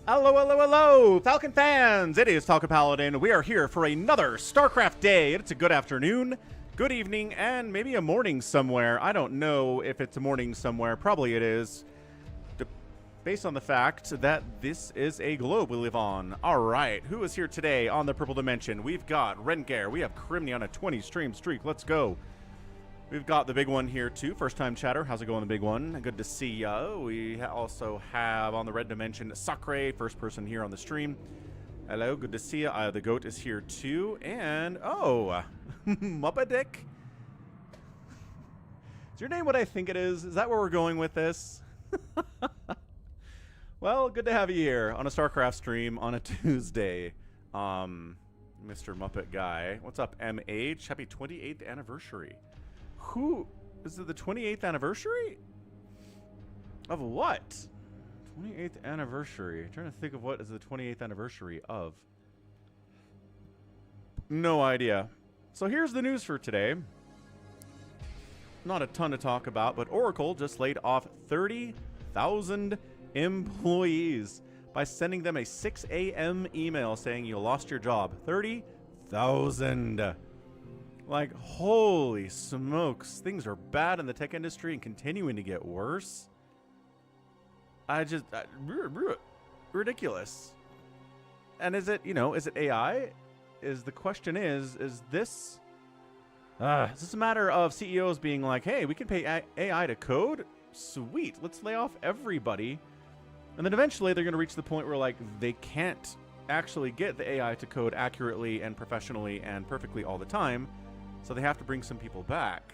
Hello, hello, hello, Falcon fans! It is Falcon Paladin. We are here for another StarCraft day. It's a good afternoon, good evening, and maybe a morning somewhere. I don't know if it's a morning somewhere. Probably it is, based on the fact that this is a globe we live on. All right, who is here today on the Purple Dimension? We've got Rengar. We have Crimney on a 20-stream streak. Let's go. We've got the big one here, too. First-time chatter. How's it going, the big one? Good to see ya. We also have on the red dimension Sakre, first person here on the stream. Hello, good to see ya. The goat is here, too. And, oh, Muppadick. Is your name what I think it is? Is that where we're going with this? Well, good to have you here on a StarCraft stream on a Tuesday. Mr. Muppet guy. What's up, MH? Happy 28th anniversary. Who is it? The 28th anniversary of what? 28th anniversary. I'm trying to think of what is the 28th anniversary of. No idea. So here's the news for today. Not a ton to talk about, but Oracle just laid off 30,000 employees by sending them a 6 a.m. email saying you lost your job. 30,000. Like, holy smokes. Things are bad in the tech industry and continuing to get worse. Ridiculous. And is it, is it AI? The question is this a matter of CEOs being like, hey, we can pay AI to code? Sweet, let's lay off everybody. And then eventually they're going to reach the point where, like, they can't actually get the AI to code accurately and professionally and perfectly all the time. So they have to bring some people back.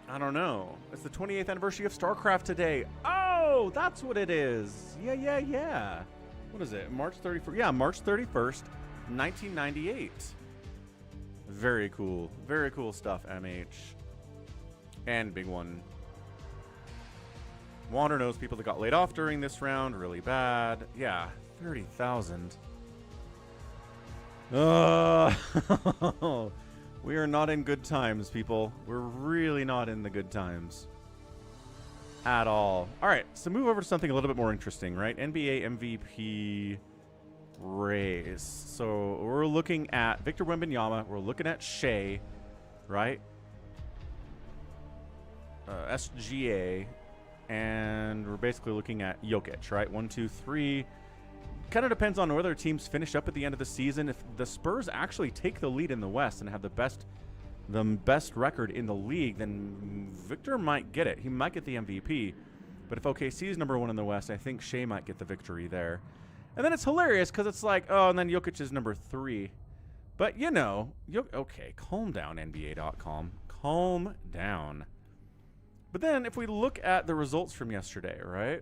I don't know. It's the 28th anniversary of StarCraft today. Oh, that's what it is. Yeah. What is it? March 31st. Yeah, March 31st, 1998. Very cool. Very cool stuff, MH. And big one. Wander knows people that got laid off during this round. Really bad. Yeah, 30,000. We are not in good times, people. We're really not in the good times. At all. All right, so move over to something a little bit more interesting, right? NBA MVP race. So we're looking at Victor Wembanyama. We're looking at Shea, right? SGA. And we're basically looking at Jokic, right? 1, 2, 3. Kind of depends on whether teams finish up at the end of the season. If the Spurs actually take the lead in the West and have the best record in the league, then Victor might get it. He might get the MVP. But if OKC is number 1 in the West, I think Shea might get the victory there. And then it's hilarious because it's like, oh, and then Jokic is number 3. But, okay, calm down, NBA.com. Calm down. But then if we look at the results from yesterday, right?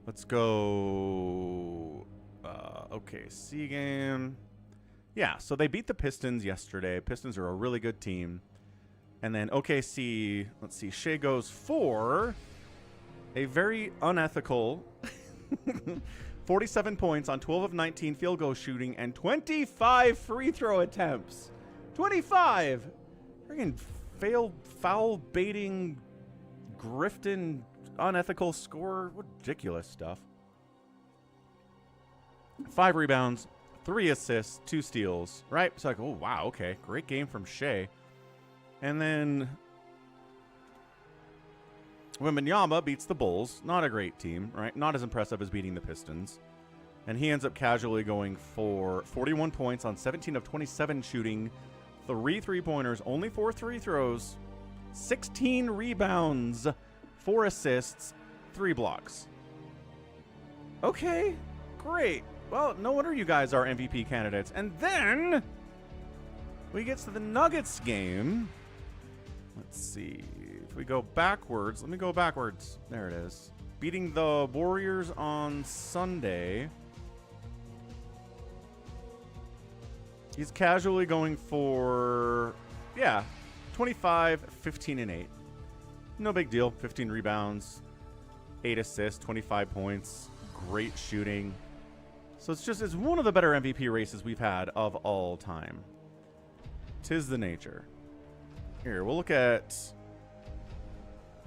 Let's go. OKC game. Yeah, so they beat the Pistons yesterday. Pistons are a really good team. And then OKC, let's see, Shea goes for a very unethical 47 points on 12 of 19 field goal shooting and 25 free throw attempts. 25! Friggin' foul baiting, grifting, unethical score. Ridiculous stuff. 5 rebounds, 3 assists, 2 steals, right? It's like, oh, wow, okay. Great game from Shea. And then Wembanyama beats the Bulls. Not a great team, right? Not as impressive as beating the Pistons. And he ends up casually going for 41 points on 17 of 27 shooting, 3 3-pointers, only 4 free throws, 16 rebounds, 4 assists, 3 blocks. Okay, great. Well, no wonder you guys are MVP candidates. And then we get to the Nuggets game. Let's see. If we go backwards, let me go backwards. There it is. Beating the Warriors on Sunday. He's casually going for, 25, 15, and 8. No big deal. 15 rebounds, 8 assists, 25 points. Great shooting. So it's one of the better MVP races we've had of all time. 'Tis the nature. Here, we'll look at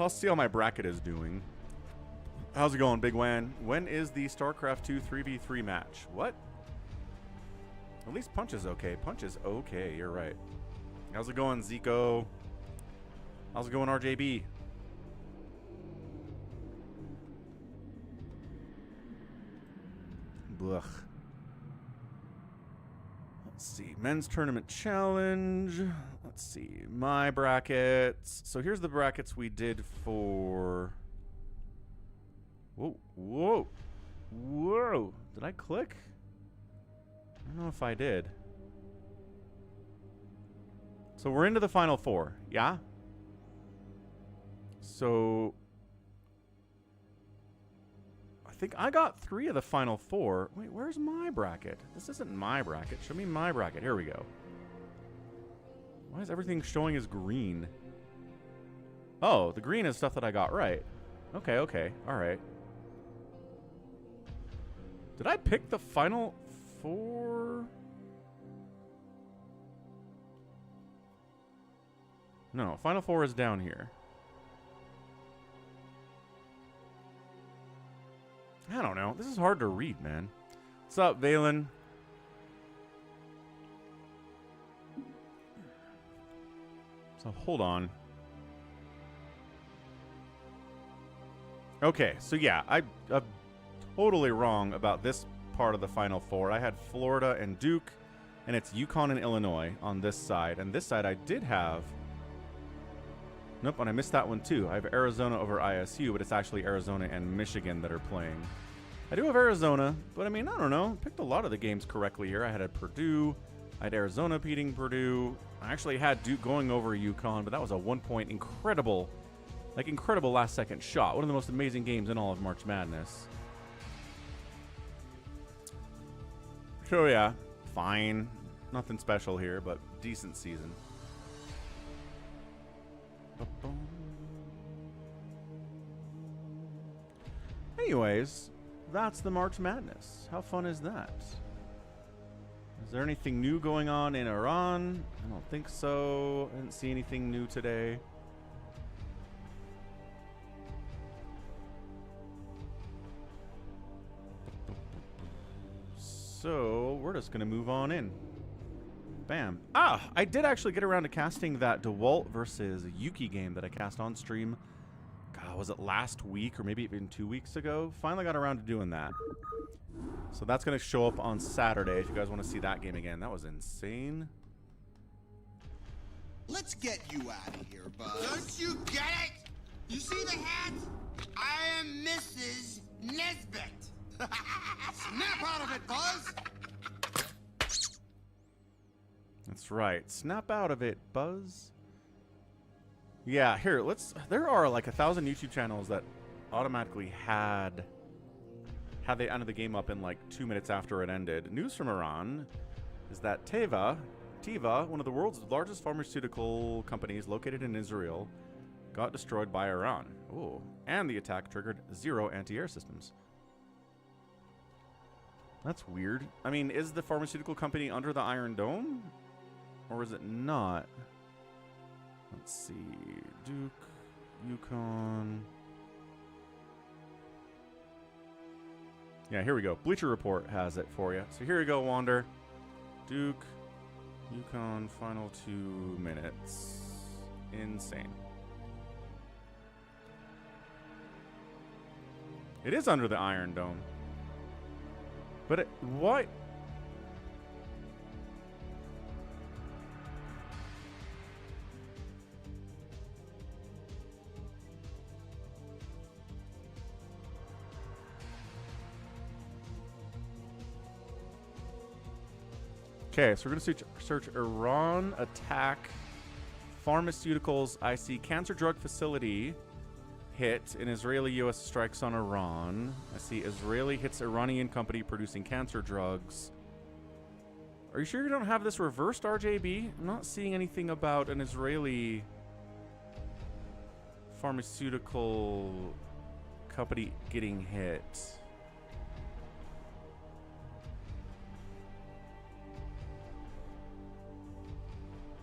I'll see how my bracket is doing. How's it going, Big Wan? When is the StarCraft 2 3v3 match? What? At least Punch is okay. Punch is okay. You're right. How's it going, Zico? How's it going, RJB? Blech. Let's see. Men's Tournament Challenge. Let's see. My brackets. So here's the brackets we did for... Whoa. Whoa. Whoa. Did I click? I don't know if I did. So we're into the final four. Yeah? So... I think I got 3 of the final 4. Wait, where's my bracket? This isn't my bracket. Show me my bracket. Here we go. Why is everything showing as green? Oh, the green is stuff that I got right. Okay, okay. All right. Did I pick the final 4? No, final 4 is down here. I don't know. This is hard to read, man. What's up, Valen? So hold on. Okay, so yeah, I'm totally wrong about this part of the Final Four. I had Florida and Duke, and it's Yukon and Illinois on this side. And this side I did have... Nope, and I missed that one too. I have Arizona over ISU, but it's actually Arizona and Michigan that are playing. I do have Arizona, but I mean, I don't know. Picked a lot of the games correctly here. I had Purdue. I had Arizona beating Purdue. I actually had Duke going over Yukon, but that was a 1-point incredible last second shot. One of the most amazing games in all of March Madness. So yeah, fine. Nothing special here, but decent season. Anyways, that's the March Madness. How fun is that? Is there anything new going on in Iran? I don't think so. I didn't see anything new today. So we're just going to move on in. Bam. Ah, I did actually get around to casting that DeWalt versus Yuki game that I cast on stream. God, was it last week or maybe even 2 weeks ago? Finally got around to doing that. So that's going to show up on Saturday if you guys want to see that game again. That was insane. Let's get you out of here, Buzz. Don't you get it? You see the hat? I am Mrs. Nesbit. Snap out of it, Buzz. That's right. Snap out of it, Buzz. Yeah, here, let's... There are like 1,000 YouTube channels that automatically had they ended the game up in like 2 minutes after it ended. News from Iran is that Teva, one of the world's largest pharmaceutical companies located in Israel, got destroyed by Iran. Oh, and the attack triggered 0 anti-air systems. That's weird. I mean, is the pharmaceutical company under the Iron Dome? Or is it not? Let's see. Duke, Yukon. Yeah, here we go. Bleacher Report has it for you. So here we go, Wander. Duke, Yukon, final 2 minutes. Insane. It is under the Iron Dome. But what? Okay, so we're going to search Iran attack pharmaceuticals. I see cancer drug facility hit in Israeli-U.S. strikes on Iran. I see Israeli hits Iranian company producing cancer drugs. Are you sure you don't have this reversed, RJB? I'm not seeing anything about an Israeli pharmaceutical company getting hit.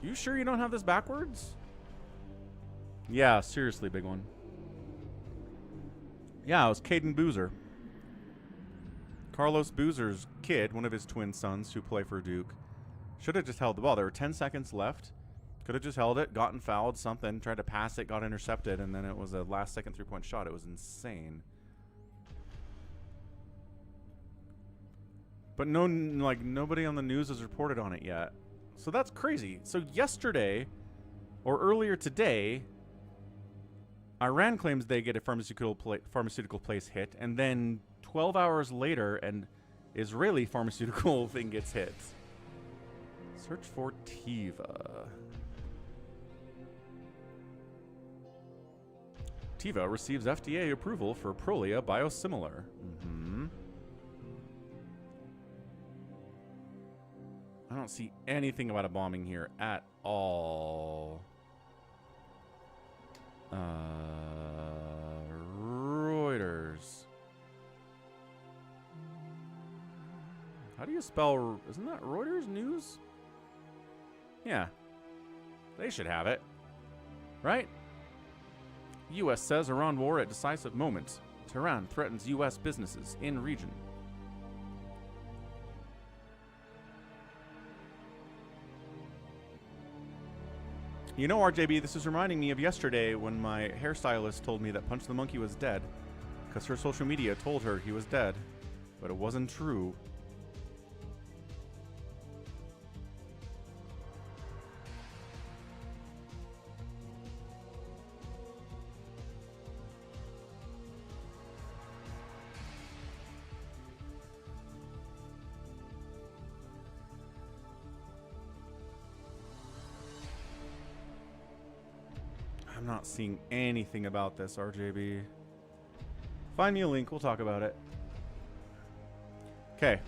You sure you don't have this backwards? Yeah, seriously, big one. Yeah, it was Caden Boozer. Carlos Boozer's kid, one of his twin sons who play for Duke, should have just held the ball. There were 10 seconds left. Could have just held it, gotten fouled, something, tried to pass it, got intercepted, and then it was a last-second three-point shot. It was insane. But no, like, nobody on the news has reported on it yet. So that's crazy. So yesterday, or earlier today, Iran claims they get a pharmaceutical place hit, and then 12 hours later, an Israeli pharmaceutical thing gets hit. Search for Tiva. Tiva receives FDA approval for Prolia biosimilar. I don't see anything about a bombing here at all. Reuters. How do you spell? Isn't that Reuters news? Yeah. They should have it. Right? U.S. says Iran war at decisive moment. Tehran threatens U.S. businesses in region. You know, RJB, this is reminding me of yesterday when my hairstylist told me that Punch the Monkey was dead because her social media told her he was dead, but it wasn't true. I'm not seeing anything about this, RJB. Find me a link. We'll talk about it. Okay.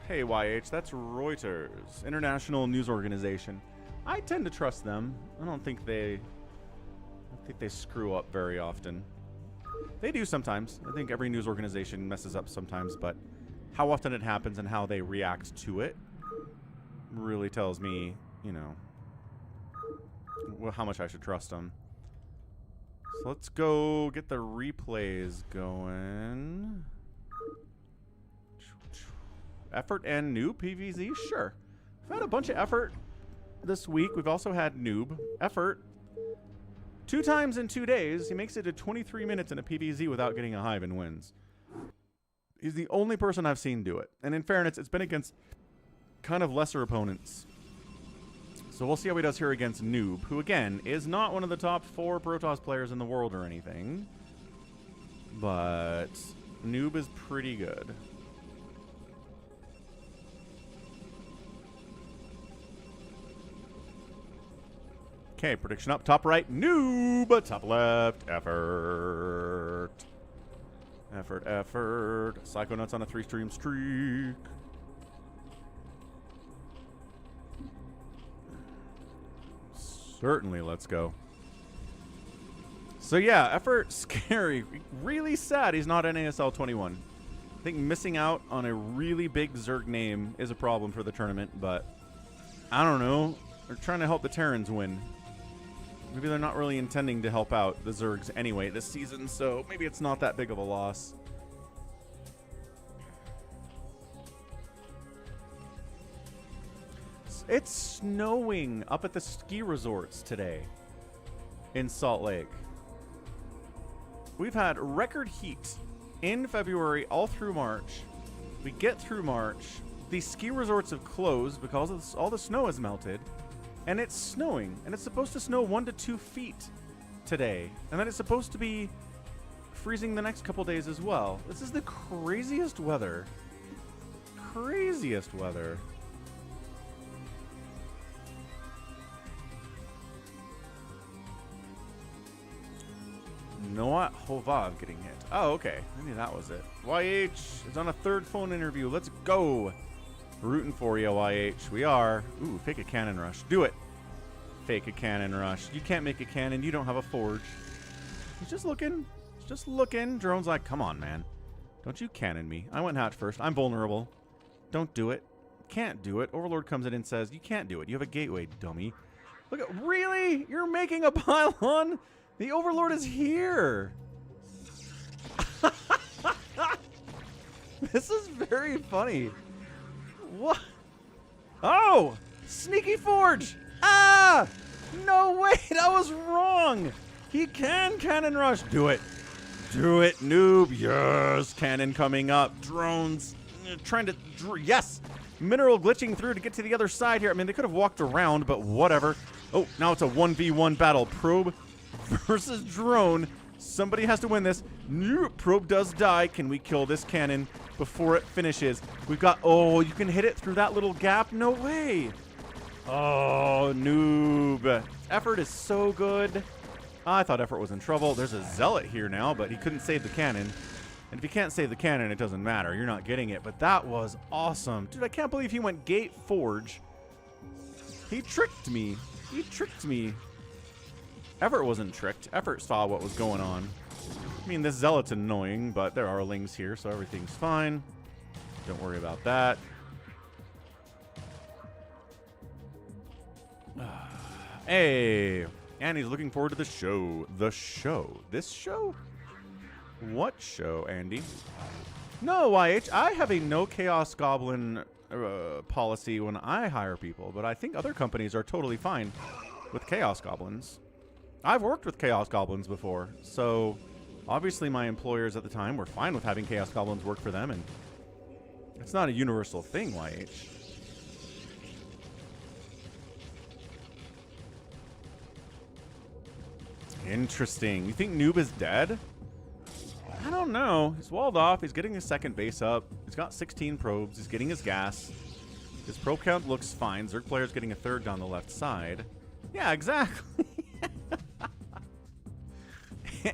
Hey, YH, that's Reuters, international news organization. I tend to trust them. I don't think they screw up very often. They do sometimes. I think every news organization messes up sometimes, but how often it happens and how they react to it really tells me, you know, how much I should trust them. So let's go get the replays going. Effort and nOOB PVZ? Sure. We've had a bunch of effort this week. We've also had nOOB. Effort 2 times in 2 days. He makes it to 23 minutes in a PVZ without getting a hive and wins. He's the only person I've seen do it. And in fairness, it's been against kind of lesser opponents. So we'll see how he does here against nOOB, who again is not one of the top 4 Protoss players in the world or anything. But nOOB is pretty good. Okay, prediction up, top right, nOOB, top left, effort. Effort. Psychonauts on a 3-stream streak. Certainly, let's go. So yeah, effort, scary. Really sad he's not NASL 21. I think missing out on a really big Zerg name is a problem for the tournament, but I don't know. They're trying to help the Terrans win. Maybe they're not really intending to help out the Zergs anyway this season, so maybe it's not that big of a loss. It's snowing up at the ski resorts today in Salt Lake. We've had record heat in February all through March. We get through March. These ski resorts have closed because of all the snow has melted. And it's snowing. And it's supposed to snow 1 to 2 feet today. And then it's supposed to be freezing the next couple days as well. This is the craziest weather. Craziest weather. Noah Hovav getting hit. Oh, okay. Maybe that was it. YH is on a 3rd phone interview. Let's go. Rooting for you, YH. We are. Ooh, fake a cannon rush. Do it. Fake a cannon rush. You can't make a cannon. You don't have a forge. He's just looking. He's just looking. Drone's like, come on, man. Don't you cannon me. I went hatch first. I'm vulnerable. Don't do it. Can't do it. Overlord comes in and says, you can't do it. You have a gateway, dummy. Look at, really? You're making a pylon? The Overlord is here. This is very funny. What? Oh, sneaky forge. Ah, no way, that was wrong. He can cannon rush. Do it. Do it, noob. Yes, cannon coming up. Drones trying to, yes. Mineral glitching through to get to the other side here. I mean, they could have walked around, but whatever. Oh, now it's a 1v1 battle. Probe versus drone. Somebody has to win this. Nope. Probe does die. Can we kill this cannon before it finishes? We've got, oh, you can hit it through that little gap. No way. Oh, noob. Effort is so good. I thought Effort was in trouble. There's a Zealot here now, but he couldn't save the cannon. And if you can't save the cannon, it doesn't matter. You're not getting it. But that was awesome. Dude, I can't believe he went Gate Forge. He tricked me. He tricked me. Effort wasn't tricked. Effort saw what was going on. I mean, this Zealot's annoying, but there are Lings here, so everything's fine. Don't worry about that. Hey. And he's looking forward to the show. The show. This show? What show, Andy? No, YH. I have a no Chaos Goblin policy when I hire people, but I think other companies are totally fine with Chaos Goblins. I've worked with Chaos Goblins before, so obviously my employers at the time were fine with having Chaos Goblins work for them, and it's not a universal thing, YH. Interesting. You think Noob is dead? I don't know. He's walled off. He's getting his second base up. He's got 16 probes. He's getting his gas. His probe count looks fine. Zerg player's getting a third down the left side. Yeah, exactly.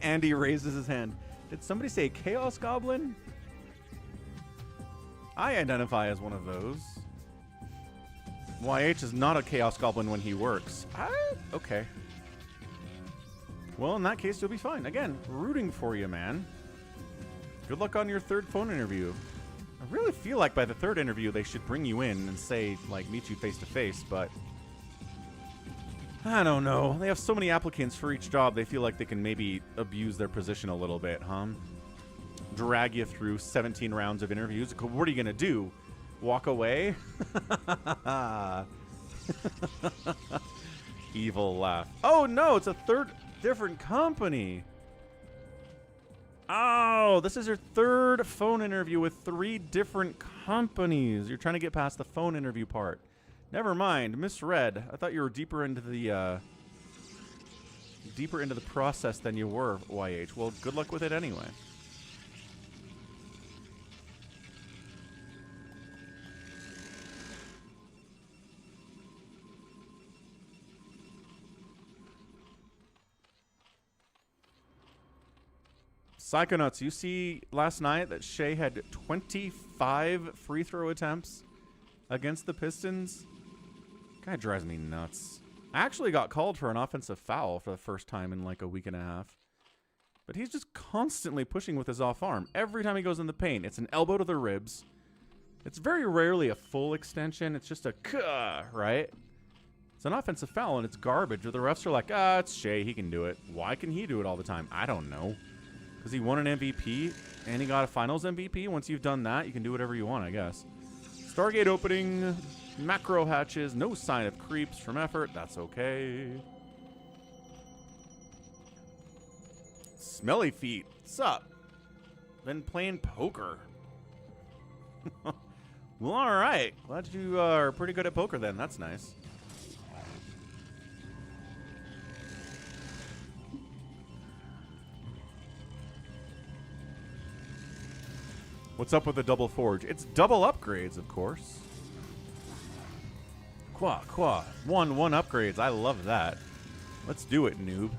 Andy raises his hand. Did somebody say Chaos Goblin? I identify as one of those. YH is not a Chaos Goblin when he works. Okay. Well, in that case, you'll be fine. Again, rooting for you, man. Good luck on your third phone interview. I really feel like by the third interview, they should bring you in and say, like, meet you face to face, but I don't know. They have so many applicants for each job, they feel like they can maybe abuse their position a little bit, huh? Drag you through 17 rounds of interviews. What are you going to do? Walk away? Evil laugh. Oh, no, it's a third different company. Oh, this is your third phone interview with 3 different companies. You're trying to get past the phone interview part. Never mind, misread. I thought you were deeper into the process than you were, YH. Well, good luck with it anyway. Psychonauts, you see last night that Shea had 25 free throw attempts against the Pistons? Guy drives me nuts. I actually got called for an offensive foul for the first time in like a week and a half. But he's just constantly pushing with his off arm. Every time he goes in the paint, it's an elbow to the ribs. It's very rarely a full extension. It's just a kuh, right? It's an offensive foul and it's garbage. Or the refs are like, it's Shea, he can do it. Why can he do it all the time? I don't know. Because he won an MVP and he got a finals MVP. Once you've done that, you can do whatever you want, I guess. Stargate opening, macro hatches, no sign of creeps from effort. That's okay. Smelly feet, what's up? Been playing poker. Well, all right. Glad you are pretty good at poker then. That's nice. What's up with the double forge? It's double upgrades, of course. Qua. 1 upgrades. I love that. Let's do it, noob.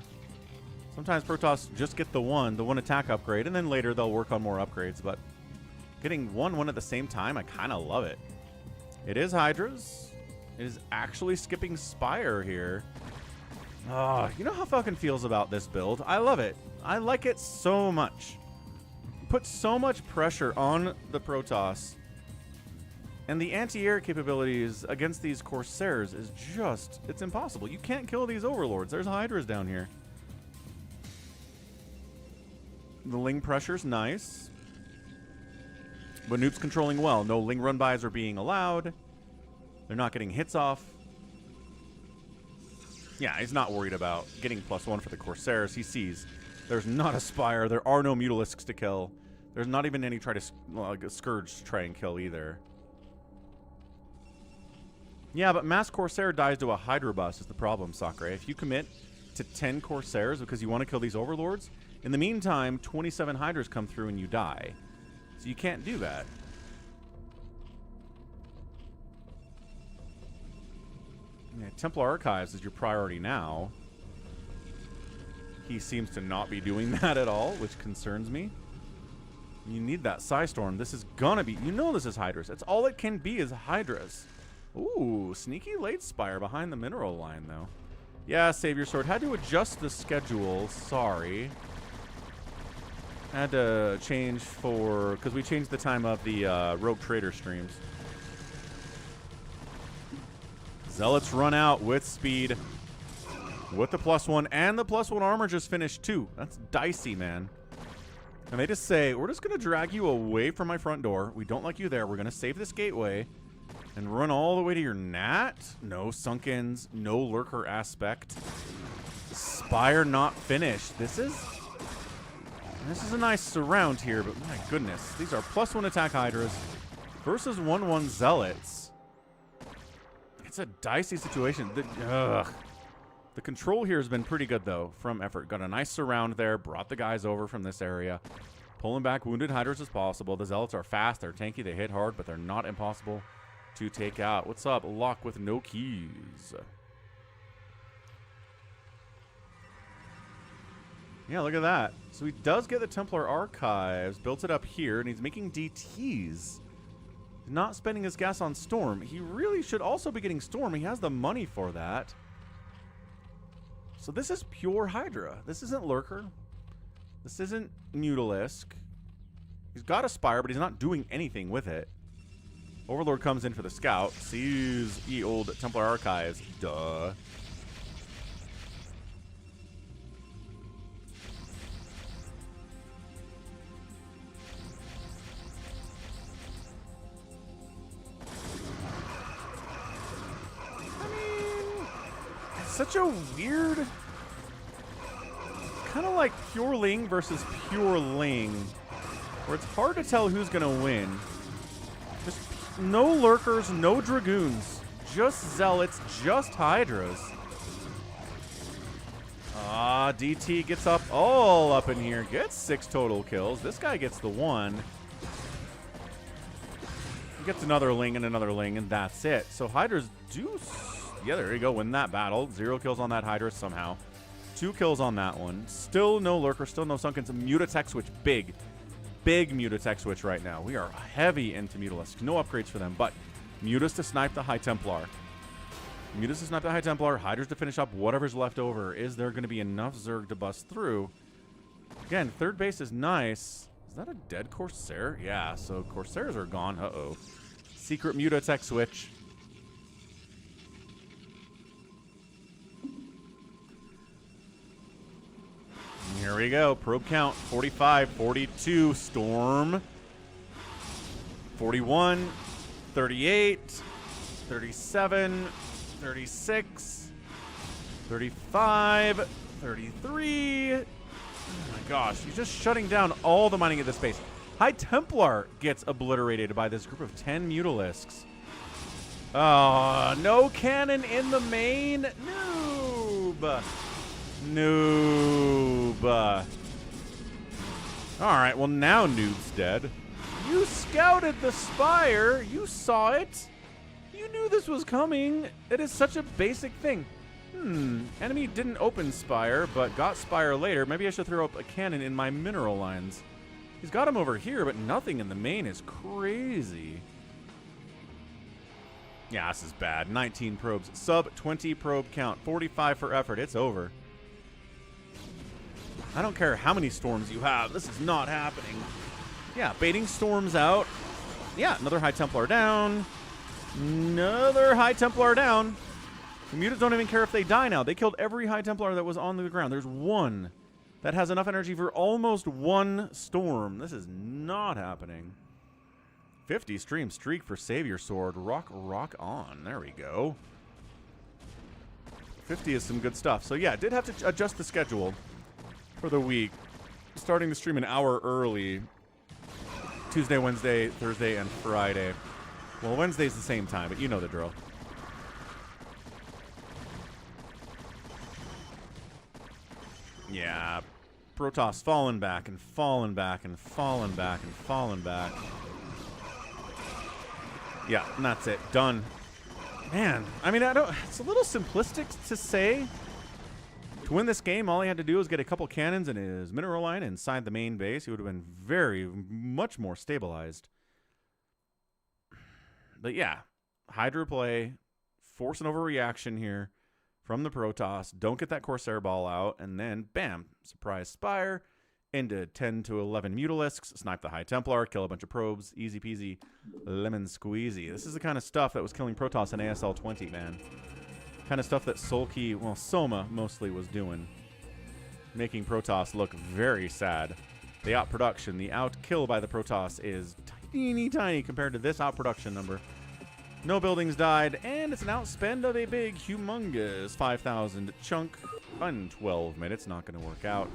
Sometimes Protoss just get the one attack upgrade, and then later they'll work on more upgrades, but getting one at the same time, I kind of love it. It is Hydras. It is actually skipping Spire here. Oh, you know how Falcon feels about this build? I love it. I like it so much. Put so much pressure on the Protoss, And the anti-air capabilities against these Corsairs is just, it's impossible. You can't kill these Overlords. There's Hydras down here. The Ling pressure's nice. But nOOB's controlling well. No Ling run-bys are being allowed. They're not getting hits off. Yeah, he's not worried about getting +1 for the Corsairs. He sees there's not a Spire. There are no Mutalisks to kill. There's not even any Scourge to try and kill either. Yeah, but Mass Corsair dies to a Hydra bus is the problem, Sakura. If you commit to 10 Corsairs because you want to kill these Overlords, in the meantime, 27 Hydras come through and you die. So you can't do that. Yeah, Templar Archives is your priority now. He seems to not be doing that at all, which concerns me. You need that Psystorm. This is gonna be... You know this is Hydras. That's all it can be is Hydras. Ooh, sneaky late Spire behind the mineral line, though. Yeah, Savior Sword. Had to adjust the schedule. Sorry. Had to change for... Because we changed the time of the Rogue Trader streams. Zealots run out with speed. With the +1. And the +1 armor just finished, too. That's dicey, man. And they just say, we're just going to drag you away from my front door. We don't like you there. We're going to save this gateway. And run all the way to your Nat. No Sunkens. No Lurker aspect. Spire not finished. This is a nice surround here, but my goodness. These are +1 attack Hydras versus 1/1 Zealots. It's a dicey situation. The control here has been pretty good, though, from effort. Got a nice surround there. Brought the guys over from this area. Pulling back wounded Hydras as possible. The Zealots are fast. They're tanky. They hit hard, but they're not impossible to take out. What's up? Lock with no keys. Yeah, look at that. So he does get the Templar Archives. Built it up here, and he's making DTs. Not spending his gas on Storm. He really should also be getting Storm. He has the money for that. So this is pure Hydra. This isn't Lurker. This isn't Mutalisk. He's got a Spire, but he's not doing anything with it. Overlord comes in for the scout. Sees ye old Templar Archives. Duh. Such a weird, kind of like pure Ling versus pure Ling, where it's hard to tell who's going to win. Just no Lurkers, no Dragoons, just Zealots, just Hydras. Ah, DT gets up, all up in here, gets 6 total kills. This guy gets the 1. He gets another Ling, and that's it. So Hydras do... Yeah, there you go. Win that battle. 0 kills on that Hydra somehow. 2 kills on that one. Still no Lurker. Still no Sunkens. Mutatech switch. Big Mutatech switch right now. We are heavy into Mutalisks. No upgrades for them, but Mutas to snipe the High Templar. Mutas to snipe the High Templar. Hydras to finish up whatever's left over. Is there going to be enough Zerg to bust through? Again, third base is nice. Is that a dead Corsair? Yeah, so Corsairs are gone. Uh-oh. Secret Mutatech switch. Here we go. Probe count. 45, 42. Storm. 41, 38, 37, 36, 35, 33. Oh my gosh. He's just shutting down all the mining at this base. High Templar gets obliterated by this group of 10 Mutalisks. Oh, no cannon in the main. Noob. Noob. Alright, well now Noob's dead. You scouted the Spire. You saw it. You knew this was coming. It is such a basic thing. Enemy didn't open Spire, but got Spire later. Maybe I should throw up a cannon in my mineral lines. He's got him over here, but nothing in the main is crazy. Yeah, this is bad. 19 probes. Sub 20 probe count. 45 for effort. It's over. I don't care how many storms you have. This is not happening. Yeah, baiting storms out. Yeah, another High Templar down. Another High Templar down. The mutants don't even care if they die now. They killed every High Templar that was on the ground. There's one that has enough energy for almost one storm. This is not happening. 50 stream streak for Savior Sword. Rock on. There we go. 50 is some good stuff. So yeah, did have to adjust the schedule for the week. Starting the stream an hour early. Tuesday, Wednesday, Thursday, and Friday. Well, Wednesday's the same time, but you know the drill. Yeah, Protoss falling back and falling back and falling back and falling back. Yeah, and that's it. Done. Man, I mean, it's a little simplistic to say. To win this game, all he had to do was get a couple cannons and his mineral line inside the main base. He would have been much more stabilized. But yeah, Hydra play, force an overreaction here from the Protoss. Don't get that Corsair ball out, and then, bam, surprise Spire into 10 to 11 Mutalisks, snipe the High Templar, kill a bunch of probes, easy peasy, lemon squeezy. This is the kind of stuff that was killing Protoss in ASL 20, man. Kind of stuff that Sulky, well, Soma mostly was doing, making Protoss look very sad. The outproduction, the outkill by the Protoss is tiny compared to this outproduction number. No buildings died, and it's an outspend of a big, humongous 5,000 chunk in 12 minutes. Not going to work out.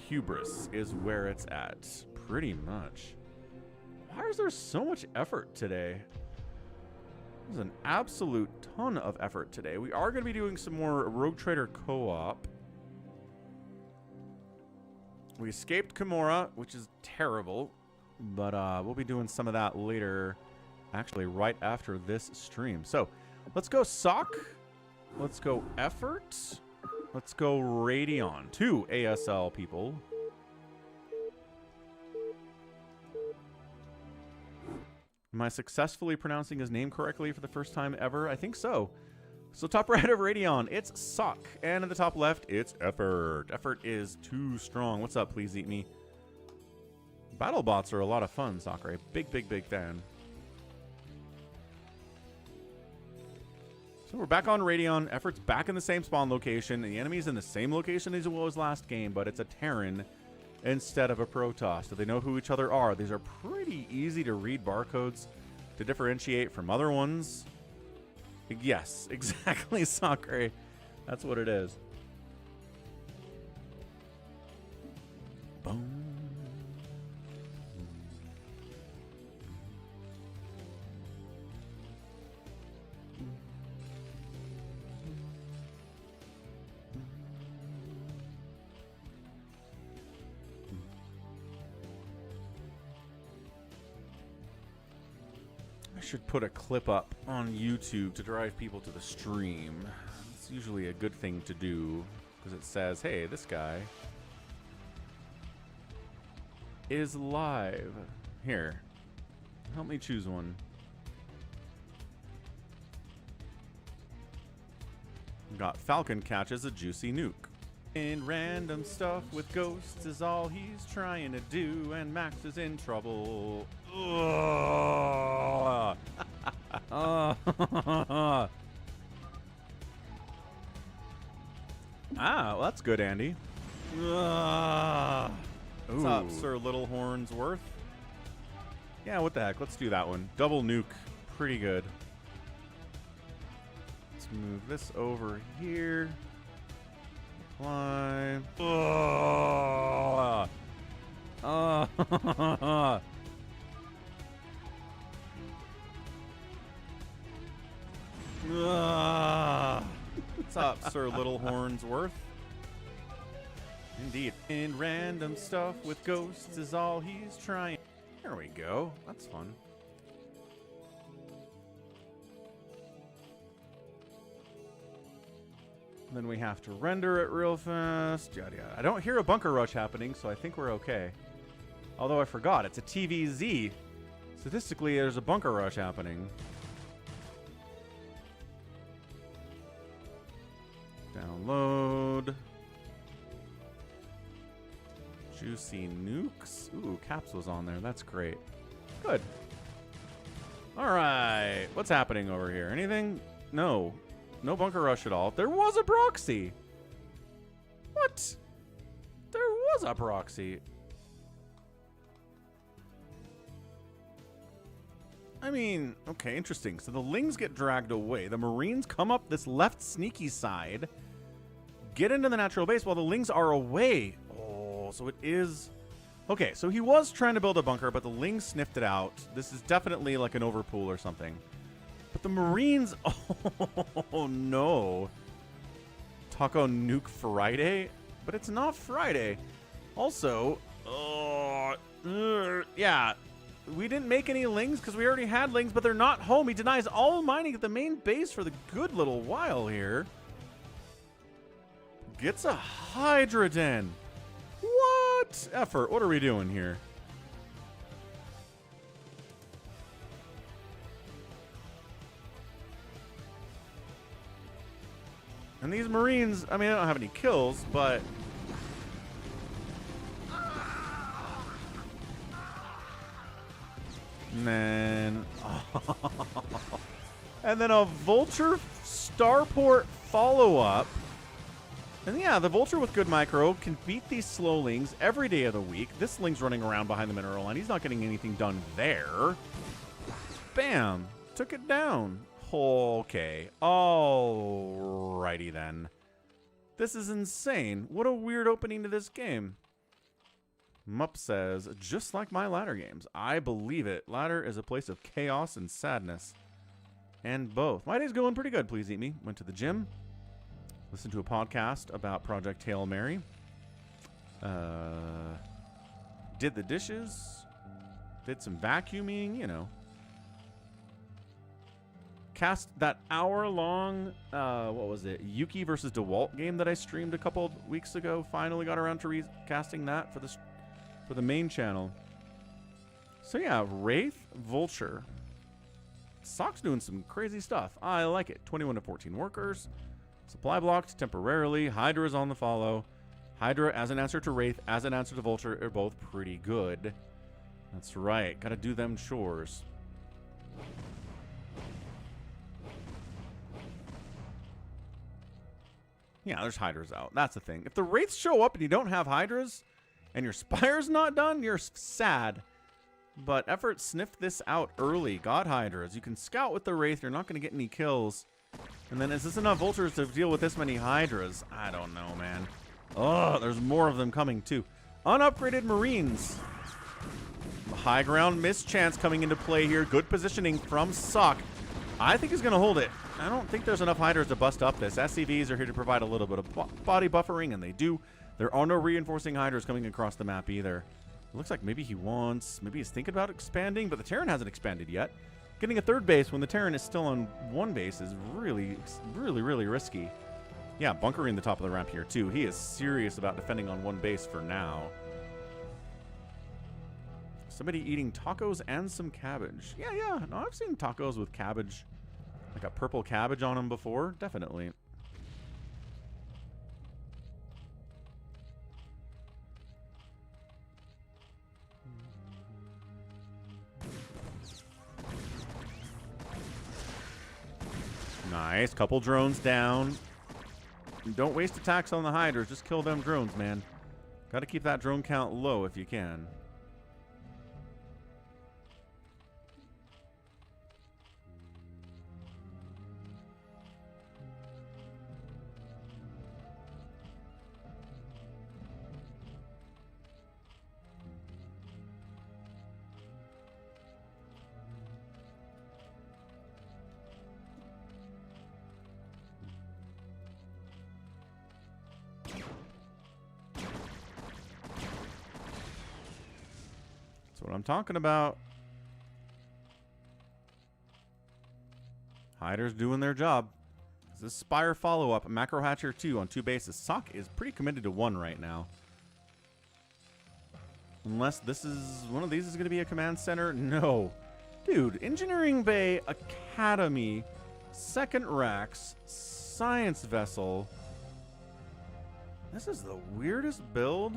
Hubris is where it's at, pretty much. Why is there so much effort today? There's an absolute ton of effort today. We are going to be doing some more Rogue Trader co-op. We escaped Kimura, which is terrible, but we'll be doing some of that later, actually right after this stream. So let's go SSak. Let's go effort. Let's go Radeon. 2 ASL people. Am I successfully pronouncing his name correctly for the first time ever? I think so. So top right of Radeon, it's SSak. And in the top left, it's effort. Effort is too strong. What's up, please eat me? Battle bots are a lot of fun, Sakura. Big fan. So we're back on Radeon. Effort's back in the same spawn location. The enemy's in the same location as it was last game, but it's a Terran instead of a Protoss. Do they know who each other are? These are pretty easy to read barcodes to differentiate from other ones. Yes, exactly, Sakura. That's what it is. Boom. Should put a clip up on YouTube to drive people to the stream. It's usually a good thing to do because it says, hey, this guy is live. Here, help me choose one. Got Falcon catches a juicy nuke. And random stuff with ghosts is all he's trying to do, and Max is in trouble. Ah, well, that's good, Andy. What's up, Sir Little Hornsworth? Yeah, what the heck? Let's do that one. Double nuke. Pretty good. Let's move this over here. Climb. What's up, Sir Little Hornsworth? Indeed. And random stuff with ghosts is all he's trying. There we go. That's fun. Then we have to render it real fast. Yada yada. I don't hear a bunker rush happening, so I think we're okay. Although I forgot, it's a TVZ. Statistically, there's a bunker rush happening. Download. Juicy nukes. Ooh, Caps was on there. That's great. Good. All right. What's happening over here? Anything? No. No bunker rush at all. There was a proxy. What? There was a proxy. I mean, okay, interesting. So the Lings get dragged away. The Marines come up this left sneaky side, get into the natural base while the Lings are away. Oh, so it is... Okay, so he was trying to build a bunker, but the Lings sniffed it out. This is definitely like an overpool or something. But the Marines... Oh, no. Taco Nuke Friday? But it's not Friday. Also... yeah... We didn't make any Lings because we already had Lings, but they're not home. He denies all mining at the main base for the good little while here. Gets a Hydra Den. What? Effort. What are we doing here? And these Marines, I mean, I don't have any kills, but... Man. And then a Vulture Starport follow-up. And yeah, the Vulture with good micro can beat these slow Lings every day of the week. This Ling's running around behind the mineral line. He's not getting anything done there. Bam. Took it down. Okay. Alrighty then. This is insane. What a weird opening to this game. Mup says, just like my ladder games. I believe it. Ladder is a place of chaos and sadness. And both. My day's going pretty good, please eat me. Went to the gym. Listened to a podcast about Project Hail Mary. Did the dishes. Did some vacuuming, you know. Cast that hour-long, what was it? Yuki versus DeWalt game that I streamed a couple weeks ago. Finally got around to recasting that for the main channel. So yeah, Wraith, Vulture. SSak's doing some crazy stuff. I like it. 21 to 14 workers. Supply blocked temporarily. Hydra is on the follow. Hydra as an answer to Wraith, as an answer to Vulture are both pretty good. That's right. Gotta do them chores. Yeah, there's Hydras out. That's the thing. If the Wraiths show up and you don't have Hydras, and your Spire's not done, you're sad. But Effort sniffed this out early. God Hydras. You can scout with the Wraith. You're not going to get any kills. And then is this enough Vultures to deal with this many Hydras? I don't know, man. Oh, there's more of them coming, too. Unupgraded Marines. High ground mischance coming into play here. Good positioning from sSak. I think he's going to hold it. I don't think there's enough Hydras to bust up this. SCVs are here to provide a little bit of body buffering, and they do. There are no reinforcing Hydras coming across the map either. It looks like maybe maybe he's thinking about expanding, but the Terran hasn't expanded yet. Getting a third base when the Terran is still on one base is really, really, really risky. Yeah, bunkering the top of the ramp here too. He is serious about defending on one base for now. Somebody eating tacos and some cabbage. Yeah. No, I've seen tacos with cabbage, like a purple cabbage on them before. Definitely. Nice. Couple drones down. Don't waste attacks on the Hydras. Just kill them drones, man. Got to keep that drone count low if you can. What I'm talking about. Hydra's doing their job. This is Spire follow-up. Macro Hatcher 2 on 2 bases. sSak is pretty committed to 1 right now. Unless this is... one of these is going to be a command center. No. Dude, Engineering Bay, Academy, Second Rex, Science Vessel. This is the weirdest build.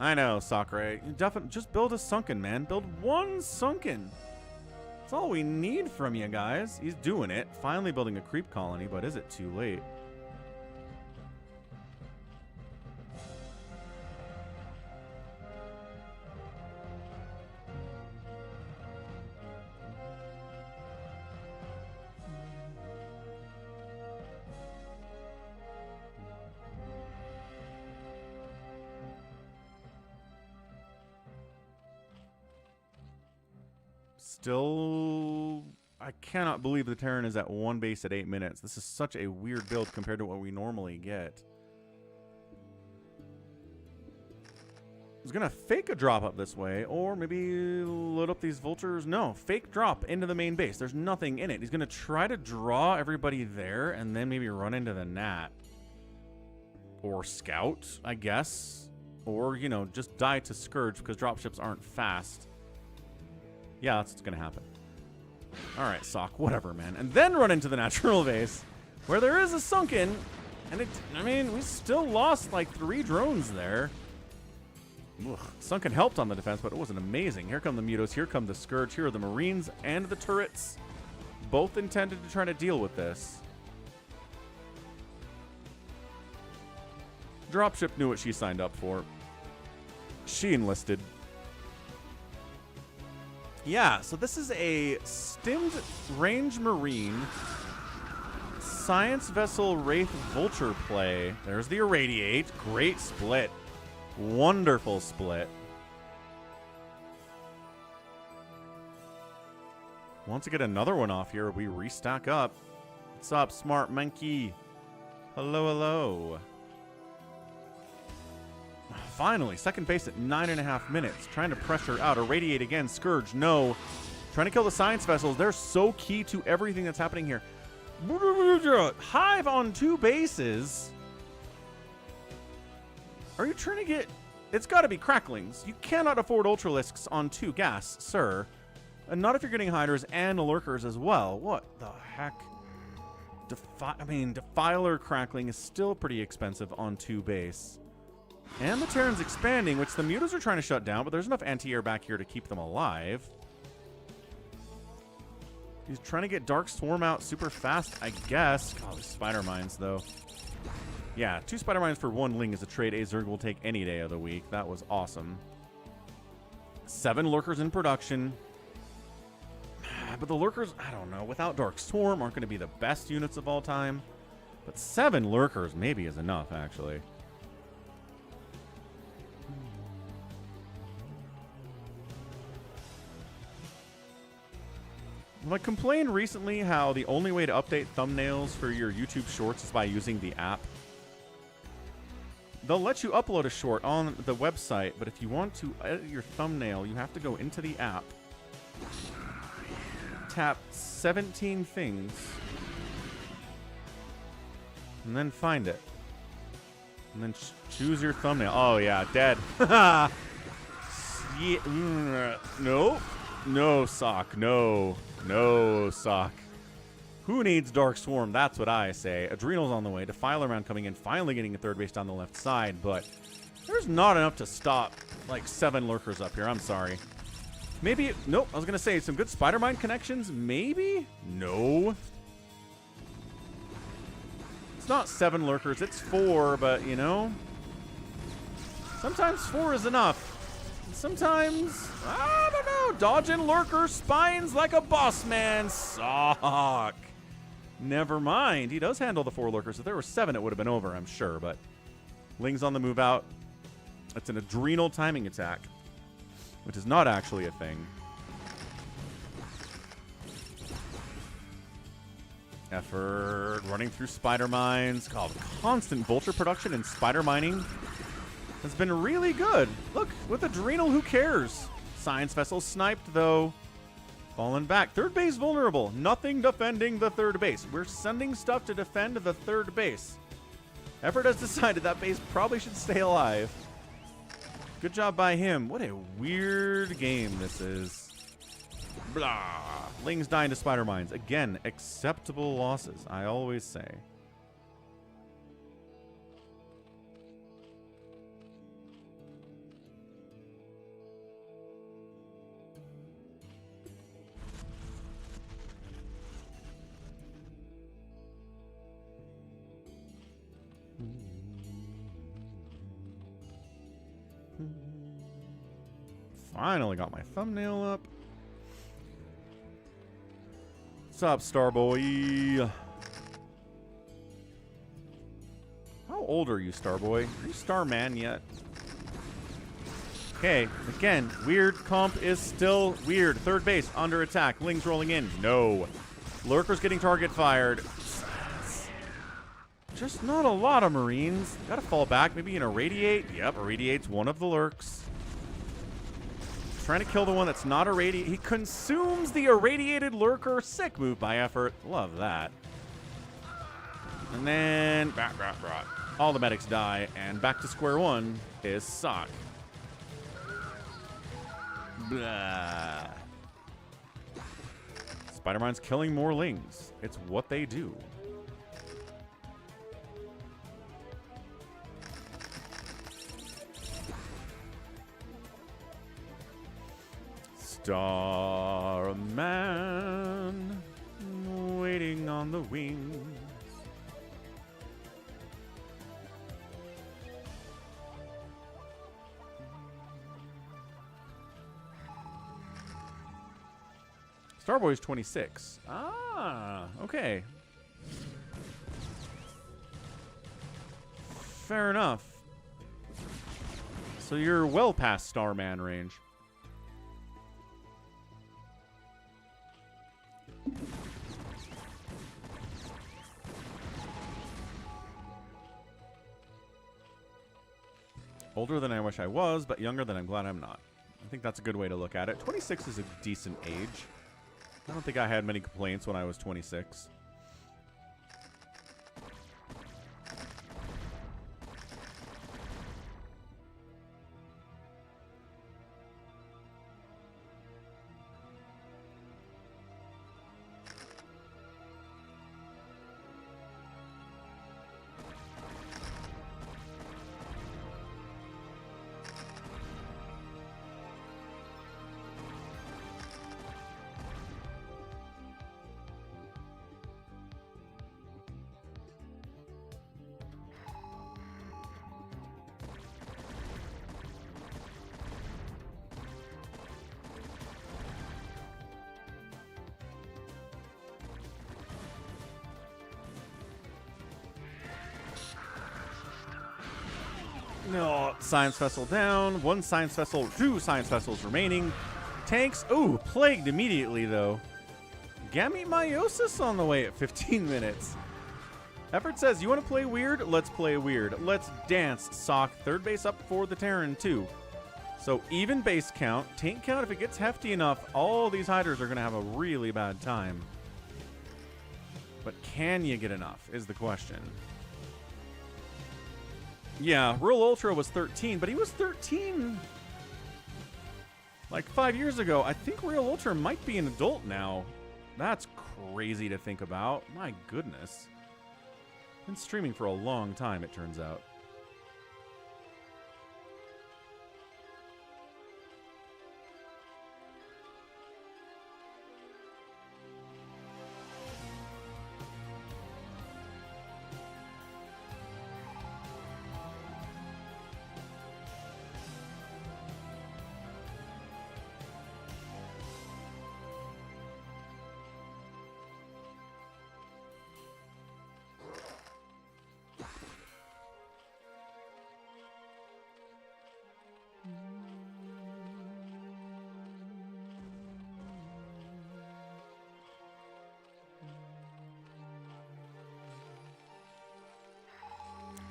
I know, Sakura. You definitely just build a sunken, man. Build one sunken. That's all we need from you guys. He's doing it. Finally building a creep colony, but is it too late? Still, I cannot believe the Terran is at 1 base at 8 minutes. This is such a weird build compared to what we normally get. He's going to fake a drop up this way, or maybe load up these vultures. No, fake drop into the main base. There's nothing in it. He's going to try to draw everybody there and then maybe run into the Nat. Or scout, I guess. Or, you know, just die to Scourge because dropships aren't fast. Yeah, that's what's going to happen. All right, sSak, whatever, man. And then run into the natural base, where there is a sunken. And it, I mean, we still lost like 3 drones there. Ugh. Sunken helped on the defense, but it wasn't amazing. Here come the Mutos, here come the Scourge, here are the Marines and the turrets. Both intended to try to deal with this. Dropship knew what she signed up for. She enlisted. Yeah, so this is a stimmed range marine science vessel wraith vulture play. There's the irradiate. Great split. Wonderful split. Want to get another one off here, we restack up. What's up, smart monkey? Hello, hello. Finally, second base at 9.5 minutes. Trying to pressure out. Irradiate again. Scourge, no. Trying to kill the science vessels. They're so key to everything that's happening here. Hive on 2 bases. Are you trying to get... It's got to be cracklings. You cannot afford Ultralisks on 2 gas, sir. And not if you're getting hiders and lurkers as well. What the heck? Defiler crackling is still pretty expensive on 2 base. And the Terran's expanding, which the Mutas are trying to shut down, but there's enough anti-air back here to keep them alive. He's trying to get Dark Swarm out super fast, I guess. Oh, these Spider Mines, though. Yeah, 2 Spider Mines for 1 Ling is a trade Zerg will take any day of the week. That was awesome. 7 Lurkers in production. But the Lurkers, I don't know, without Dark Swarm aren't going to be the best units of all time. But 7 Lurkers maybe is enough, actually. I complained recently how the only way to update thumbnails for your YouTube shorts is by using the app. They'll let you upload a short on the website, but if you want to edit your thumbnail, you have to go into the app, tap 17 things, and then find it. And then choose your thumbnail. Oh, yeah, dead. Yeah. No. No, sSak. No. No, sSak. Who needs Dark Swarm? That's what I say. Adrenal's on the way. Defiler round coming in. Finally getting a 3rd base down the left side, but there's not enough to stop like 7 lurkers up here. I'm sorry. Maybe... Nope. I was going to say some good Spider Mine connections. Maybe? No. It's not 7 lurkers. It's 4, but, you know, sometimes 4 is enough. Sometimes, I don't know, dodging lurker spines like a boss man. sSak. Never mind. He does handle the 4 lurkers. If there were 7, it would have been over, I'm sure. But Ling's on the move out. It's an adrenal timing attack, which is not actually a thing. Effort running through spider mines. God, constant vulture production and spider mining has been really good. Look, with Adrenal, who cares? Science vessel sniped, though. Fallen back. 3rd base vulnerable. Nothing defending the 3rd base. We're sending stuff to defend the 3rd base. Effort has decided that base probably should stay alive. Good job by him. What a weird game this is. Blah. Ling's dying to spider mines. Again, acceptable losses, I always say. Finally got my thumbnail up. What's up, Starboy? How old are you, Starboy? Are you Starman yet? Okay, again, weird comp is still weird. Third base, under attack. Lings rolling in. No. Lurker's getting target fired. Just not a lot of Marines. Gotta fall back. Maybe an Irradiate. Yep, Irradiate's one of the Lurks. Trying to kill the one that's not irradiated. He consumes the irradiated Lurker. Sick move by effort. Love that. And then all the medics die, and back to square one is sSak. Blah. Spider-Man's killing more Lings. It's what they do. Starman, waiting on the wings. Starboy's 26. Ah, okay. Fair enough. So you're well past Starman range. Older than I wish I was, but younger than I'm glad I'm not. I think that's a good way to look at it. 26 is a decent age. I don't think I had many complaints when I was 26. No, science vessel down. One science vessel, two science vessels remaining. Tanks, ooh, plagued immediately though. Gamete meiosis on the way at 15 minutes. Effort says, you want to play weird? Let's play weird. Let's dance, sSak. Third base up for the Terran too. So even base count, tank count, if it gets hefty enough, all these hiders are going to have a really bad time. But can you get enough is the question. Yeah, Real Ultra was 13, but he was 13 like 5 years ago. I think Real Ultra might be an adult now. That's crazy to think about. My goodness. Been streaming for a long time, it turns out.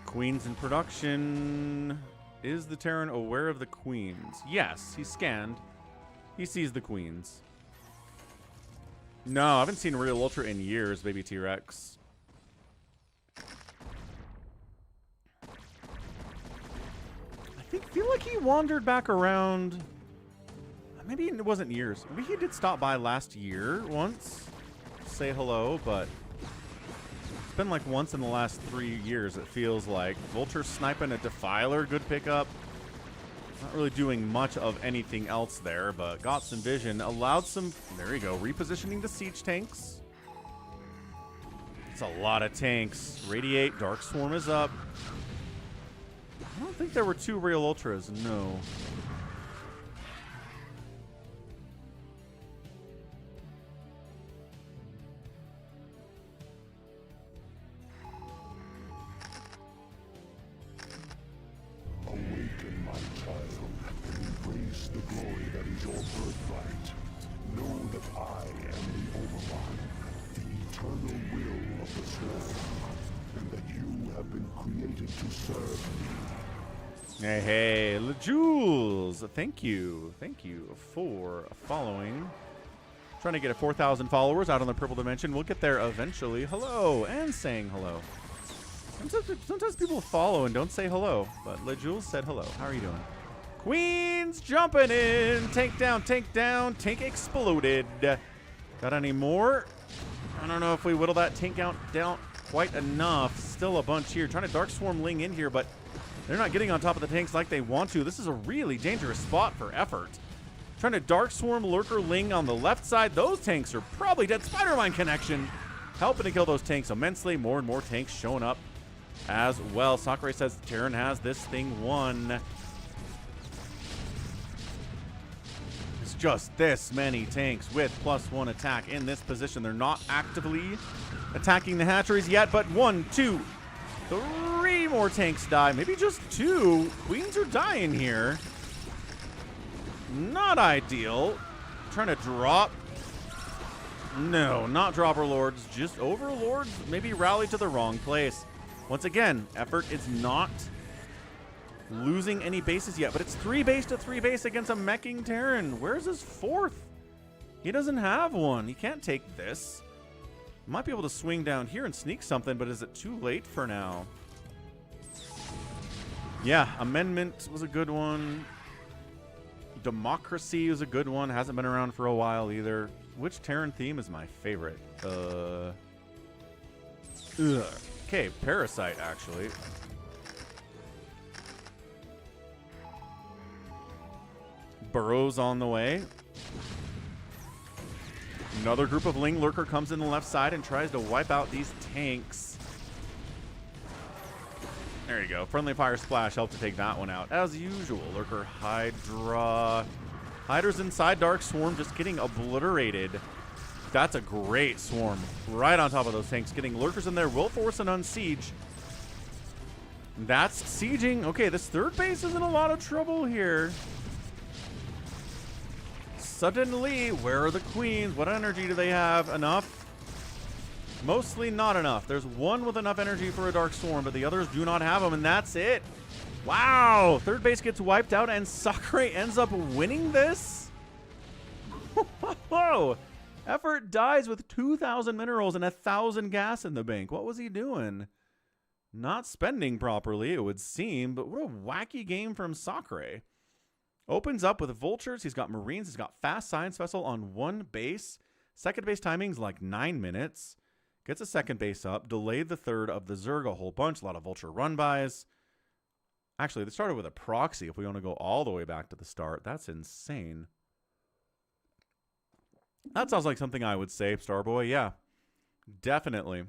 Queens in production. Is the Terran aware of the queens? Yes, he's scanned. He sees the queens. No, I haven't seen Real Ultra in years, baby T-Rex. I feel like he wandered back around. Maybe it wasn't years. Maybe he did stop by last year once. Say hello, but it's been like once in the last 3 years, it feels like. Vulture sniping a Defiler, good pickup. Not really doing much of anything else there, but got some vision. Allowed some, there you go, repositioning the siege tanks. It's a lot of tanks. Radiate, Dark Swarm is up. I don't think there were 2 Real Ultras, no. your birthright. Know that I am the Overlord, the eternal will of the Source, and that you have been created to serve me. Hey, LeJules, thank you for following. Trying to get a 4,000 followers out on the Purple Dimension. We'll get there eventually. Hello, and saying hello. Sometimes people follow and don't say hello, but LeJules said hello. How are you doing? Queen's jumping in. Tank down, tank exploded. Got any more? I don't know if we whittle that tank out down quite enough. Still a bunch here. Trying to Dark Swarm Ling in here, but they're not getting on top of the tanks like they want to. This is a really dangerous spot for effort. Trying to Dark Swarm Lurker Ling on the left side. Those tanks are probably dead. Spider-Mine connection. Helping to kill those tanks immensely. More and more tanks showing up as well. Sakurai says Terran has this thing won. It's just this many tanks with +1 attack in this position. They're not actively attacking the hatcheries yet, but 1, 2, 3 more tanks die. Maybe just 2. Queens are dying here. Not ideal. Trying to drop. No, not dropper lords, just overlords. Maybe rally to the wrong place. Once again, effort is not losing any bases yet, but it's 3 base to 3 base against a meching Terran. Where's his 4th? He doesn't have one. He can't take this. Might be able to swing down here and sneak something, but is it too late for now? Yeah, Amendment was a good one. Democracy is a good one. Hasn't been around for a while either. Which Terran theme is my favorite? Okay, Parasite, actually. Burrows on the way. Another group of Ling Lurker comes in the left side and tries to wipe out these tanks. There you go. Friendly Fire Splash helped to take that one out. As usual, Lurker Hydra. Hydra's inside Dark Swarm just getting obliterated. That's a great swarm. Right on top of those tanks. Getting Lurkers in there will force an unsiege. That's sieging. Okay, this third base is in a lot of trouble here. Suddenly, where are the queens? What energy do they have? Enough? Mostly not enough. There's one with enough energy for a Dark Swarm, but the others do not have them, and that's it. Wow! Third base gets wiped out, and Sakurai ends up winning this? Whoa! Effort dies with 2,000 minerals and 1,000 gas in the bank. What was he doing? Not spending properly, it would seem, but what a wacky game from Sakurai. Opens up with Vultures. He's got Marines. He's got Fast Science Vessel on 1 base. Second base timing's like 9 minutes. Gets a second base up. Delayed the third of the Zerg a whole bunch. A lot of Vulture run-bys. Actually, they started with a proxy if we want to go all the way back to the start. That's insane. That sounds like something I would say, Starboy. Yeah, definitely.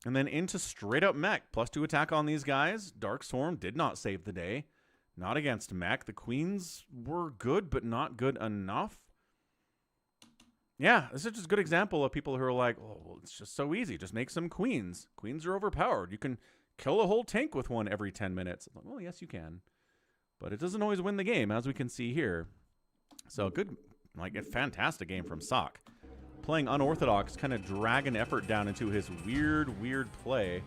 And then into straight up mech. +2 attack on these guys. Dark Swarm did not save the day. Not against mech. The queens were good, but not good enough. Yeah, this is just a good example of people who are like, oh, well, it's just so easy. Just make some queens. Queens are overpowered. You can kill a whole tank with one every 10 minutes. I'm like, well, yes, you can. But it doesn't always win the game, as we can see here. So good, like a fantastic game from Sak. Playing unorthodox, kind of dragging effort down into his weird play.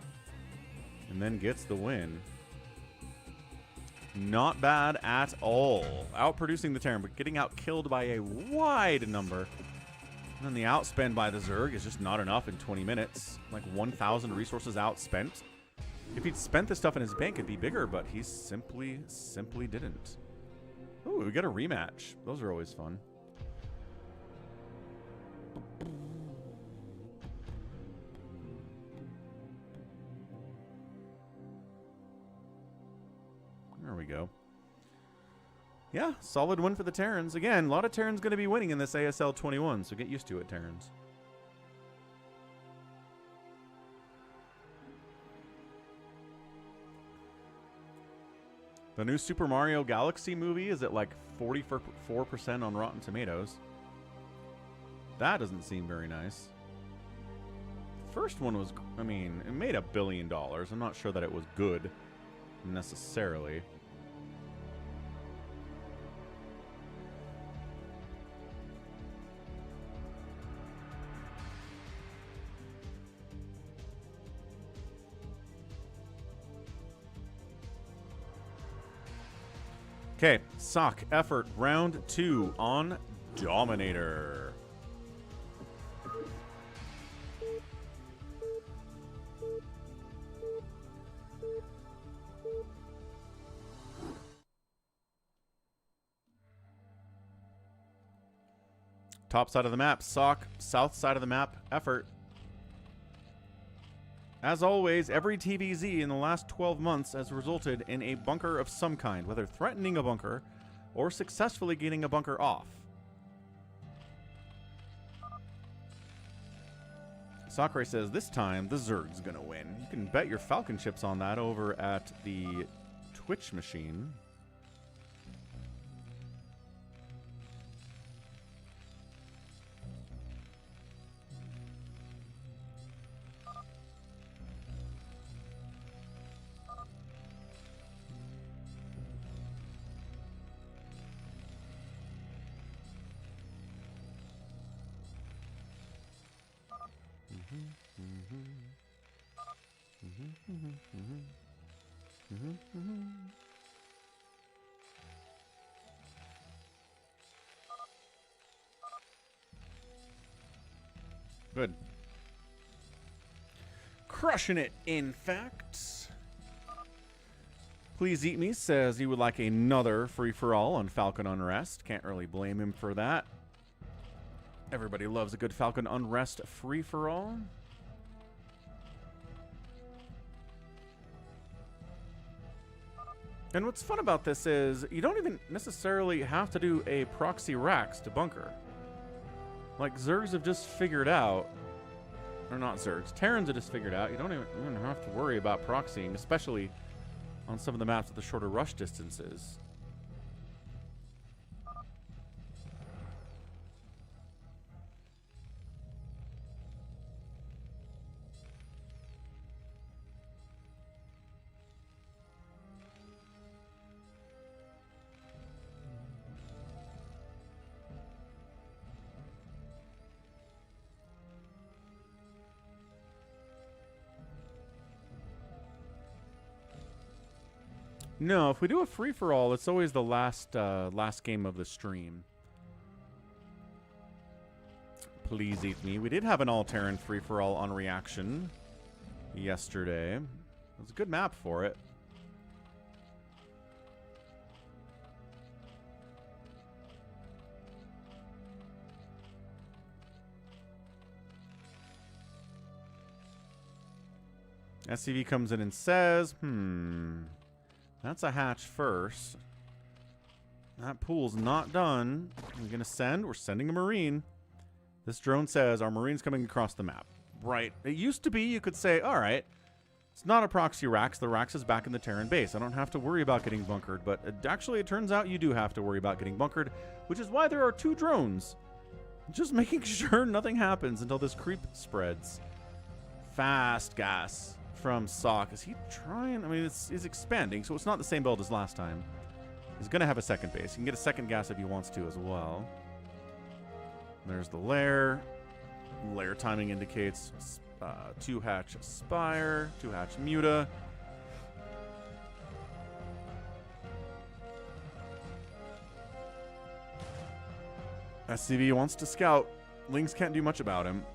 And then gets the win. Not bad at all. Outproducing the Terran, but getting out-killed by a wide number. And then the outspend by the Zerg is just not enough in 20 minutes. Like 1,000 resources outspent. If he'd spent this stuff in his bank, it'd be bigger, but he simply didn't. Ooh, we got a rematch. Those are always fun. There we go. Yeah, solid win for the Terrans. Again, a lot of Terrans going to be winning in this ASL 21, so get used to it, Terrans. The new Super Mario Galaxy movie is at like 44% on Rotten Tomatoes. That doesn't seem very nice. First one was, I mean, it made $1 billion. I'm not sure that it was good, necessarily. Okay, SSak effort round 2 on Dominator. Top side of the map, SSak. South side of the map, effort. As always, every TVZ in the last 12 months has resulted in a bunker of some kind, whether threatening a bunker or successfully getting a bunker off. Sakura says this time the Zerg's gonna win. You can bet your Falcon chips on that over at the Twitch machine. Good. Crushing it, in fact. Please Eat Me says he would like another free-for-all on Falcon Unrest. Can't really blame him for that. Everybody loves a good Falcon Unrest free-for-all. And what's fun about this is you don't even necessarily have to do a proxy racks to bunker. Like Zergs have just figured out, or not Zergs, Terrans have just figured out you don't even have to worry about proxying, especially on some of the maps with the shorter rush distances. No, if we do a free-for-all, it's always the last game of the stream. Please Eat Me. We did have an all-Terran free-for-all on Reaction yesterday. It was a good map for it. SCV comes in and says, that's a hatch first. That pool's not done. We're going to send. We're sending a Marine. This drone says our Marine's coming across the map. Right. It used to be you could say, all right, it's not a proxy Rax. The Rax is back in the Terran base. I don't have to worry about getting bunkered. But actually, it turns out you do have to worry about getting bunkered, which is why there are 2 drones. Just making sure nothing happens until this creep spreads. Fast gas from SSak. Is he trying? I mean, he's expanding, so it's not the same build as last time. He's going to have a second base. He can get a second gas if he wants to as well. There's the lair. Lair timing indicates 2-hatch Spire, 2-hatch Muta. SCV wants to scout. Lynx can't do much about him.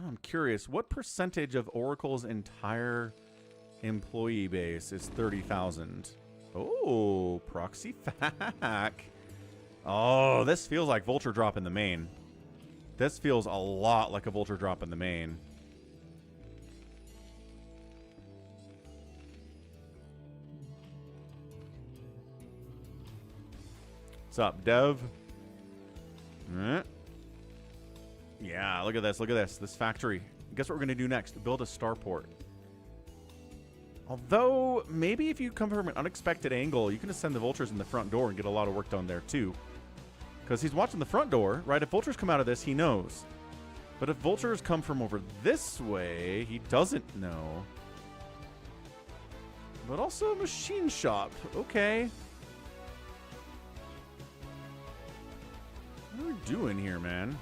I'm curious, what percentage of Oracle's entire employee base is 30,000? Oh, proxy FAC. Oh, this feels like Vulture drop in the main. This feels a lot like a Vulture drop in the main. What's up, Dev? Yeah, look at this. Look at this. This factory. Guess what we're going to do next? Build a starport. Although, maybe if you come from an unexpected angle, you can just send the Vultures in the front door and get a lot of work done there, too. Because he's watching the front door, right? If Vultures come out of this, he knows. But if Vultures come from over this way, he doesn't know. But also a machine shop. Okay. What are we doing here, man?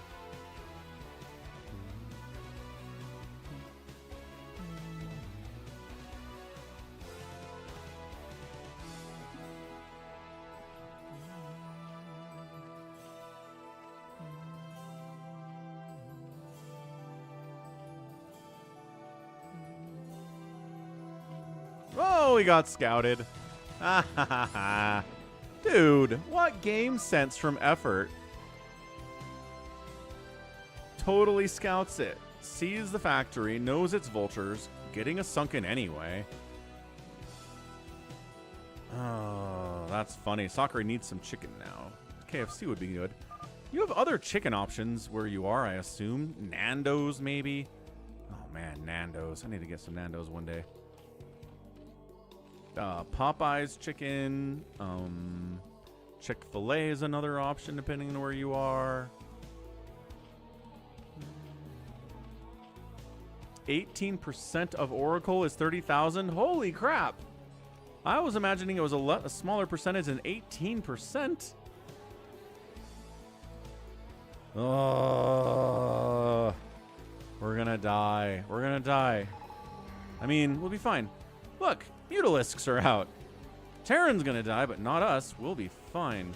Oh, we got scouted. Dude, what game sense from effort? Totally scouts it. Sees the factory, knows it's vultures, getting us sunken anyway. Oh, that's funny. Sakura needs some chicken now. KFC would be good. You have other chicken options where you are, I assume. Nando's, maybe? Oh, man, Nando's. I need to get some Nando's one day. Popeye's chicken. Chick-fil-A is another option depending on where you are. 18% of Oracle is 30,000. Holy crap! I was imagining it was a smaller percentage than 18%. Oh, we're gonna die. We're gonna die. I mean, we'll be fine. Look, Mutalisks are out. Terran's gonna die, but not us. We'll be fine.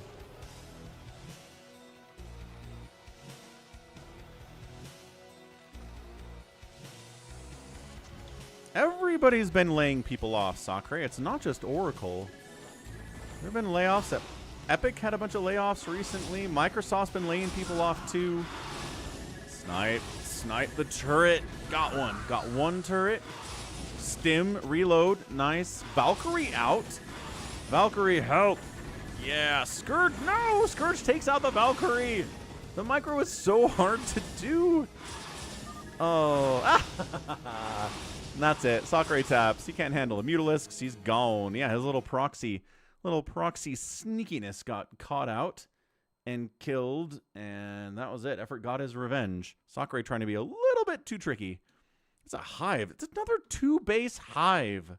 Everybody's been laying people off, Sakura. It's not just Oracle. There have been layoffs. Epic had a bunch of layoffs recently. Microsoft's been laying people off too. Snipe the turret. Got one. Got one turret. Stim, reload, nice. Valkyrie out. Valkyrie, help. Yeah, Scourge, no! Scourge takes out the Valkyrie. The micro is so hard to do. Oh. That's it. Sakura taps. He can't handle the Mutalisks. He's gone. Yeah, his little proxy sneakiness got caught out and killed, and that was it. Effort got his revenge. Sakura trying to be a little bit too tricky. It's a hive. It's another 2-base hive.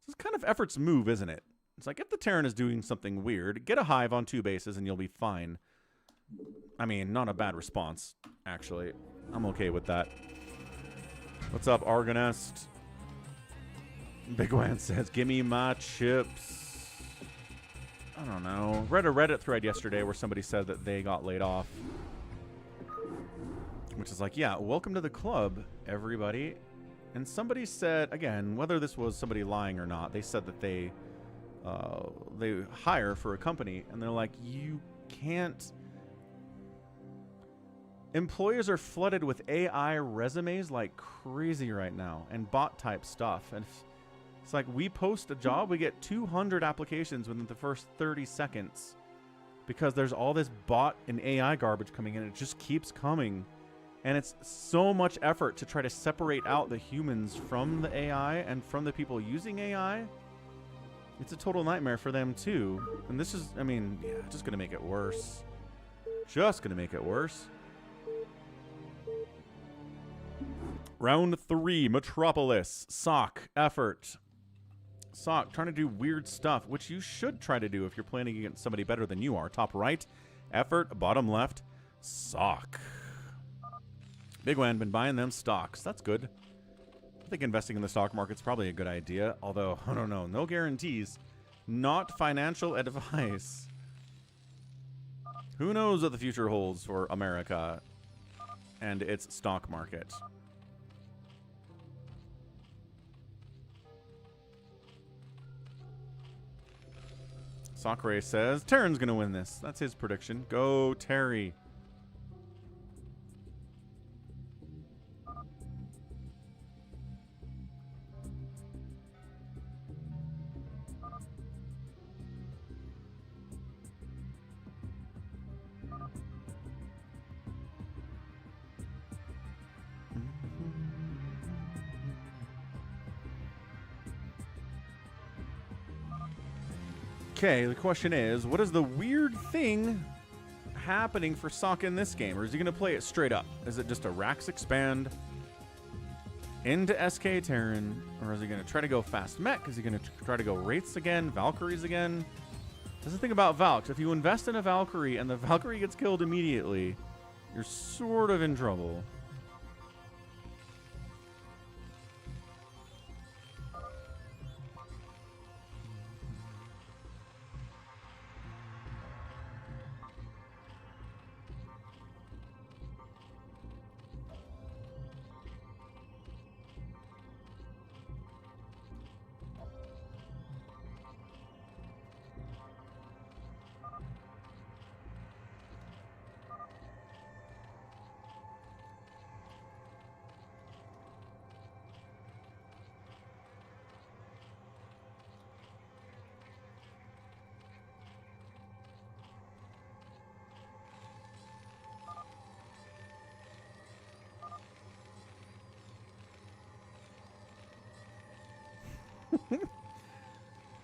This is kind of Effort's move, isn't it? It's like if the Terran is doing something weird, get a hive on 2 bases and you'll be fine. I mean, not a bad response, actually. I'm okay with that. What's up, Argonest? Big Wan says, give me my chips. I don't know. Read a Reddit thread yesterday where somebody said that they got laid off. Which is like, yeah, welcome to the club, everybody. And somebody said, again, whether this was somebody lying or not, they said that they hire for a company, and they're like, you can't. Employers are flooded with AI resumes like crazy right now, and bot type stuff. And it's like, we post a job, we get 200 applications within the first 30 seconds because there's all this bot and AI garbage coming in. It just keeps coming. And it's so much effort to try to separate out the humans from the AI and from the people using AI. It's a total nightmare for them too. And this is, I mean, yeah, just going to make it worse. Just going to make it worse. Round 3, Metropolis. SSak, effort. SSak, trying to do weird stuff, which you should try to do if you're playing against somebody better than you are. Top right, effort. Bottom left, SSak. Big Wan been buying them stocks. That's good. I think investing in the stock market's probably a good idea. Although, I don't know. No guarantees. Not financial advice. Who knows what the future holds for America and its stock market. Sakura says, Terran's going to win this. That's his prediction. Go, Terry. Okay, the question is, what is the weird thing happening for SSak in this game? Or is he going to play it straight up? Is it just a Rax expand into SK Terran? Or is he going to try to go fast mech? Is he going to try to go Wraiths again? Valkyries again? That's the thing about Valks. If you invest in a Valkyrie and the Valkyrie gets killed immediately, you're sort of in trouble.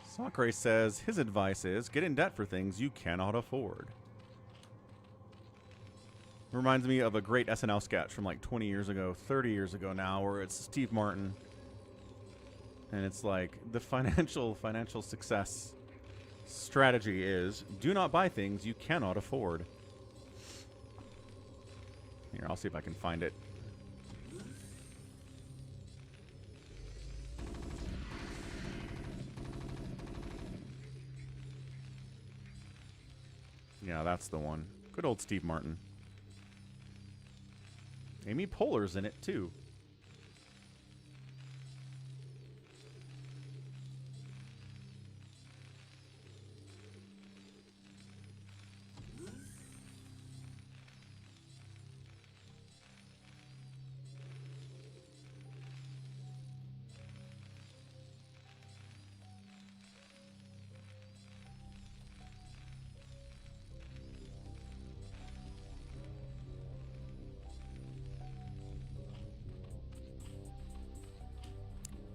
Sacre says his advice is get in debt for things you cannot afford. Reminds me of a great SNL sketch from like 20 years ago, 30 years ago now, where it's Steve Martin. And it's like the financial success strategy is do not buy things you cannot afford. Here, I'll see if I can find it. Yeah, that's the one. Good old Steve Martin. Amy Poehler's in it, too.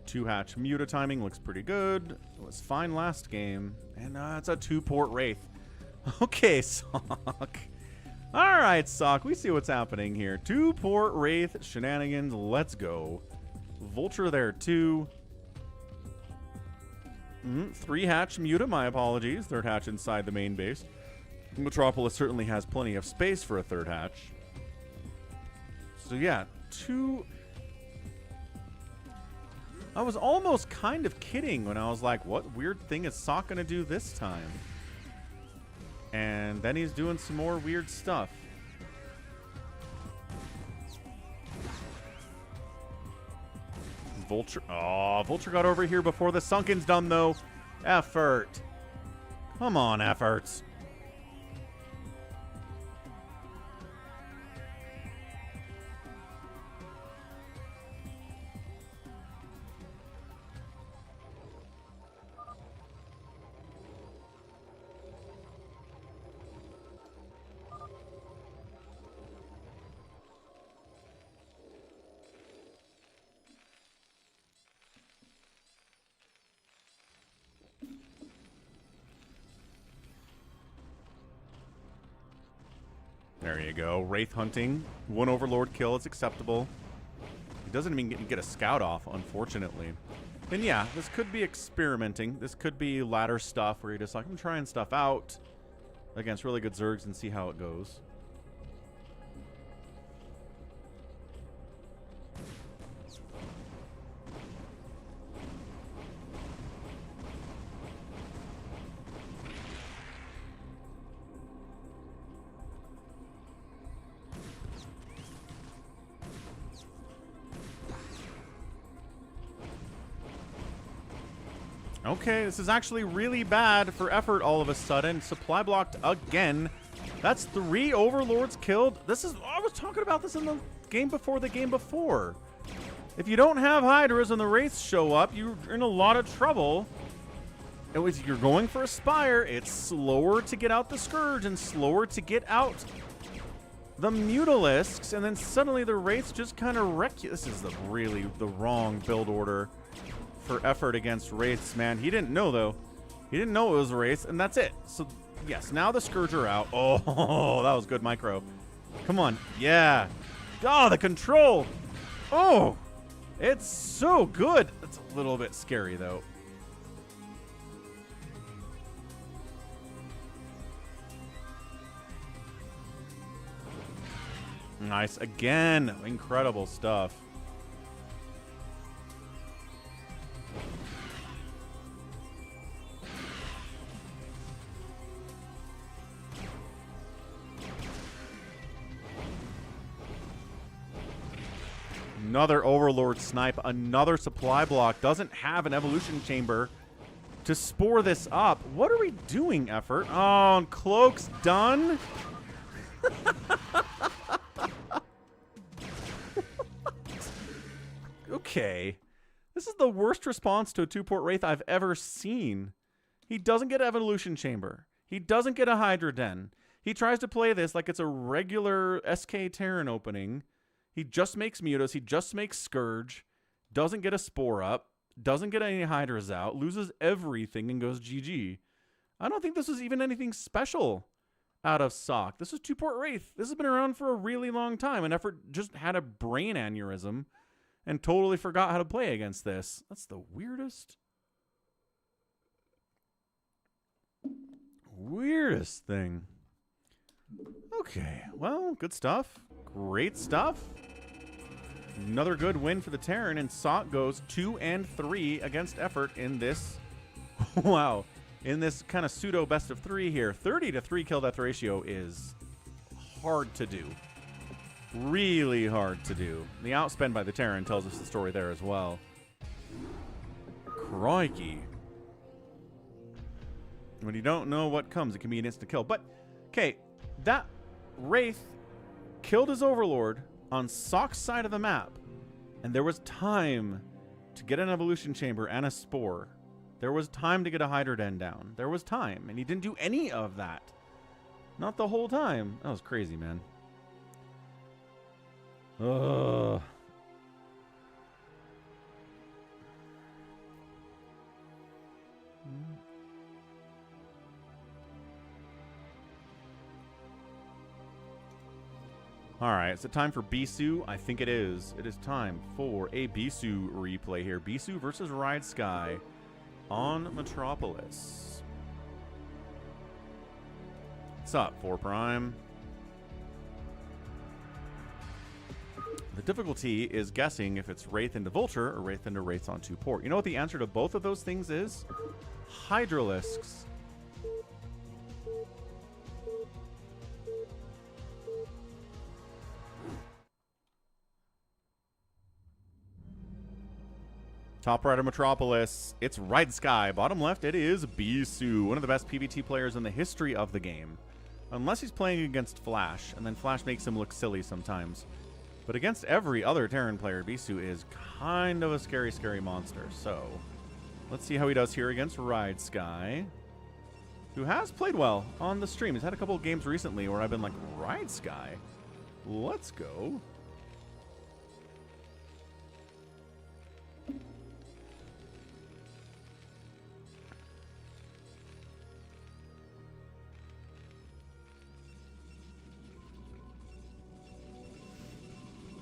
Two-hatch Muta timing looks pretty good. It was fine last game. And it's a two-port Wraith. Okay, Sock. All right, Sock. We see what's happening here. Two-port Wraith shenanigans. Let's go. Vulture there, too. Three-hatch Muta. My apologies. Third hatch inside the main base. Metropolis certainly has plenty of space for a third hatch. So, yeah. Two... I was almost kind of kidding when I was like, what weird thing is Sock going to do this time? And then he's doing some more weird stuff. Vulture. Oh, Vulture got over here before the Sunken's done, though. Effort. Come on, efforts. There you go. Wraith hunting. One Overlord kill is acceptable. He doesn't even get a scout off, unfortunately. And yeah, this could be experimenting. This could be ladder stuff where you're just like, I'm trying stuff out against really good Zergs and see how it goes. Okay, this is actually really bad for effort all of a sudden. Supply blocked again. That's 3 Overlords killed. This is... I was talking about this in the game before the game before. If you don't have Hydras and the Wraiths show up, you're in a lot of trouble. You're going for a Spire. It's slower to get out the Scourge and slower to get out the Mutalisks. And then suddenly the Wraiths just kind of wreck you. This is really the wrong build order for effort against Wraiths, man. He didn't know, though. He didn't know it was a Wraith, and that's it. So, yes, now the Scourge are out. Oh, that was good micro. Come on. Yeah. Oh, the control. Oh, it's so good. It's a little bit scary, though. Nice. Again, incredible stuff. Another Overlord snipe, another supply block. Doesn't have an evolution chamber to spore this up. What are we doing, Effort? Oh, and Cloak's done? Okay. This is the worst response to a 2-port Wraith I've ever seen. He doesn't get evolution chamber. He doesn't get a Hydra Den. He tries to play this like it's a regular SK Terran opening. He just makes Mutas. He just makes Scourge. Doesn't get a Spore up. Doesn't get any Hydras out. Loses everything and goes GG. I don't think this was even anything special out of SSak. This is 2-port Wraith. This has been around for a really long time. And Effort just had a brain aneurysm and totally forgot how to play against this. That's the weirdest thing. Okay, well, good stuff. Great stuff. Another good win for the Terran, and SSak goes 2-3 against Effort in this, wow, in this kind of pseudo best of 3 here. 30-3 kill death ratio is hard to do. Really hard to do. The outspend by the Terran tells us the story there as well. Crikey. When you don't know what comes, it can be an instant kill. But, okay, that Wraith killed his Overlord on SSak's side of the map, and there was time to get an evolution chamber and a Spore. There was time to get a Hydra Den down. There was time, and he didn't do any of that. Not the whole time. That was crazy, man. Ugh. All right, is it time for Bisu? I think it is. It is time for a Bisu replay here. Bisu versus Ridesky on Metropolis. What's up, 4 Prime? The difficulty is guessing if it's Wraith into Vulture or Wraith into Wraiths on 2-port. You know what the answer to both of those things is? Hydralisks. Top right of Metropolis, it's Ridesky. Bottom left, it is Bisu, one of the best PvT players in the history of the game. Unless he's playing against Flash, and then Flash makes him look silly sometimes. But against every other Terran player, Bisu is kind of a scary, scary monster. So, let's see how he does here against Ridesky, who has played well on the stream. He's had a couple of games recently where I've been like, Ridesky, let's go.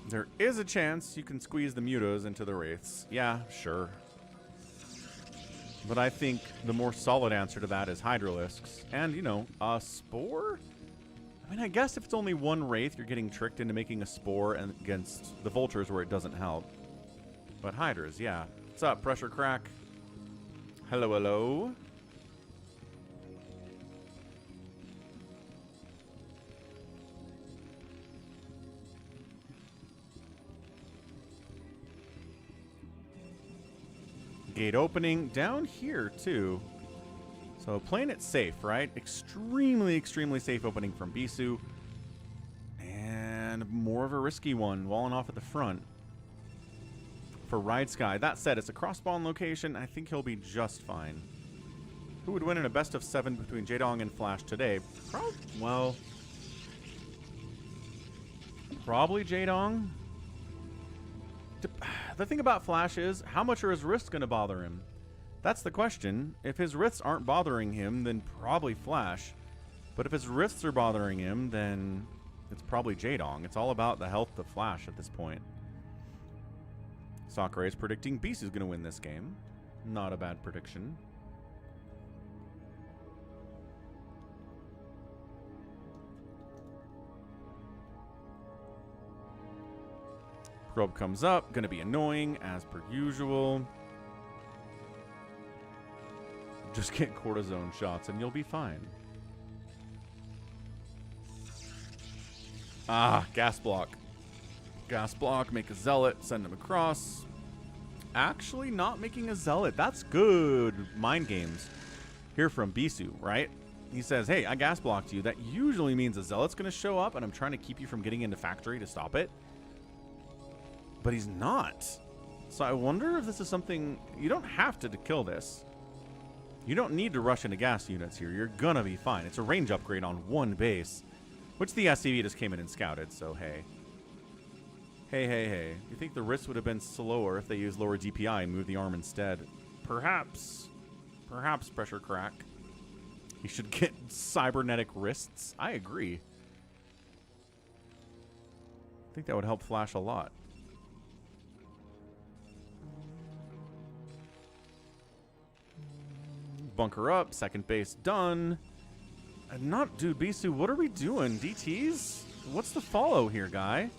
There is a chance you can squeeze the Mutas into the Wraiths. Yeah, sure. But I think the more solid answer to that is Hydralisks. And, you know, a Spore? I mean, I guess if it's only one Wraith, you're getting tricked into making a Spore against the Vultures where it doesn't help. But Hydras, yeah. What's up, Pressure Crack? Hello, hello. Gate opening down here, too. So playing it safe, right? Extremely, extremely safe opening from Bisu. And more of a risky one, walling off at the front for Ridesky. That said, it's a cross-spawn location. I think he'll be just fine. Who would win in a best of 7 between Jaedong and Flash today? Well, probably Jaedong. The thing about Flash is, how much are his wrists going to bother him? That's the question. If his wrists aren't bothering him, then probably Flash. But if his wrists are bothering him, then it's probably Jaedong. It's all about the health of Flash at this point. Sakura is predicting Bisu is going to win this game. Not a bad prediction. Probe comes up. Gonna be annoying, as per usual. Just get cortisone shots and you'll be fine. Ah, gas block. Gas block, make a zealot, send him across. Actually not making a zealot. That's good mind games. Here from Bisu, right? He says, hey, I gas blocked you. That usually means a zealot's going to show up, and I'm trying to keep you from getting into factory to stop it. But he's not. So I wonder if this is something... You don't have to kill this. You don't need to rush into gas units here. You're going to be fine. It's a range upgrade on one base, which the SCV just came in and scouted, so hey. Hey. You think the wrist would have been slower if they used lower DPI and moved the arm instead? Perhaps. Perhaps, Pressure Crack. He should get cybernetic wrists. I agree. I think that would help Flash a lot. Bunker up. Second base done. Dude, Bisu, what are we doing? DTs? What's the follow here, guy?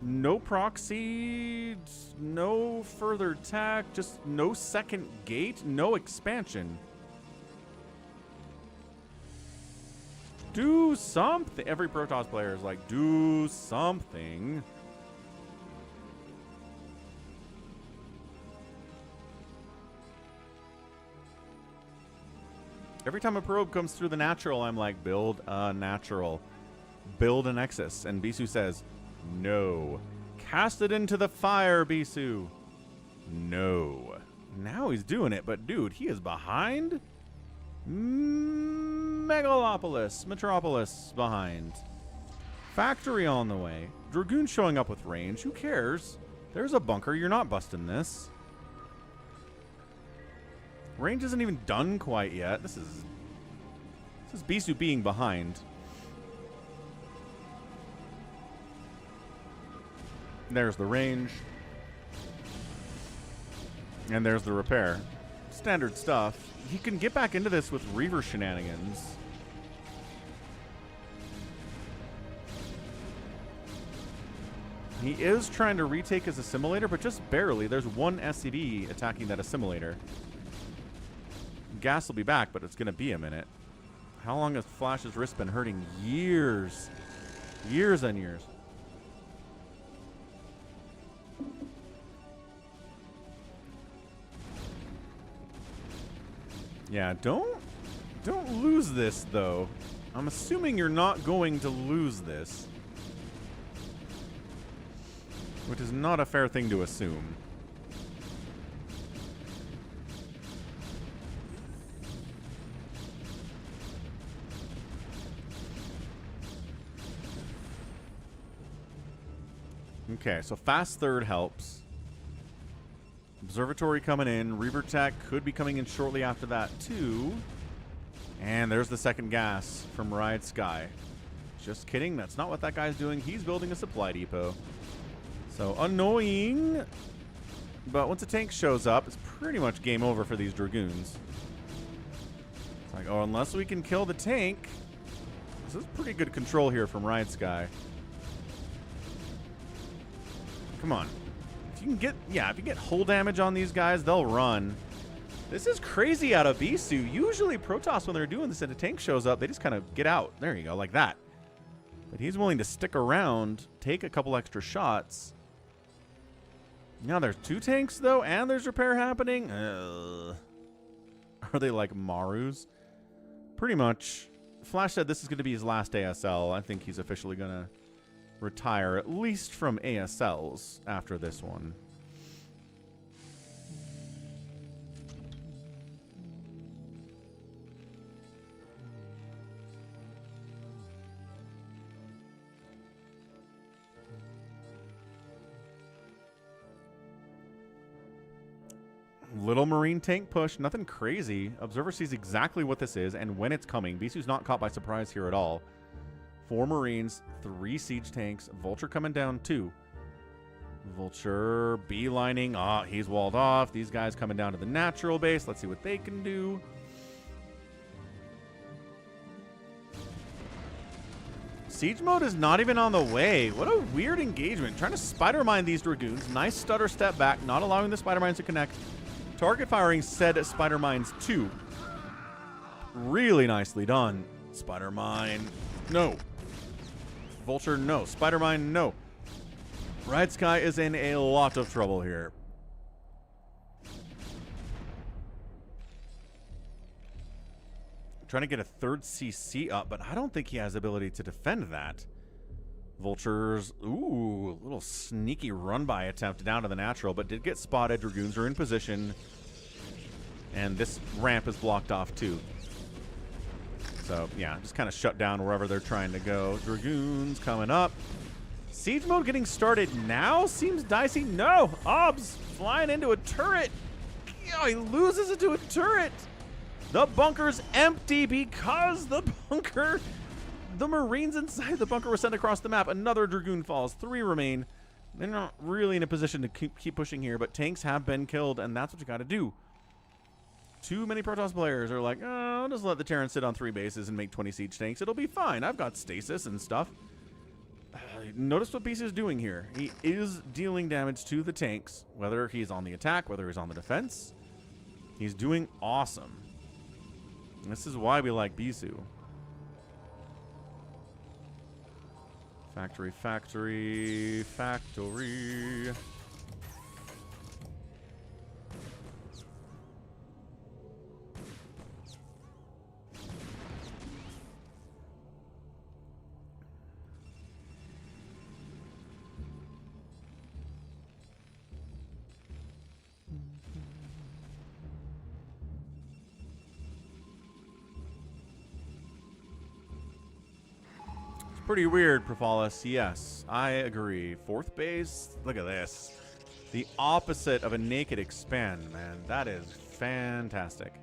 No proxy, no further attack, just no second gate, no expansion. Do something. Every Protoss player is like, do something. Every time a probe comes through the natural, I'm like, build a natural. Build a Nexus. And Bisu says, no. Cast it into the fire, Bisu. No. Now he's doing it, but dude, he is behind. Megalopolis. Metropolis behind. Factory on the way. Dragoon showing up with range. Who cares? There's a bunker. You're not busting this. Range isn't even done quite yet. This is Bisu being behind. There's the range. And there's the repair. Standard stuff. He can get back into this with Reaver shenanigans. He is trying to retake his assimilator, but just barely. There's one SCV attacking that assimilator. Gas will be back, but it's going to be a minute. How long has Flash's wrist been hurting? Years. Years and years. Yeah, don't lose this, though. I'm assuming you're not going to lose this. Which is not a fair thing to assume. Okay, so fast third helps. Observatory coming in. Reaver Tech could be coming in shortly after that, too. And there's the second gas from Ridesky. Just kidding. That's not what that guy's doing. He's building a supply depot. So annoying. But once a tank shows up, it's pretty much game over for these Dragoons. It's like, oh, unless we can kill the tank. This is pretty good control here from Ridesky. Come on. If you can get, if you get hull damage on these guys, they'll run. This is crazy out of Bisu. Usually Protoss, when they're doing this and a tank shows up, they just kind of get out. There you go, like that. But he's willing to stick around, take a couple extra shots. Now there's two tanks, though, and there's repair happening. Are they like Marus? Pretty much. Flash said this is going to be his last ASL. I think he's officially going to retire, at least from ASLs, after this one. Little marine tank push, nothing crazy. Observer sees exactly what this is and when it's coming. Bisu's not caught by surprise here at all. 4 Marines, 3 siege tanks, Vulture coming down 2. Vulture beelining. Ah, he's walled off. These guys coming down to the natural base. Let's see what they can do. Siege mode is not even on the way. What a weird engagement. Trying to spider mine these Dragoons. Nice stutter step back, not allowing the spider mines to connect. Target firing said spider mines 2. Really nicely done. Spider mine, no. Vulture, no. Spider mine, no. Ridesky is in a lot of trouble here. Trying to get a third CC up, but I don't think he has the ability to defend that. Vultures, ooh, a little sneaky run-by attempt down to the natural, but did get spotted. Dragoons are in position. And this ramp is blocked off too. So, yeah, just kind of shut down wherever they're trying to go. Dragoons coming up. Siege mode getting started now? Seems dicey. No! Obs flying into a turret. Oh, he loses it to a turret. The bunker's empty because the Marines inside the bunker were sent across the map. Another Dragoon falls. 3 remain. They're not really in a position to keep pushing here, but tanks have been killed, and that's what you got to do. Too many Protoss players are like, oh, I'll just let the Terran sit on 3 bases and make 20 siege tanks. It'll be fine. I've got stasis and stuff. Notice what Bisu is doing here. He is dealing damage to the tanks, whether he's on the attack, whether he's on the defense. He's doing awesome. This is why we like Bisu. Factory, factory, factory. Pretty weird, Metropolis. Yes, I agree. 4th base, look at this. The opposite of a naked expand, man. That is fantastic.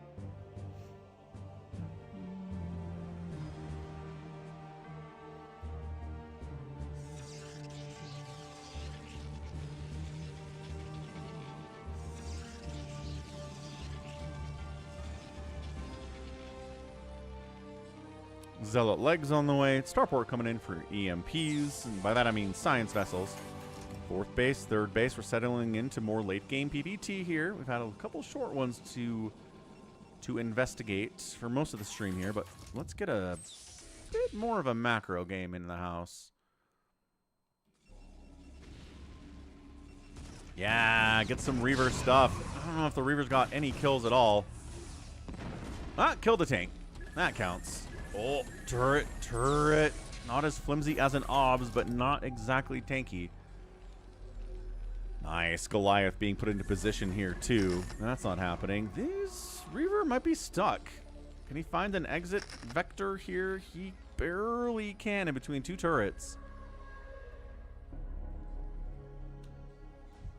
Zealot legs on the way. Starport coming in for EMPs, and by that I mean science vessels. 4th base, 3rd base. We're settling into more late game PvT here. We've had a couple short ones to investigate for most of the stream here, but let's get a bit more of a macro game in the house. Yeah, get some Reaver stuff. I don't know if the Reaver's got any kills at all. Ah, killed the tank. That counts. Oh, turret, turret. Not as flimsy as an OBS, but not exactly tanky. Nice. Goliath being put into position here, too. That's not happening. This Reaver might be stuck. Can he find an exit vector here? He barely can in between 2 turrets.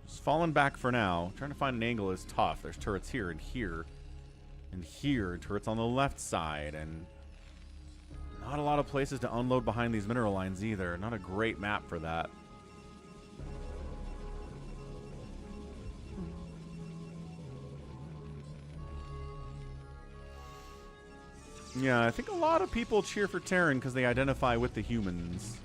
Just falling back for now. Trying to find an angle is tough. There's turrets here and here. And here. Turrets on the left side. And not a lot of places to unload behind these mineral lines either. Not a great map for that. Yeah, I think a lot of people cheer for Terran because they identify with the humans.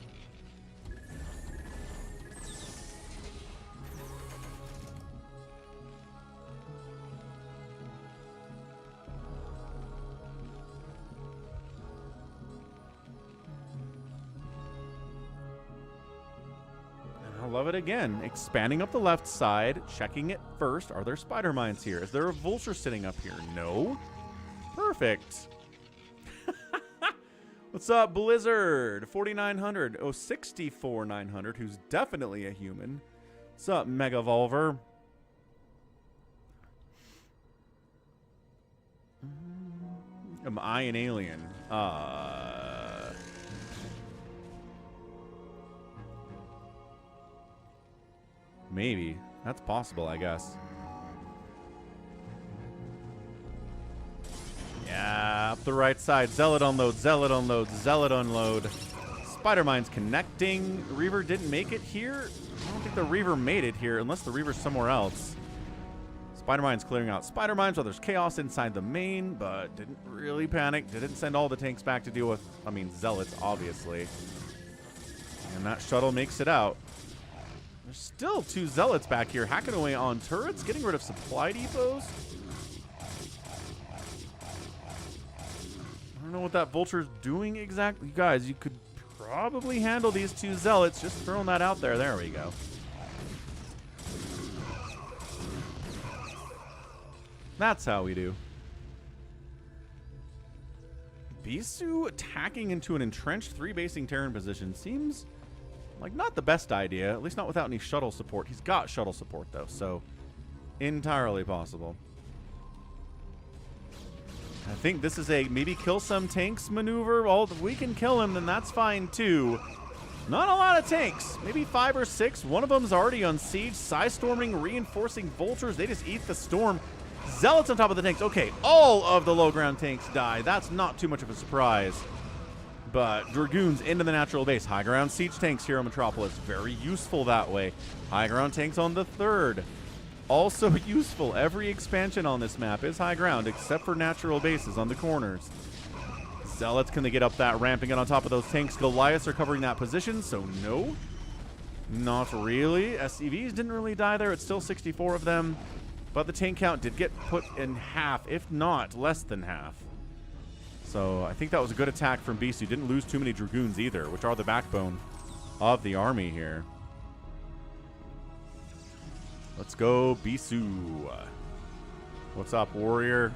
Love it again. Expanding up the left side, checking it first. Are there spider mines here? Is there a vulture sitting up here? No. Perfect. What's up, Blizzard? 4900. Oh, 64900, who's definitely a human. What's up, Mega Volver? Am I an alien? Maybe. That's possible, I guess. Yeah, up the right side. Zealot unload, Zealot unload, Zealot unload. Spider Mine's connecting. Reaver didn't make it here. I don't think the Reaver made it here, unless the Reaver's somewhere else. Spider Mine's clearing out Spider Mines while there's chaos inside the main, but didn't really panic. Didn't send all the tanks back to deal with, I mean, Zealots, obviously. And that shuttle makes it out. There's still 2 zealots back here hacking away on turrets, getting rid of supply depots. I don't know what that vulture's doing exactly. You guys, you could probably handle these 2 zealots. Just throwing that out there. There we go. That's how we do. Bisu attacking into an entrenched 3-basing Terran position seems like not the best idea, at least not without any shuttle support. He's got shuttle support though, so entirely possible. I think this is a maybe kill some tanks maneuver. Well, if we can kill him, then that's fine too. Not a lot of tanks, maybe 5 or 6. One of them's already on siege, Psystorming, reinforcing vultures. They just eat the storm. Zealots on top of the tanks. Okay, all of the low ground tanks die. That's not too much of a surprise. But Dragoons into the natural base. High ground siege tanks here on Metropolis. Very useful that way. High ground tanks on the 3rd. Also useful. Every expansion on this map is high ground except for natural bases on the corners. Zealots, can they get up that ramp and get on top of those tanks? Goliaths are covering that position, so no. Not really. SCVs didn't really die there. It's still 64 of them. But the tank count did get put in half, if not less than half. So I think that was a good attack from Bisu. Didn't lose too many Dragoons either, which are the backbone of the army here. Let's go, Bisu. What's up, warrior?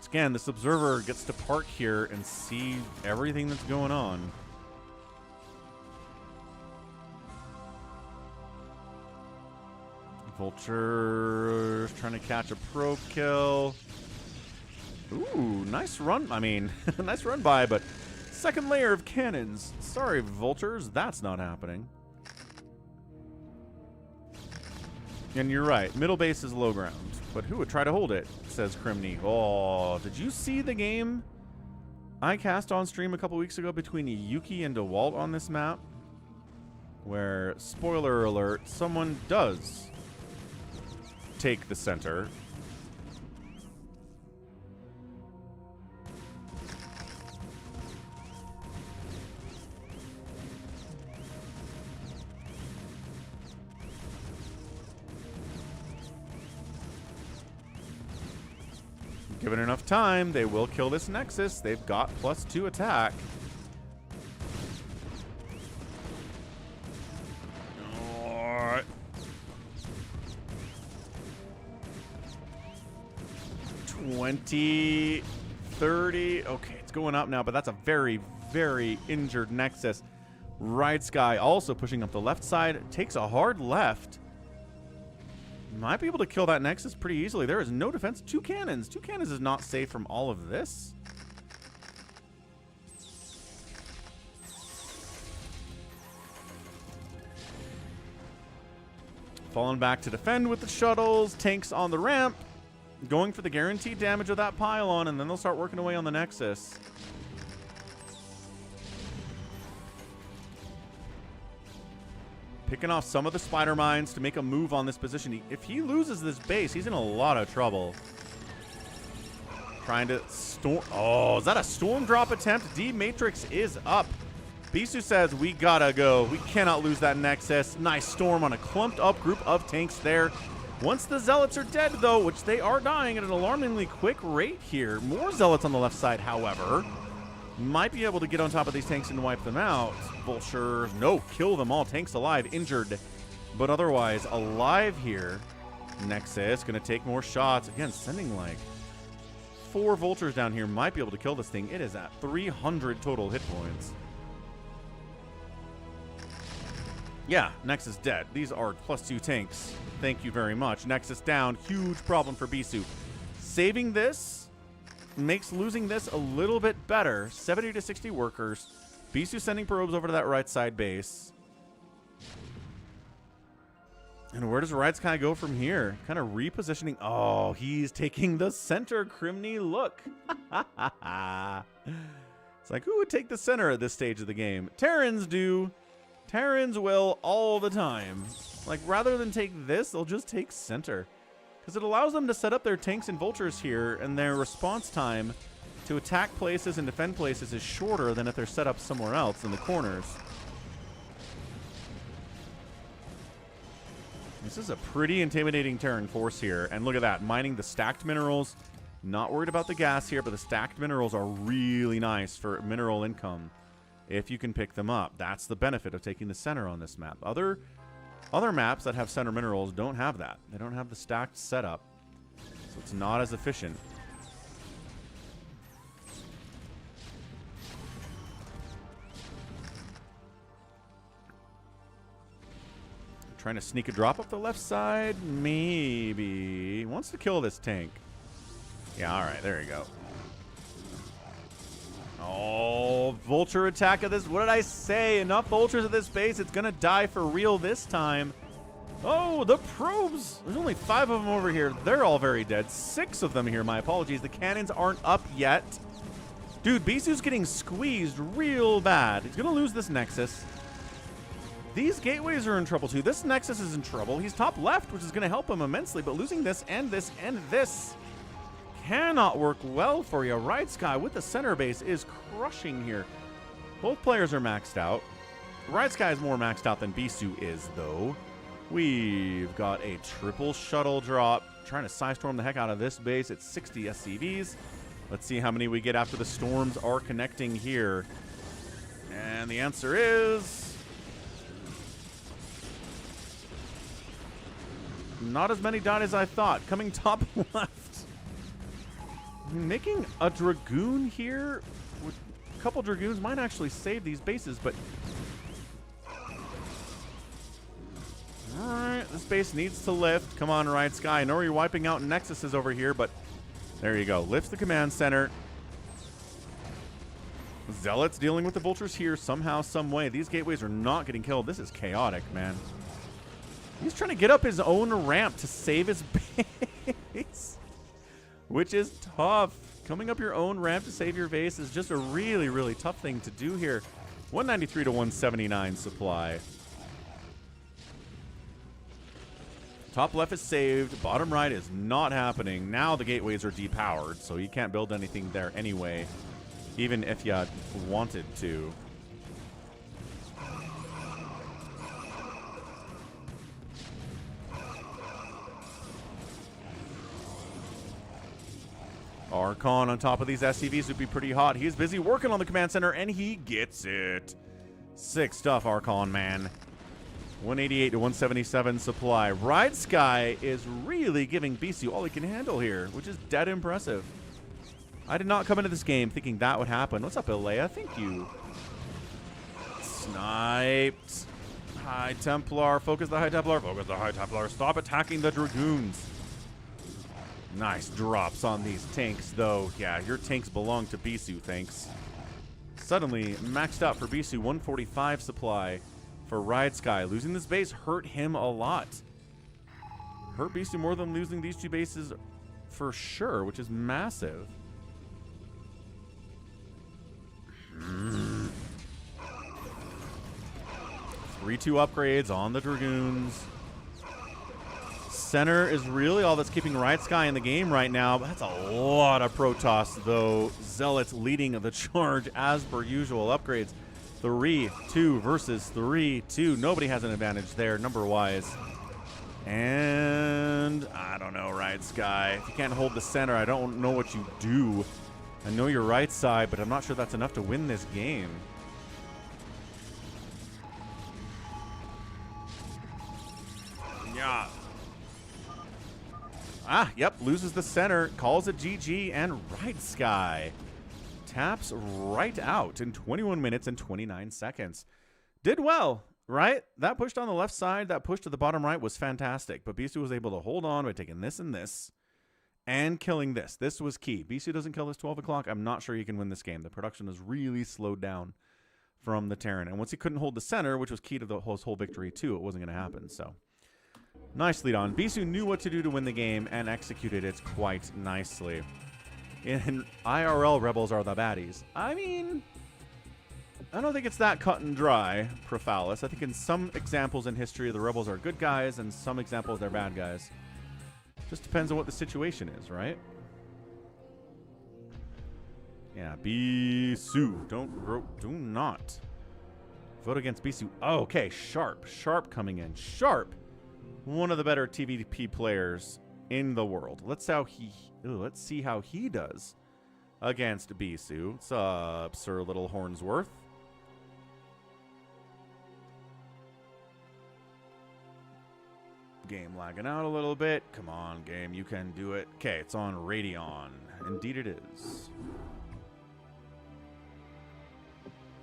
Again, this observer gets to park here and see everything that's going on. Vulture's trying to catch a probe kill. Ooh, nice run. I mean, nice run by, but second layer of cannons. Sorry, Vultures, that's not happening. And you're right, middle base is low ground. But who would try to hold it, says Crimney. Oh, did you see the game I cast on stream a couple weeks ago between Yuki and DeWalt on this map? Where, spoiler alert, someone does take the center. Given enough time, they will kill this Nexus. They've got +2 attack. Alright. 20, 30. Okay, it's going up now, but that's a very, very injured Nexus. Ridesky also pushing up the left side. Takes a hard left. Might be able to kill that Nexus pretty easily. There is no defense. 2 cannons. 2 cannons is not safe from all of this. Falling back to defend with the shuttles. Tanks on the ramp. Going for the guaranteed damage of that pylon, and then they'll start working away on the Nexus. Picking off some of the spider mines to make a move on this position. If he loses this base, he's in a lot of trouble. Trying to storm. Oh, is that a storm drop attempt? D-Matrix is up. Bisu says, we gotta go. We cannot lose that Nexus. Nice storm on a clumped up group of tanks there. Once the Zealots are dead, though, which they are dying at an alarmingly quick rate here. More Zealots on the left side, however. Might be able to get on top of these tanks and wipe them out. Vultures, no, kill them all. Tanks alive, injured, but otherwise alive here. Nexus gonna take more shots. Again, sending like 4 Vultures down here. Might be able to kill this thing. It is at 300 total hit points. Yeah, Nexus dead. These are +2 tanks. Thank you very much. Nexus down. Huge problem for Bisu. Saving this makes losing this a little bit better. 70 to 60 workers. Bisu sending probes over to that right side base. And where does Ridesky go from here? Kind of repositioning. Oh, he's taking the center. Crimney, look. It's like, who would take the center at this stage of the game? Terrans do. Terrans will all the time. Like, rather than take this, they'll just take center. Because it allows them to set up their tanks and vultures here, and their response time to attack places and defend places is shorter than if they're set up somewhere else in the corners. This is a pretty intimidating Terran force here. And look at that, mining the stacked minerals. Not worried about the gas here, but the stacked minerals are really nice for mineral income if you can pick them up. That's the benefit of taking the center on this map. Other maps that have center minerals don't have that. They don't have the stacked setup, so it's not as efficient. Trying to sneak a drop up the left side, maybe. He wants to kill this tank. Yeah, all right, there you go. Oh, vulture attack of this. What did I say? Enough vultures at this base. It's going to die for real this time. Oh, the probes. There's only 5 of them over here. They're all very dead. 6 of them here. My apologies. The cannons aren't up yet. Dude, Bisu's getting squeezed real bad. He's going to lose this Nexus. These gateways are in trouble too. This Nexus is in trouble. He's top left, which is going to help him immensely, but losing this and this and this cannot work well for you. Ridesky with the center base is crushing here. Both players are maxed out. Ridesky is more maxed out than Bisu is, though. We've got a triple shuttle drop. Trying to Psystorm the heck out of this base. It's 60 SCVs. Let's see how many we get after the storms are connecting here. And the answer is... not as many died as I thought. Coming top left. Making a Dragoon here. With a couple Dragoons might actually save these bases, but... alright, this base needs to lift. Come on, Ridesky. I know you're wiping out Nexuses over here, but... there you go. Lifts the command center. Zealots dealing with the vultures here somehow, some way. These gateways are not getting killed. This is chaotic, man. He's trying to get up his own ramp to save his base, which is tough. Coming up your own ramp to save your base is just a really, really tough thing to do here. 193 to 179 supply. Top left is saved. Bottom right is not happening. Now the gateways are depowered, so you can't build anything there anyway, even if you wanted to. Archon on top of these SCVs would be pretty hot. He's busy working on the command center, and he gets it. Sick stuff, Archon, man. 188 to 177 supply. Ridesky is really giving Bisu all he can handle here, which is dead impressive. I did not come into this game thinking that would happen. What's up, Ilea? Thank you. Sniped. High Templar. Focus the High Templar. Focus the High Templar. Stop attacking the Dragoons. Nice drops on these tanks, though. Yeah, your tanks belong to Bisu, thanks. Suddenly, maxed out for Bisu, 145 supply for Ridesky. Losing this base hurt him a lot. Hurt Bisu more than losing these 2 bases for sure, which is massive. 3-2 upgrades on the Dragoons. Center is really all that's keeping Ridesky in the game right now. That's a lot of Protoss, though. Zealots leading the charge as per usual. Upgrades 3-2 versus 3-2. Nobody has an advantage there, number-wise. And I don't know, Ridesky. If you can't hold the center, I don't know what you do. I know you're right side, but I'm not sure that's enough to win this game. Yeah. Ah, yep, loses the center, calls it GG, and Ridesky taps right out in 21 minutes and 29 seconds. Did well, right? That push on the left side, that push to the bottom right was fantastic, but Bisu was able to hold on by taking this and this and killing this. This was key. Bisu doesn't kill this 12 o'clock. I'm not sure he can win this game. The production has really slowed down from the Terran, and once he couldn't hold the center, which was key to the whole victory too, it wasn't going to happen, so... nice lead on. Bisu knew what to do to win the game and executed it quite nicely. In IRL, Rebels are the baddies. I mean, I don't think it's that cut and dry, Profalis. I think in some examples in history, the Rebels are good guys, and some examples they're bad guys. Just depends on what the situation is, right? Yeah, Bisu. Do not vote against Bisu. Oh, okay, Sharp. Sharp coming in. Sharp, one of the better TVP players in the world. Let's see how he does against Bisu. What's up, Sir Little Hornsworth? Game lagging out a little bit. Come on, game, you can do it. Okay, it's on Radeon. Indeed it is.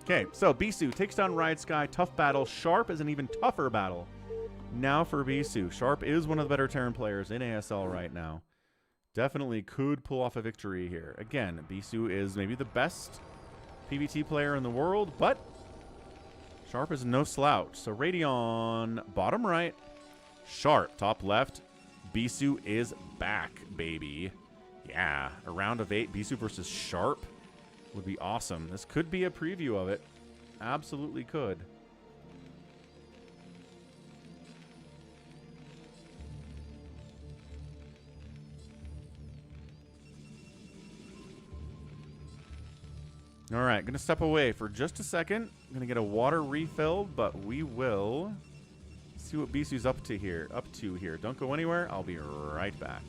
Okay, so Bisu takes down Ridesky. Tough battle. Sharp is an even tougher battle. Now for Bisu. Sharp is one of the better Terran players in ASL right now. Definitely could pull off a victory here. Again, Bisu is maybe the best PvT player in the world, but Sharp is no slouch. So Radeon, bottom right. Sharp, top left. Bisu is back, baby. Yeah, a round of 8. Bisu versus Sharp would be awesome. This could be a preview of it. Absolutely could. All right, gonna step away for just a second. Gonna get a water refill, but we will see what Bisu's up to here. Don't go anywhere. I'll be right back.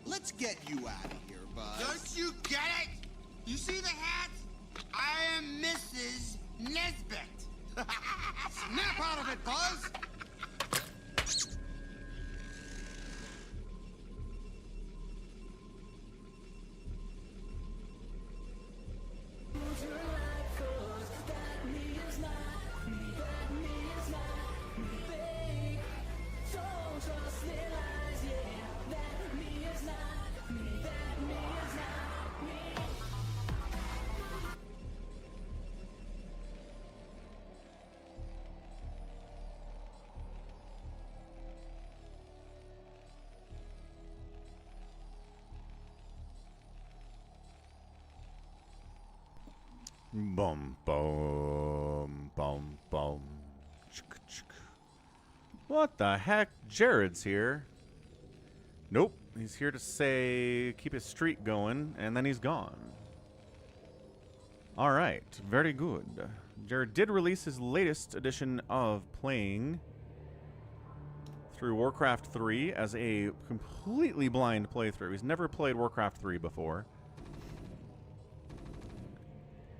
Let's get you out of here, Buzz. Don't you get it? You see the hat? I am Mrs. Nesbit. Snap out of it, Buzz! Boom, boom, boom, boom. What the heck? Jared's here. Nope. He's here to say, keep his streak going, and then he's gone. All right. Very good. Jared did release his latest edition of playing through Warcraft 3 as a completely blind playthrough. He's never played Warcraft 3 before.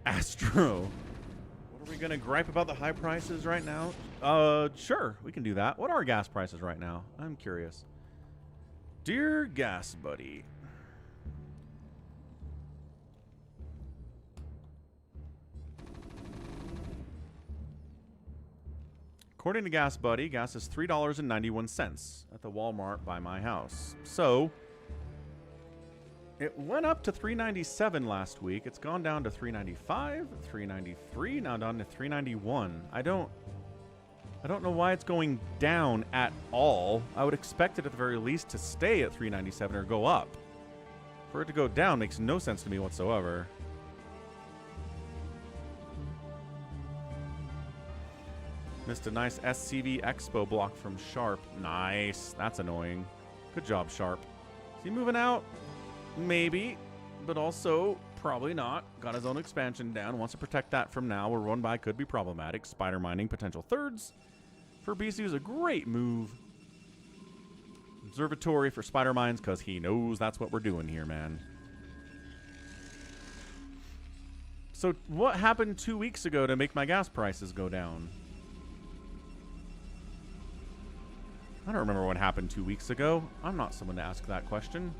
Astro. What are we going to gripe about the high prices right now? Sure, we can do that. What are gas prices right now? I'm curious. Dear gas buddy. According to Gas Buddy, gas is $3.91 at the Walmart by my house. So it went up to $3.97 last week. It's gone down to $3.95, $3.93, now down to $3.91. I don't know why it's going down at all. I would expect it at the very least to stay at $3.97 or go up. For it to go down makes no sense to me whatsoever. Missed a nice SCV Expo block from Sharp. Nice. That's annoying. Good job, Sharp. Is he moving out? Maybe. But also, probably not. Got his own expansion down. Wants to protect that from now, where run by could be problematic. Spider mining potential thirds. For Bisu is a great move. Observatory for spider mines, because he knows that's what we're doing here, man. So what happened 2 weeks ago to make my gas prices go down? I don't remember what happened 2 weeks ago. I'm not someone to ask that question.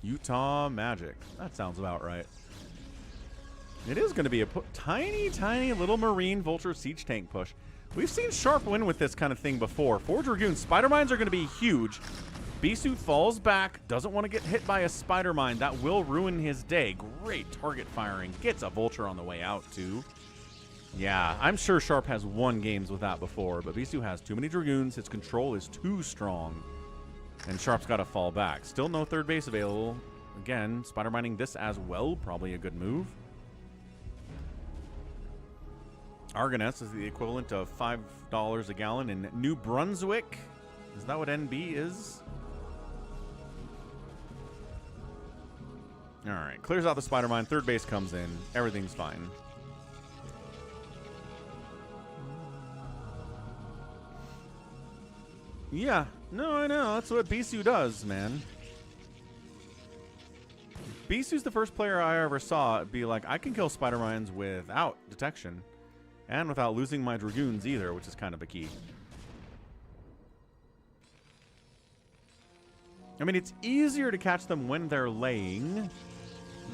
Utah Magic. That sounds about right. It is going to be a tiny, tiny little Marine Vulture Siege Tank push. We've seen Sharp win with this kind of thing before. 4 Dragoons. Spider Mines are going to be huge. Bisu falls back, doesn't want to get hit by a spider mine. That will ruin his day. Great target firing. Gets a vulture on the way out, too. Yeah, I'm sure Sharp has won games with that before, but Bisu has too many Dragoons. His control is too strong. And Sharp's got to fall back. Still no third base available. Again, spider mining this as well. Probably a good move. Argoness is the equivalent of $5 a gallon in New Brunswick. Is that what NB is? All right, clears out the spider mine. Third base comes in. Everything's fine. Yeah, no, I know. That's what Bisu does, man. Bisu's the first player I ever saw be like, I can kill spider mines without detection and without losing my Dragoons either, which is kind of a key. I mean, it's easier to catch them when they're laying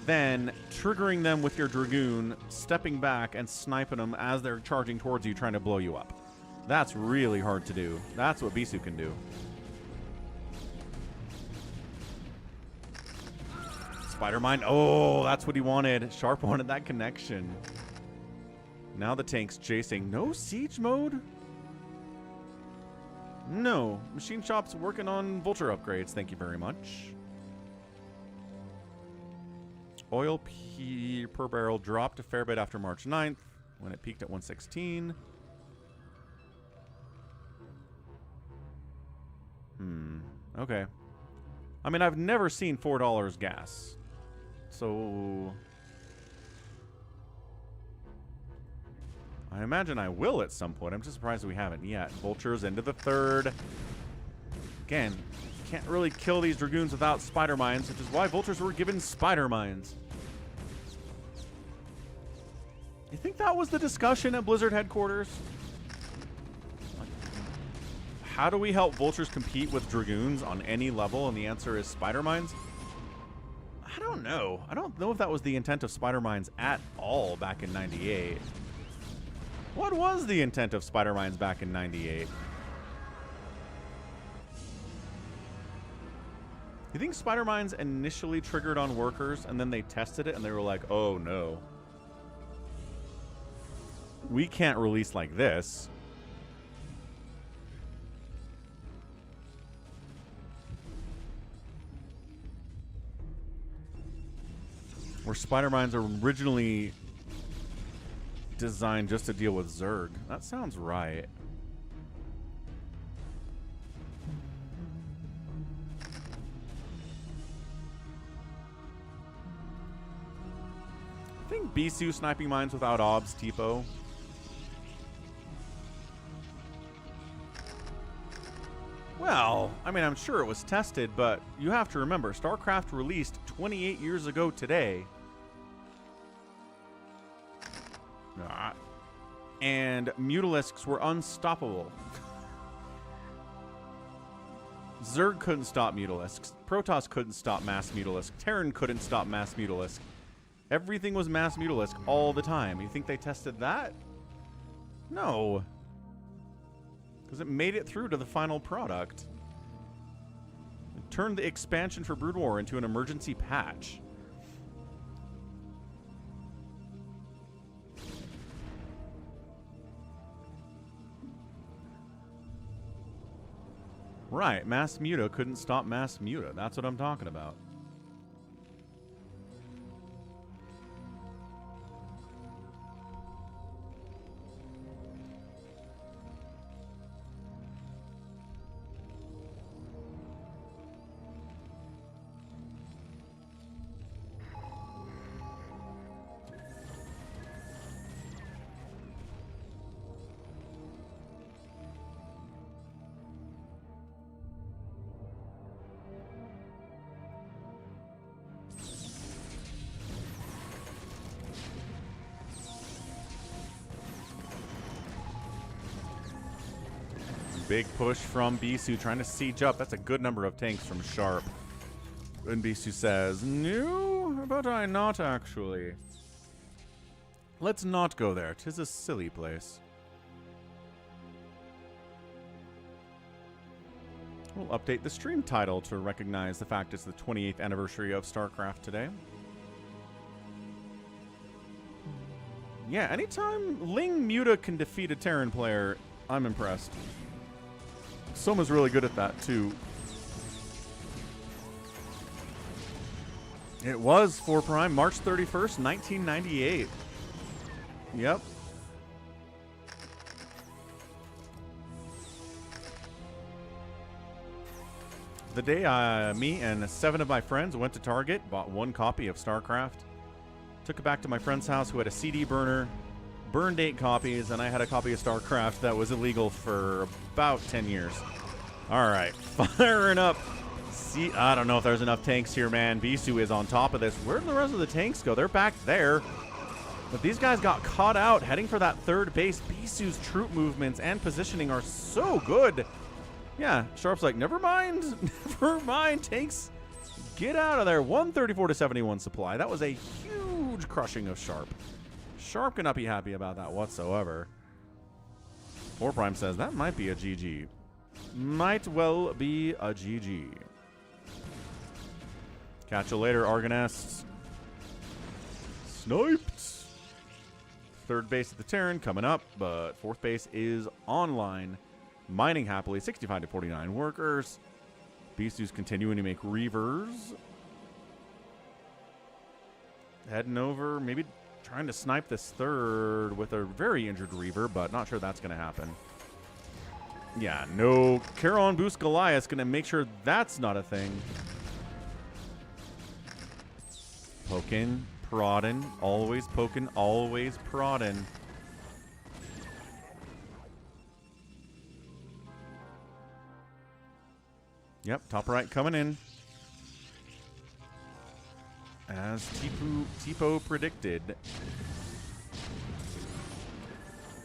than triggering them with your Dragoon, stepping back and sniping them as they're charging towards you, trying to blow you up. That's really hard to do. That's what Bisu can do. Spider Mine. Oh, that's what he wanted. Sharp wanted that connection. Now the tank's chasing. No siege mode? No. Machine Shop's working on Vulture upgrades. Thank you very much. Oil per barrel dropped a fair bit after March 9th when it peaked at 116. Okay. I mean, I've never seen $4 gas. So I imagine I will at some point. I'm just surprised we haven't yet. Vultures into the third. Again, can't really kill these Dragoons without spider mines, which is why Vultures were given spider mines. You think that was the discussion at Blizzard headquarters? How do we help Vultures compete with Dragoons on any level? And the answer is spider mines. I don't know. I don't know if that was the intent of spider mines at all back in 98. What was the intent of spider mines back in 98? You think spider mines initially triggered on workers and then they tested it and they were like, oh no, we can't release like this? Where spider mines are originally designed just to deal with Zerg. That sounds right. I think Bisu sniping mines without obs, Tipo. Well, I mean, I'm sure it was tested, but you have to remember, StarCraft released 28 years ago today. And Mutalisks were unstoppable. Zerg couldn't stop Mutalisk. Protoss couldn't stop Mass Mutalisk. Terran couldn't stop Mass Mutalisk. Everything was Mass Mutalisk all the time. You think they tested that? No. Because it made it through to the final product. It turned the expansion for Brood War into an emergency patch. Right, Mass Muta couldn't stop Mass Muta. That's what I'm talking about. Big push from Bisu, trying to siege up. That's a good number of tanks from Sharp. And Bisu says, no, but I not actually. Let's not go there. 'Tis a silly place. We'll update the stream title to recognize the fact it's the 28th anniversary of StarCraft today. Yeah, anytime Ling Muta can defeat a Terran player, I'm impressed. Soma's really good at that, too. It was 4 Prime, March 31st, 1998. Yep. The day me and 7 of my friends went to Target, bought 1 copy of StarCraft, took it back to my friend's house who had a CD burner, burned 8 copies, and I had a copy of StarCraft that was illegal for about 10 years. All right, firing up. See, I don't know if there's enough tanks here, man. Bisu is on top of this. Where did the rest of the tanks go? They're back there. But these guys got caught out heading for that 3rd base. Bisu's troop movements and positioning are so good. Yeah, Sharp's like, never mind. Never mind, tanks. Get out of there. 134 to 71 supply. That was a huge crushing of Sharp. Sharp cannot be happy about that whatsoever. 4 Prime says that might be a GG. Might well be a GG. Catch you later, Argonests. Sniped. 3rd base of the Terran coming up, but 4th base is online. Mining happily, 65 to 49 workers. Bisu's continuing to make Reavers. Heading over, maybe trying to snipe this 3rd with a very injured Reaver, but not sure that's going to happen. Yeah, no. Charon boost Goliath's going to make sure that's not a thing. Poking, prodding, always poking, always prodding. Yep, top right coming in. As Tipo predicted.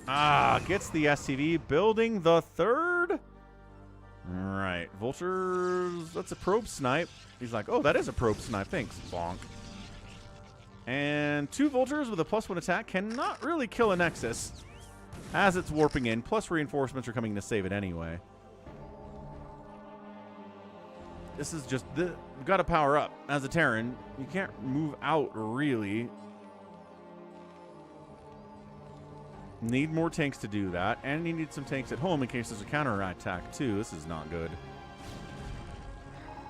Ah, gets the SCV, building the 3rd. All right, Vultures, that's a probe snipe. He's like, oh, that is a probe snipe, thanks, bonk. And 2 Vultures with a +1 attack cannot really kill a Nexus as it's warping in, plus reinforcements are coming to save it anyway. This is just, we've got to power up. As a Terran, you can't move out, really. Need more tanks to do that, and you need some tanks at home in case there's a counter-attack, too. This is not good.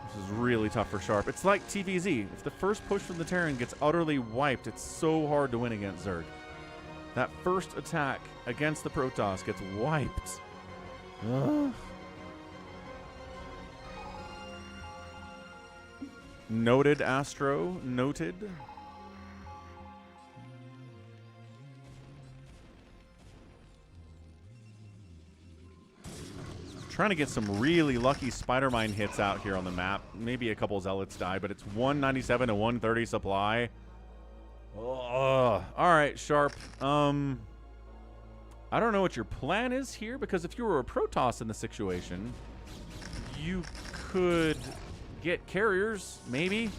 This is really tough for Sharp. It's like TVZ. If the first push from the Terran gets utterly wiped, it's so hard to win against Zerg. That first attack against the Protoss gets wiped. Ugh. Noted, Astro. Noted. Trying to get some really lucky Spider Mine hits out here on the map. Maybe a couple Zealots die, but it's 197 to 130 supply. All right, Sharp. I don't know what your plan is here, because if you were a Protoss in the situation, you could get carriers, maybe.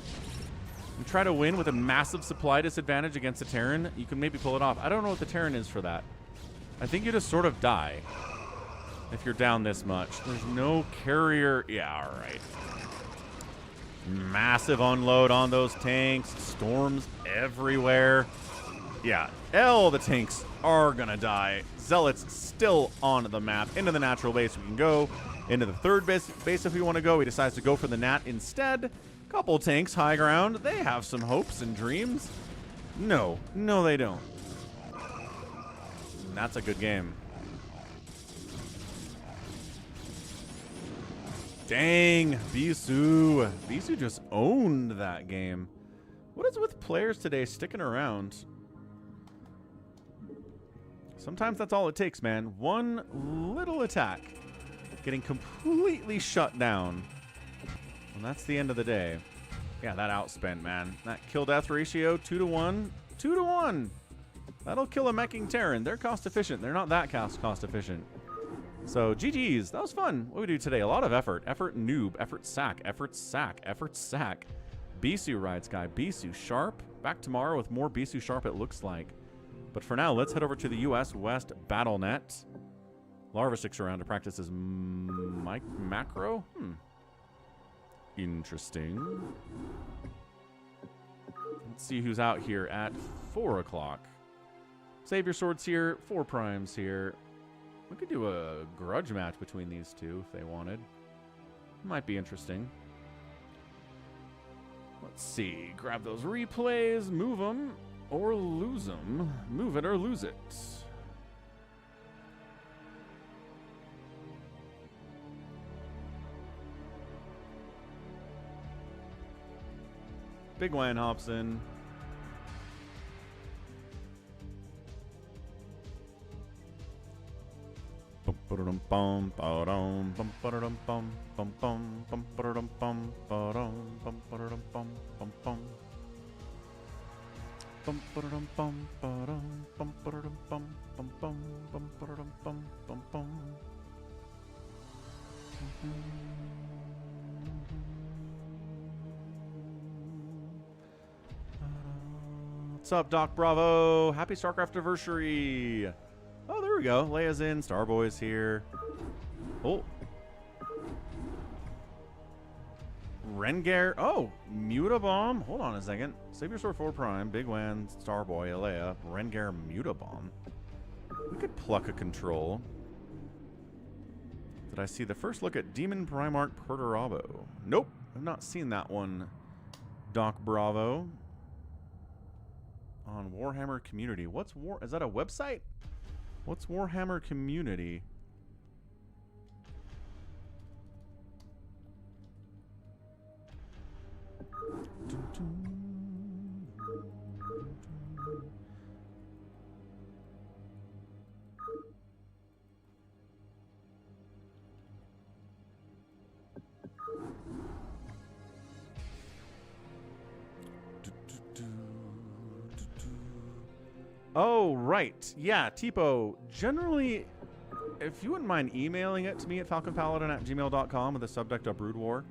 And try to win with a massive supply disadvantage against a Terran. You can maybe pull it off. I don't know what the Terran is for that. I think you just sort of die if you're down this much. There's no carrier. Yeah, all right. Massive unload on those tanks. Storms everywhere. Yeah, the tanks are going to die. Zealots still on the map. Into the natural base we can go. Into the third base if we want to go. He decides to go for the Nat instead. Couple tanks high ground. They have some hopes and dreams. No, they don't. And that's a good game. Dang, Bisu. Bisu just owned that game. What is with players today sticking around? Sometimes that's all it takes, man. One little attack. Getting completely shut down. And that's the end of the day. Yeah, that outspent, man. That kill-death ratio, 2-to-1. 2-to-1! That'll kill a meching Terran. They're cost-efficient. They're not that cost-efficient. So, GG's. That was fun. What we do today? A lot of effort. Effort nOOB. Effort SAK. Effort SAK. Effort SAK. Bisu Ridesky. Bisu Sharp. Back tomorrow with more Bisu Sharp, it looks like. But for now, let's head over to the US West BattleNet. Larva sticks around to practice his macro. Interesting. Let's see who's out here at 4 o'clock. Savior Sword's here. 4 Primes here. We could do a grudge match between these two if they wanted. Might be interesting. Let's see. Grab those replays. Move them or lose them. Move it or lose it. Big Wan hops in. What's up, Doc Bravo? Happy StarCraft anniversary. Oh, there we go. Leia's in. Starboy's here. Oh. Rengar. Oh, Mutabomb. Hold on a second. Savior Sword 4 Prime. Big Wan, Starboy, Leia. Rengar, Mutabomb. We could pluck a control. Did I see the first look at Demon Primarch Perturabo? Nope. I've not seen that one. Doc Bravo. On Warhammer Community. What's War? Is that a website? What's Warhammer Community? Oh, right. Yeah, Tipo, generally, if you wouldn't mind emailing it to me at falconpaladin@gmail.com with the subject of Brood War,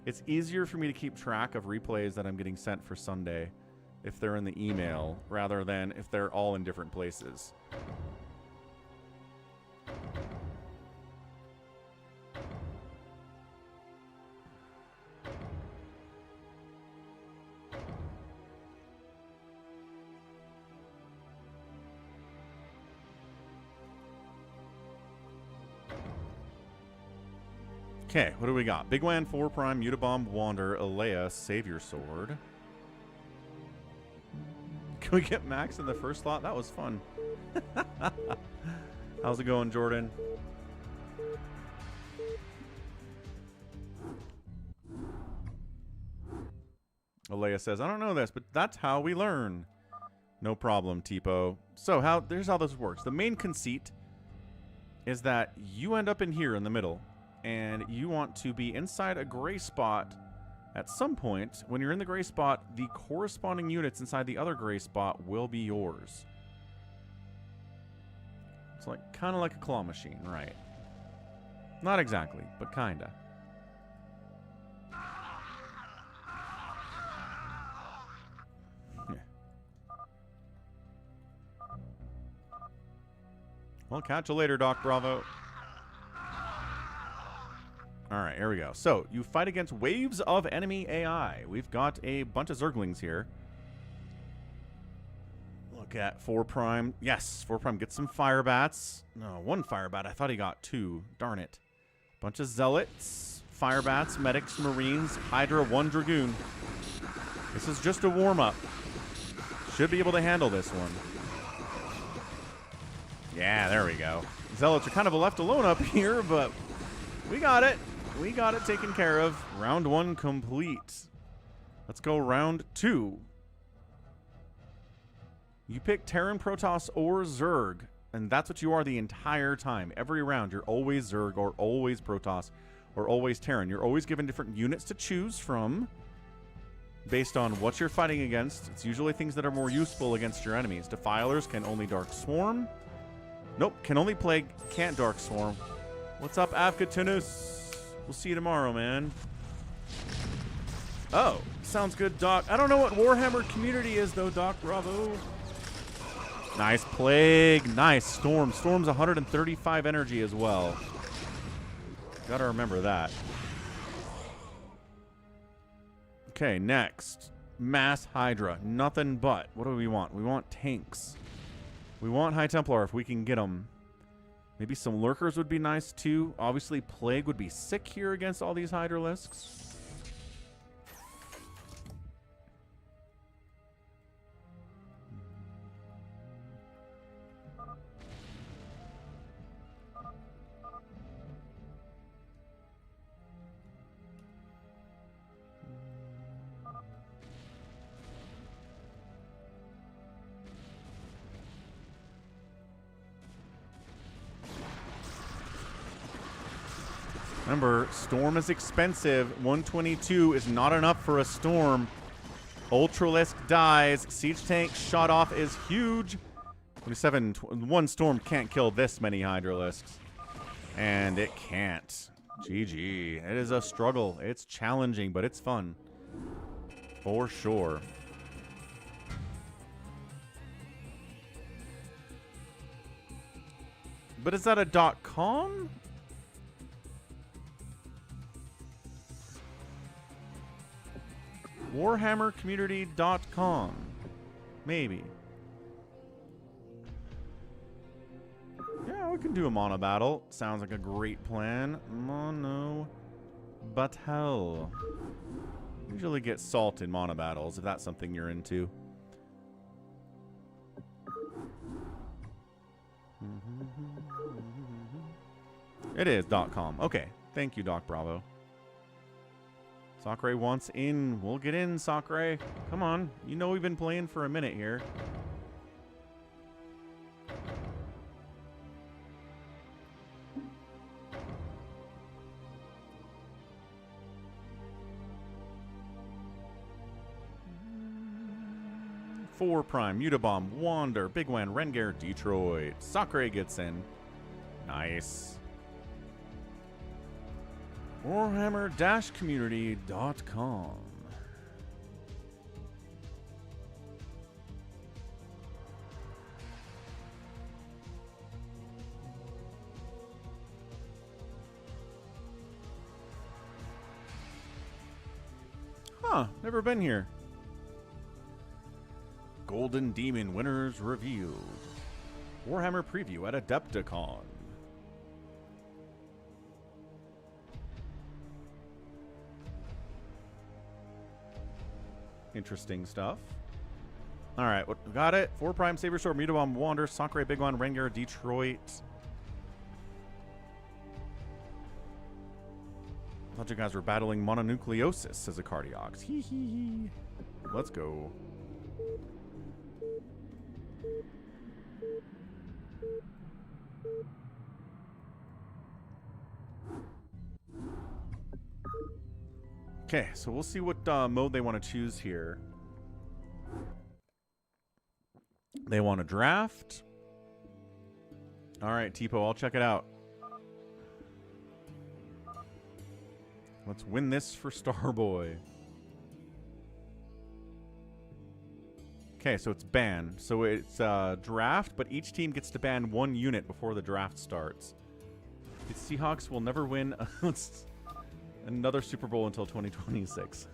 it's easier for me to keep track of replays that I'm getting sent for Sunday if they're in the email rather than if they're all in different places. Okay, what do we got? Big Wan, 4 Prime, Mutabomb, Wander, Alea, Savior Sword. Can we get Max in the first slot? That was fun. How's it going, Jordan? Alea says, I don't know this, but that's how we learn. No problem, Tipo. So here's how this works. The main conceit is that you end up in here in the middle. And you want to be inside a gray spot at some point. When you're in the gray spot, the corresponding units inside the other gray spot will be yours. It's like kind of like a claw machine, right? Not exactly, but kinda. Well, catch you later, Doc Bravo. All right, here we go. So, you fight against waves of enemy AI. We've got a bunch of Zerglings here. Look at 4 Prime. Yes, 4 Prime gets some Fire Bats. No, 1 Fire Bat. I thought he got 2. Darn it. Bunch of Zealots, Fire Bats, Medics, Marines, Hydra, 1 Dragoon. This is just a warm-up. Should be able to handle this one. Yeah, there we go. Zealots are kind of left alone up here, but we got it. We got it taken care of. Round 1 complete. Let's go round 2. You pick Terran, Protoss, or Zerg, and that's what you are the entire time. Every round, you're always Zerg, or always Protoss, or always Terran. You're always given different units to choose from based on what you're fighting against. It's usually things that are more useful against your enemies. Defilers can only Dark Swarm. Nope, can only Plague, can't Dark Swarm. What's up, Afkatunus? We'll see you tomorrow, man. Oh, sounds good, Doc. I don't know what Warhammer community is, though, Doc Bravo. Nice Plague. Nice Storm. Storm's 135 energy as well. Gotta remember that. Okay, next. Mass Hydra. Nothing but. What do we want? We want tanks. We want High Templar if we can get them. Maybe some Lurkers would be nice too. Obviously, Plague would be sick here against all these Hydralisks. Remember, Storm is expensive. 122 is not enough for a Storm. Ultralisk dies. Siege Tank shot off is huge. 27. 1 Storm can't kill this many Hydralisks. And it can't. GG. It is a struggle. It's challenging, but it's fun. For sure. But is that a .com? WarhammerCommunity.com. Maybe. Yeah, we can do a Monobattle. Sounds like a great plan. Monobattle. Usually get salt in Monobattles if that's something you're into. It is .com. Okay. Thank you, Doc Bravo. Sakura wants in. We'll get in, Sakura. Come on. You know we've been playing for a minute here. Four Prime, Mutabomb, Wander, Big Wan, Rengar, Detroit. Sakura gets in. Nice. Warhammer-community.com. Huh, never been here. Golden Demon winners revealed. Warhammer preview at Adepticon. Interesting stuff. All right, got it. 4 Prime, Saber Sword, Mutabomb, Wander, Sakura, Big One, Rengar, Detroit. I thought you guys were battling mononucleosis as a Cardiox. Hee hee hee. Let's go. Okay, so we'll see what mode they want to choose here. They want to draft. All right, Tipo, I'll check it out. Let's win this for Starboy. Okay, so it's ban. So it's draft, but each team gets to ban 1 unit before the draft starts. The Seahawks will never win another Super Bowl until 2026.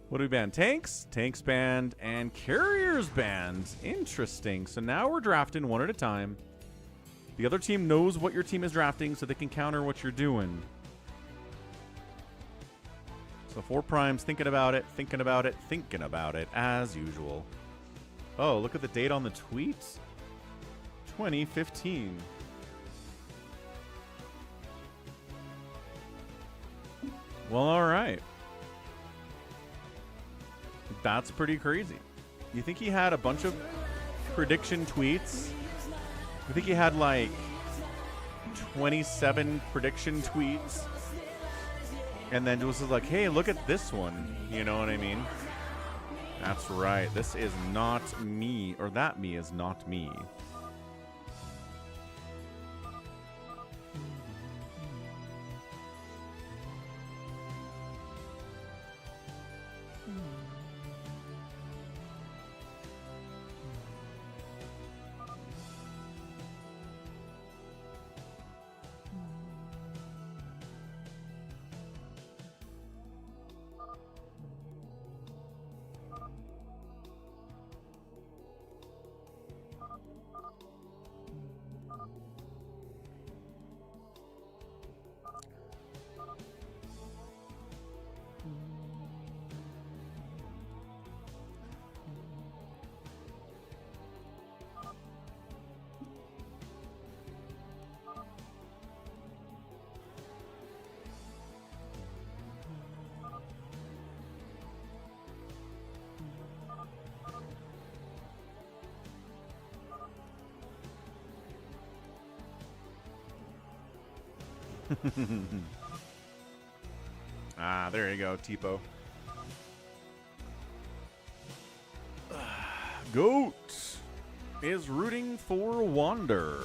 What do we ban? Tanks? Tanks banned, and carriers banned. Interesting. So now we're drafting one at a time. The other team knows what your team is drafting, so they can counter what you're doing. So 4 primes, thinking about it, thinking about it, thinking about it, as usual. Oh, look at the date on the tweet. 2015. Well, all right. That's pretty crazy. You think he had a bunch of prediction tweets? I think he had like 27 prediction tweets. And then just was like, hey, look at this one. You know what I mean? That's right. This is not me. Or that me is not me. Ah, there you go, Tipo. Goat is rooting for Wander.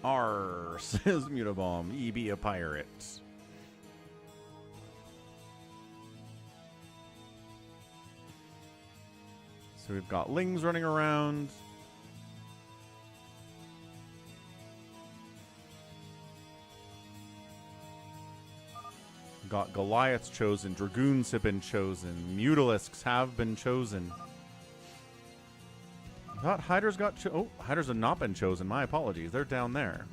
R says Mutabomb. E be a pirate. So we've got Lings running around. Got Goliaths chosen. Dragoons have been chosen. Mutalisks have been chosen. I thought Hydras got oh, Hydras have not been chosen. My apologies. They're down there.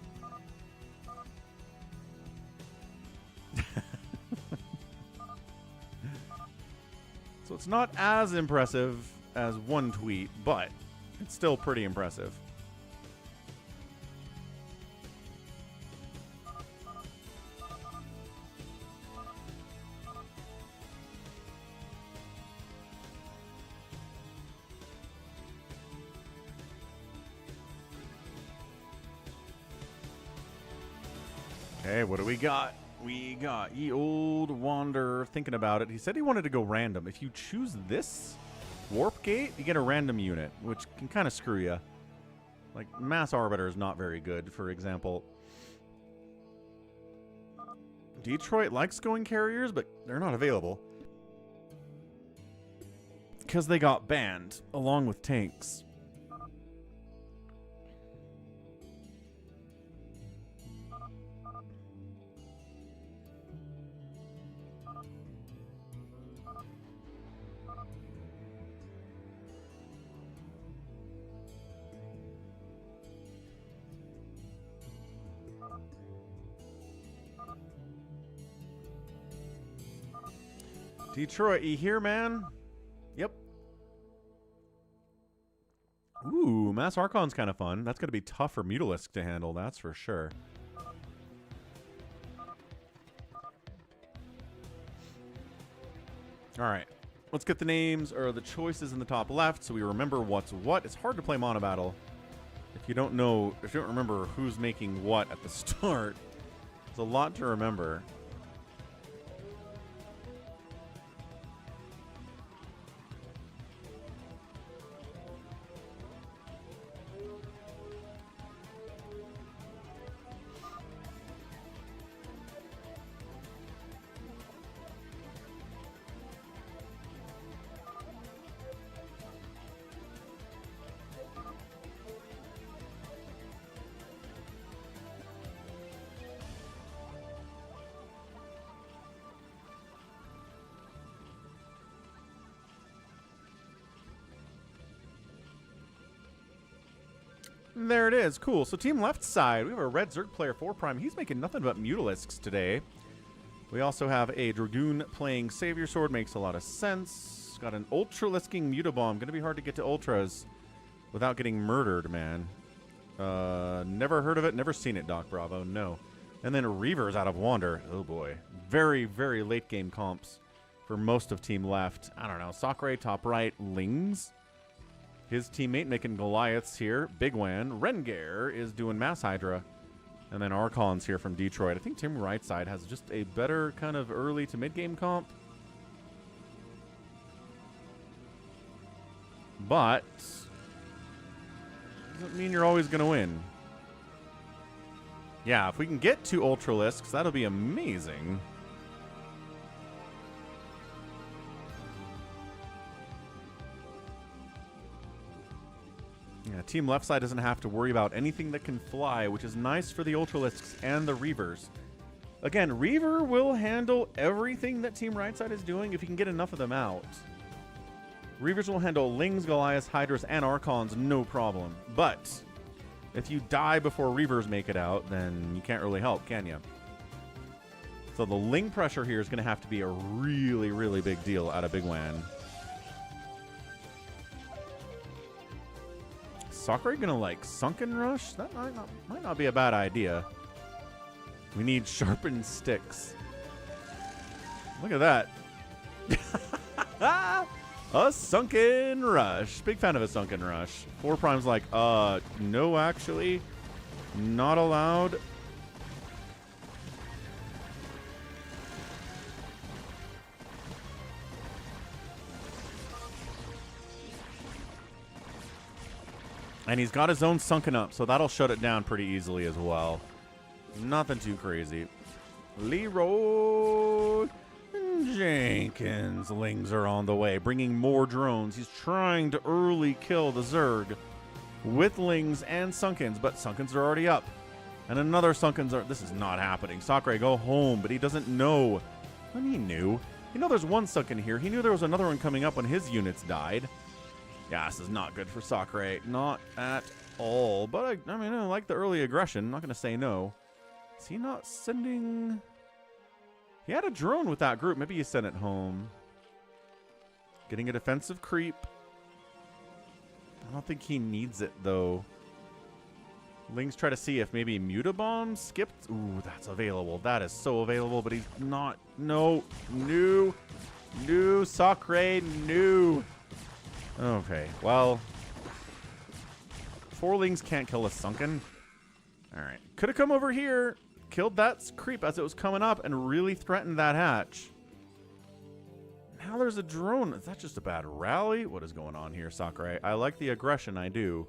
So it's not as impressive as one tweet, but it's still pretty impressive. Okay, what do we got? We got ye old Wanderer thinking about it. He said he wanted to go random. If you choose this warp gate, you get a random unit, which can kind of screw you. Like, Mass Arbiter is not very good, for example. Detroit likes going carriers, but they're not available. Because they got banned, along with tanks. Detroit, you here, man? Yep. Ooh, Mass Archon's kind of fun. That's going to be tough for Mutalisk to handle, that's for sure. All right. Let's get the names or the choices in the top left so we remember what's what. It's hard to play Monobattle If you don't know, if you don't remember who's making what at the start, there's a lot to remember. There it is. Cool. So team left side, we have a red Zerg player 4 Prime. He's making nothing but Mutalisks today. We also have a Dragoon playing Savior Sword. Makes a lot of sense. Got an Ultralisking Mutabomb. Going to be hard to get to Ultras without getting murdered, man. Never heard of it. Never seen it, Doc Bravo. No. And then Reavers out of Wander. Oh, boy. Very, very late game comps for most of team left. I don't know. Sakurai top right. Lings. His teammate making Goliaths here. Big Wan. Rengar is doing Mass Hydra. And then Archon's here from Detroit. I think team right side has just a better kind of early to mid-game comp. But doesn't mean you're always going to win. Yeah, if we can get 2 Ultralisks, that'll be amazing. Yeah, team left side doesn't have to worry about anything that can fly, which is nice for the Ultralisks and the Reavers. Again, Reaver will handle everything that team right side is doing if you can get enough of them out. Reavers will handle Lings, Goliaths, Hydras, and Archons, no problem. But if you die before Reavers make it out, then you can't really help, can you? So the Ling pressure here is going to have to be a really, really big deal out of Big Wan. Sakurai gonna like Sunken Rush? That might not be a bad idea. We need sharpened sticks. Look at that. A Sunken Rush. Big fan of a Sunken Rush. 4 Prime's like, no, actually. Not allowed. And he's got his own Sunken Up, so that'll shut it down pretty easily as well. Nothing too crazy. Leroy Jenkins. Lings are on the way, bringing more drones. He's trying to early kill the Zerg with Lings and Sunkens, but Sunkens are already up. And another Sunkens are... This is not happening. Sakurai, go home, but he doesn't know. When he knew. You know there's one Sunken here. He knew there was another one coming up when his units died. Yeah, this is not good for Sakurai. Not at all. But, I mean, I like the early aggression. I'm not going to say no. Is he not sending... He had a drone with that group. Maybe he sent it home. Getting a defensive creep. I don't think he needs it, though. Lings try to see if maybe Mutabomb skipped. Ooh, that's available. That is so available, but he's not. No. New. Sakurai. New. Okay, well, 4 Lings can't kill a Sunken. All right, could have come over here, killed that creep as it was coming up, and really threatened that hatch. Now there's a drone. Is that just a bad rally? What is going on here, Sakurai? I like the aggression, I do,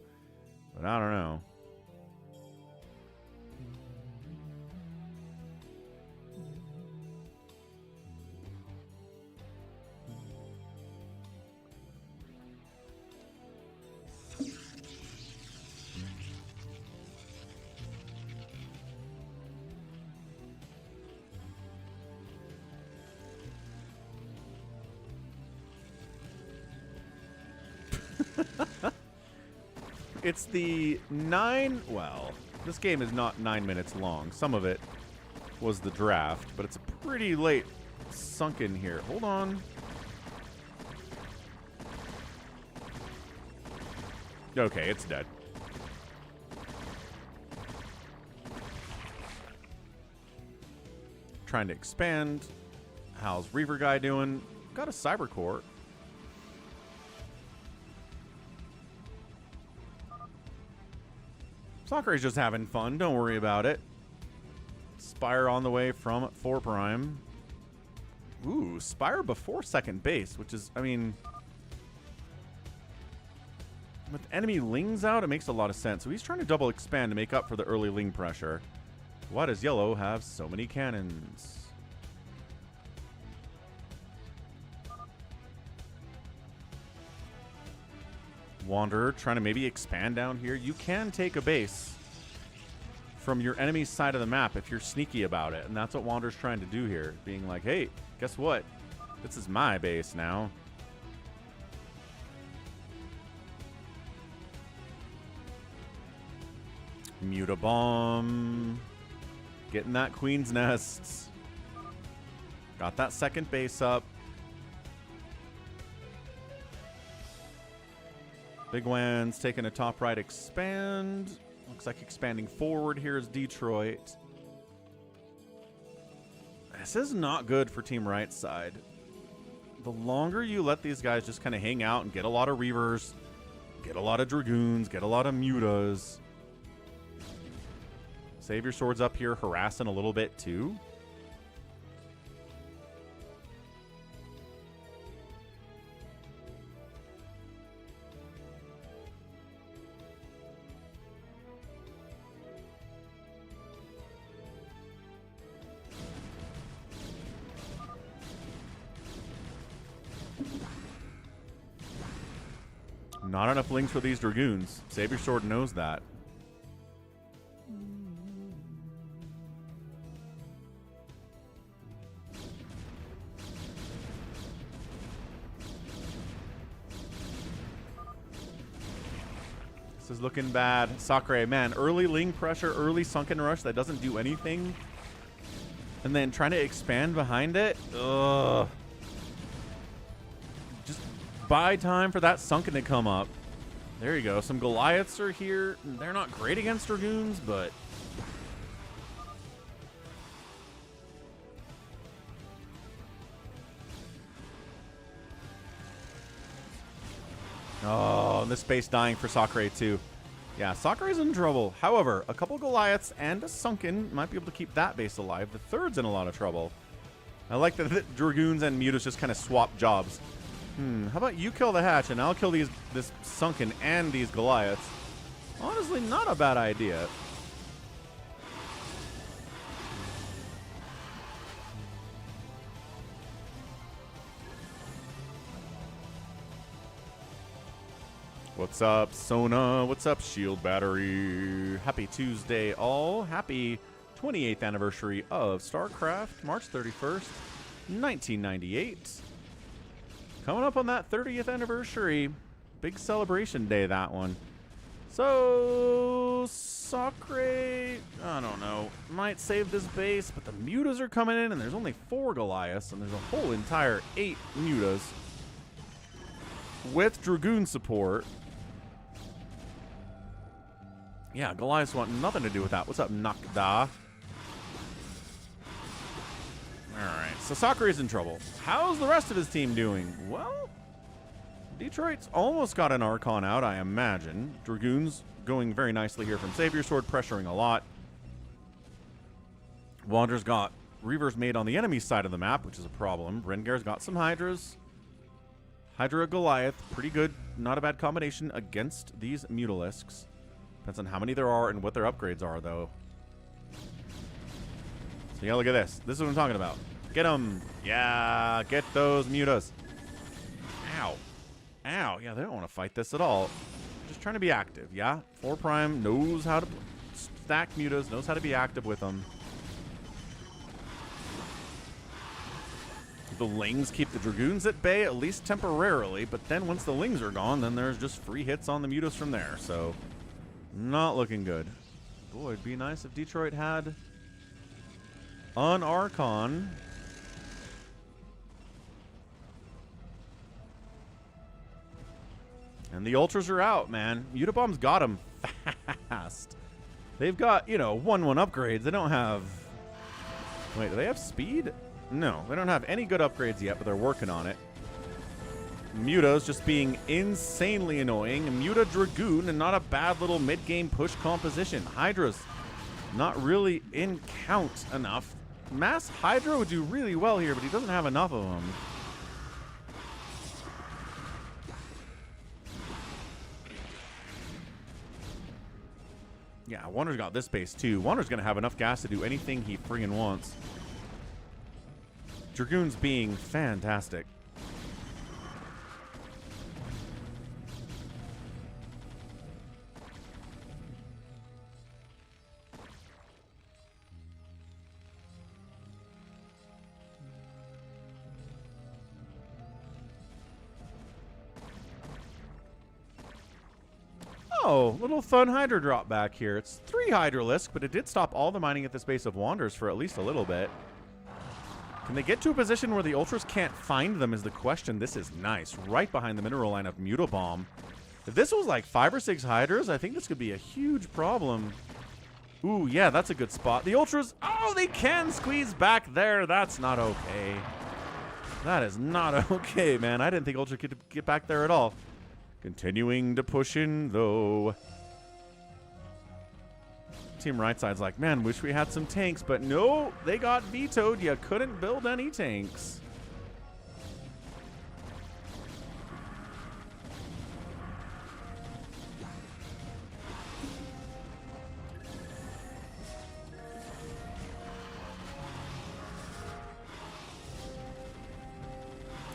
but I don't know. It's the 9... Well, this game is not 9 minutes long. Some of it was the draft, but it's a pretty late Sunken here. Hold on. Okay, it's dead. Trying to expand. How's Reaver guy doing? Got a Cyber Core. sSak's just having fun. Don't worry about it. Spire on the way from 4 Prime. Ooh, Spire before second base, which is, I mean, with enemy Lings out, it makes a lot of sense. So he's trying to double expand to make up for the early Ling pressure. Why does Yellow have so many cannons? Wanderer trying to maybe expand down here. You can take a base from your enemy's side of the map if you're sneaky about it. And that's what Wanderer's trying to do here. Being like, hey, guess what? This is my base now. Mutabomb. Getting that Queen's Nest. Got that second base up. Big Wan's taking a top right expand. Looks like expanding forward here is Detroit. This is not good for Team Right side. The longer you let these guys just kind of hang out and get a lot of Reavers, get a lot of Dragoons, get a lot of Mutas. Save your swords up here, harassing a little bit too. Not enough Lings for these Dragoons. Save your sword knows that. This is looking bad. sSak, man, early Ling pressure, early Sunken Rush that doesn't do anything. And then trying to expand behind it. Ugh. Just buy time for that Sunken to come up. There you go. Some Goliaths are here. They're not great against Dragoons, but... Oh, this base dying for sSak too. Yeah, sSak is in trouble. However, a couple Goliaths and a Sunken might be able to keep that base alive. The third's in a lot of trouble. I like that the Dragoons and Mutas just kind of swap jobs. How about you kill the hatch and I'll kill this Sunken and these Goliaths? Honestly, not a bad idea. What's up, Sona? What's up, Shield Battery? Happy Tuesday, all. Happy 28th anniversary of StarCraft, March 31st, 1998. Coming up on that 30th anniversary. Big celebration day, that one. So, sSak, I don't know, might save this base, but the Mutas are coming in, and there's only 4 Goliaths, and there's a whole entire 8 Mutas with Dragoon support. Yeah, Goliaths want nothing to do with that. What's up, Nakda? Alright, so sSak is in trouble. How's the rest of his team doing? Well, Detroit's almost got an Archon out, I imagine. Dragoons going very nicely here from Savior Sword, pressuring a lot. Wanderer's got Reavers made on the enemy side of the map, which is a problem. Rengar's got some Hydras. Hydra Goliath, pretty good. Not a bad combination against these Mutalisks. Depends on how many there are and what their upgrades are, though. So, yeah, look at this. This is what I'm talking about. Get them. Yeah, get those Mutas. Ow. Ow. Yeah, they don't want to fight this at all. Just trying to be active, yeah? 4 Prime knows how to stack Mutas, knows how to be active with them. The Lings keep the Dragoons at bay, at least temporarily, but then once the Lings are gone, then there's just free hits on the Mutas from there, so not looking good. Boy, it'd be nice if Detroit had an Archon. And the Ultras are out, man. Mutabomb's got them fast. They've got, you know, 1-1 upgrades. They don't have... Wait, do they have speed? No, they don't have any good upgrades yet, but they're working on it. Muta's just being insanely annoying. Muta Dragoon, and not a bad little mid-game push composition. Hydra's not really in count enough. Mass Hydra would do really well here, but he doesn't have enough of them. Yeah, Wander's got this base too. Wander's going to have enough gas to do anything he friggin' wants. Dragoon's being fantastic. Oh, little fun Hydra drop back here. It's 3 Hydralisk, but it did stop all the mining at the base of Wanders for at least a little bit. Can they get to a position where the Ultras can't find them is the question. This is nice. Right behind the mineral line of Mutabomb. If this was like 5 or 6 Hydras, I think this could be a huge problem. Ooh, yeah, that's a good spot. The Ultras, oh, they can squeeze back there. That's not okay. That is not okay, man. I didn't think Ultra could get back there at all. Continuing to push in, though. Team right side's like, man, wish we had some tanks, but no, they got vetoed. You couldn't build any tanks.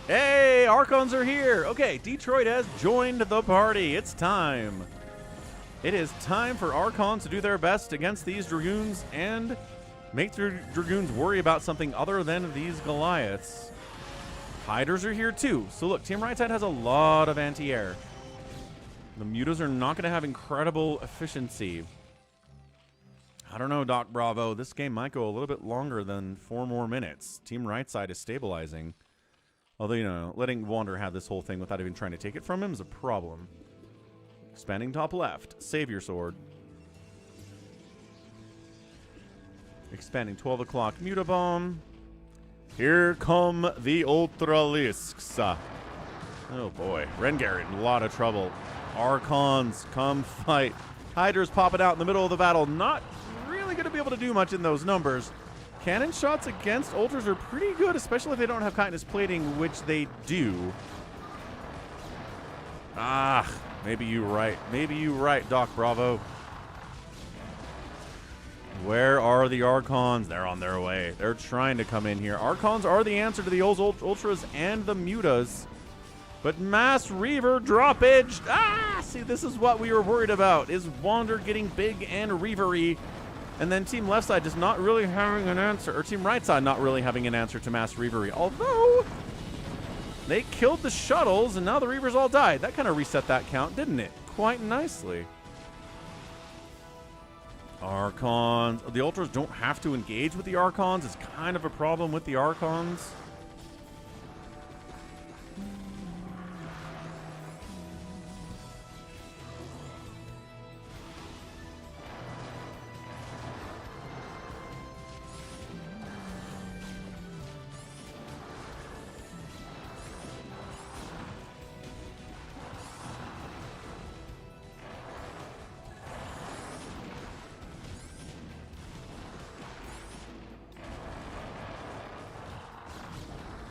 Hey, Archons are here. Okay, Detroit has joined the party. It's time. It is time for Archons to do their best against these Dragoons and make their Dragoons worry about something other than these Goliaths. Hydras are here too. So look, Team Right Side has a lot of anti-air. The Mutas are not going to have incredible efficiency. I don't know, Doc Bravo. This game might go a little bit longer than 4 more minutes. Team Right Side is stabilizing. Although, you know, letting Wander have this whole thing without even trying to take it from him is a problem. Expanding top left. Save your sword. Expanding 12 o'clock. Mutabomb. Here come the Ultralisks. Oh boy. Rengar in a lot of trouble. Archons, come fight. Hydra's popping out in the middle of the battle. Not really going to be able to do much in those numbers. Cannon shots against Ultras are pretty good, especially if they don't have Chitinous Plating, which they do. Ah, maybe you're right. Maybe you're right, Doc Bravo. Where are the Archons? They're on their way. They're trying to come in here. Archons are the answer to the Ultras and the Mutas. But Mass Reaver drop edged. Ah, see, this is what we were worried about. Is Wander getting big and Reavery? And then Team Left Side just not really having an answer, or Team Right Side not really having an answer to Mass Reavery. Although, they killed the shuttles, and now the Reavers all died. That kind of reset that count, didn't it? Quite nicely. Archons. The Ultras don't have to engage with the Archons. It's kind of a problem with the Archons.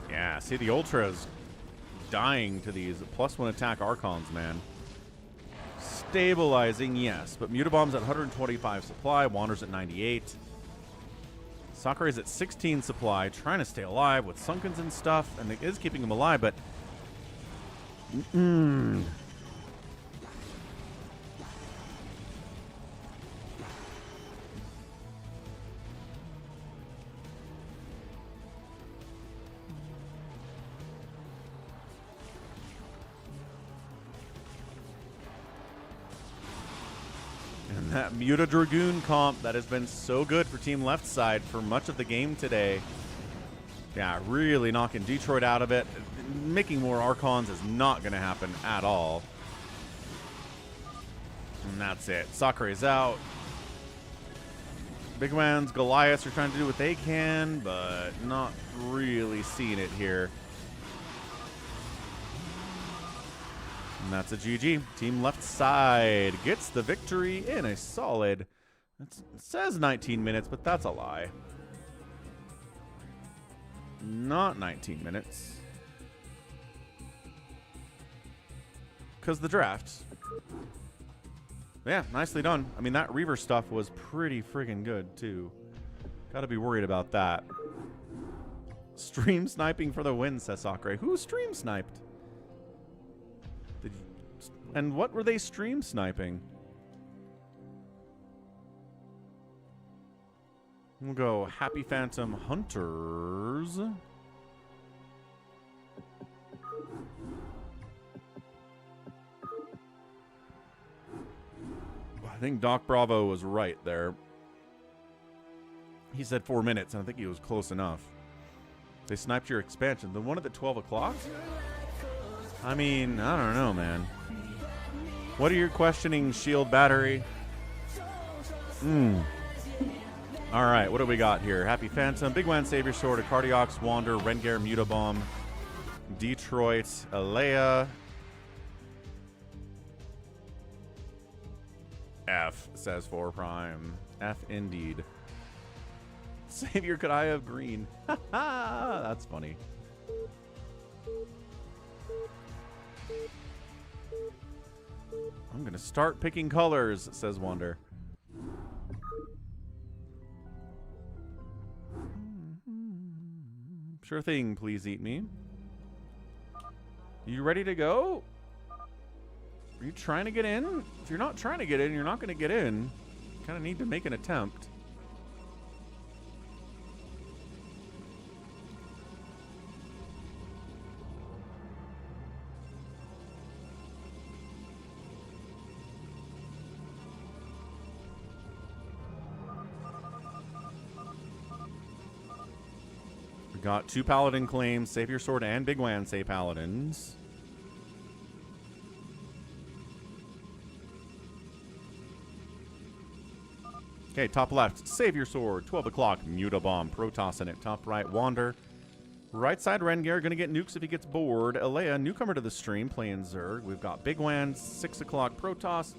Yeah, see the Ultras dying to these +1 attack Archons, man. Stabilizing, yes, but Mutabomb's at 125 supply, Wander's at 98. Sakurai's at 16 supply, trying to stay alive with Sunkens and stuff, and it is keeping him alive, but... That Muta Dragoon comp that has been so good for Team Left Side for much of the game today. Yeah, really knocking Detroit out of it. Making more Archons is not going to happen at all. And that's it. Sakurai's out. Big Man's Goliaths are trying to do what they can, but not really seeing it here. And that's a GG. Team left side gets the victory in a solid, it says 19 minutes, but that's a lie. Not 19 minutes. Because the draft. Yeah, nicely done. I mean, that Reaver stuff was pretty friggin' good, too. Gotta be worried about that. Stream sniping for the win, says sSak. Who stream sniped? And what were they stream sniping? We'll go Happy Phantom Hunters. I think Doc Bravo was right there. He said 4 minutes, and I think he was close enough. They sniped your expansion. The one at the 12 o'clock? I mean, I don't know, man. What are you questioning, shield battery? All right, what do we got here? Happy Phantom, Big Wan, Savior Sword, Cardiox, Wander, Rengar, Mutabomb, Detroit, Alea. F, says 4 Prime. F indeed. Savior, could I have green? That's funny. I'm going to start picking colors, says Wander. Sure thing, please eat me. You ready to go? Are you trying to get in? If you're not trying to get in, you're not going to get in. Kind of need to make an attempt. We got 2 Paladin claims, Savior Sword and Big Wan say Paladins. Okay, top left, Savior Sword, 12 o'clock, Mutabomb, Protoss in it. Top right, Wander. Right side, Rengar, gonna get nukes if he gets bored. Alea, newcomer to the stream, playing Zerg. We've got Big Wan, 6 o'clock, Protoss.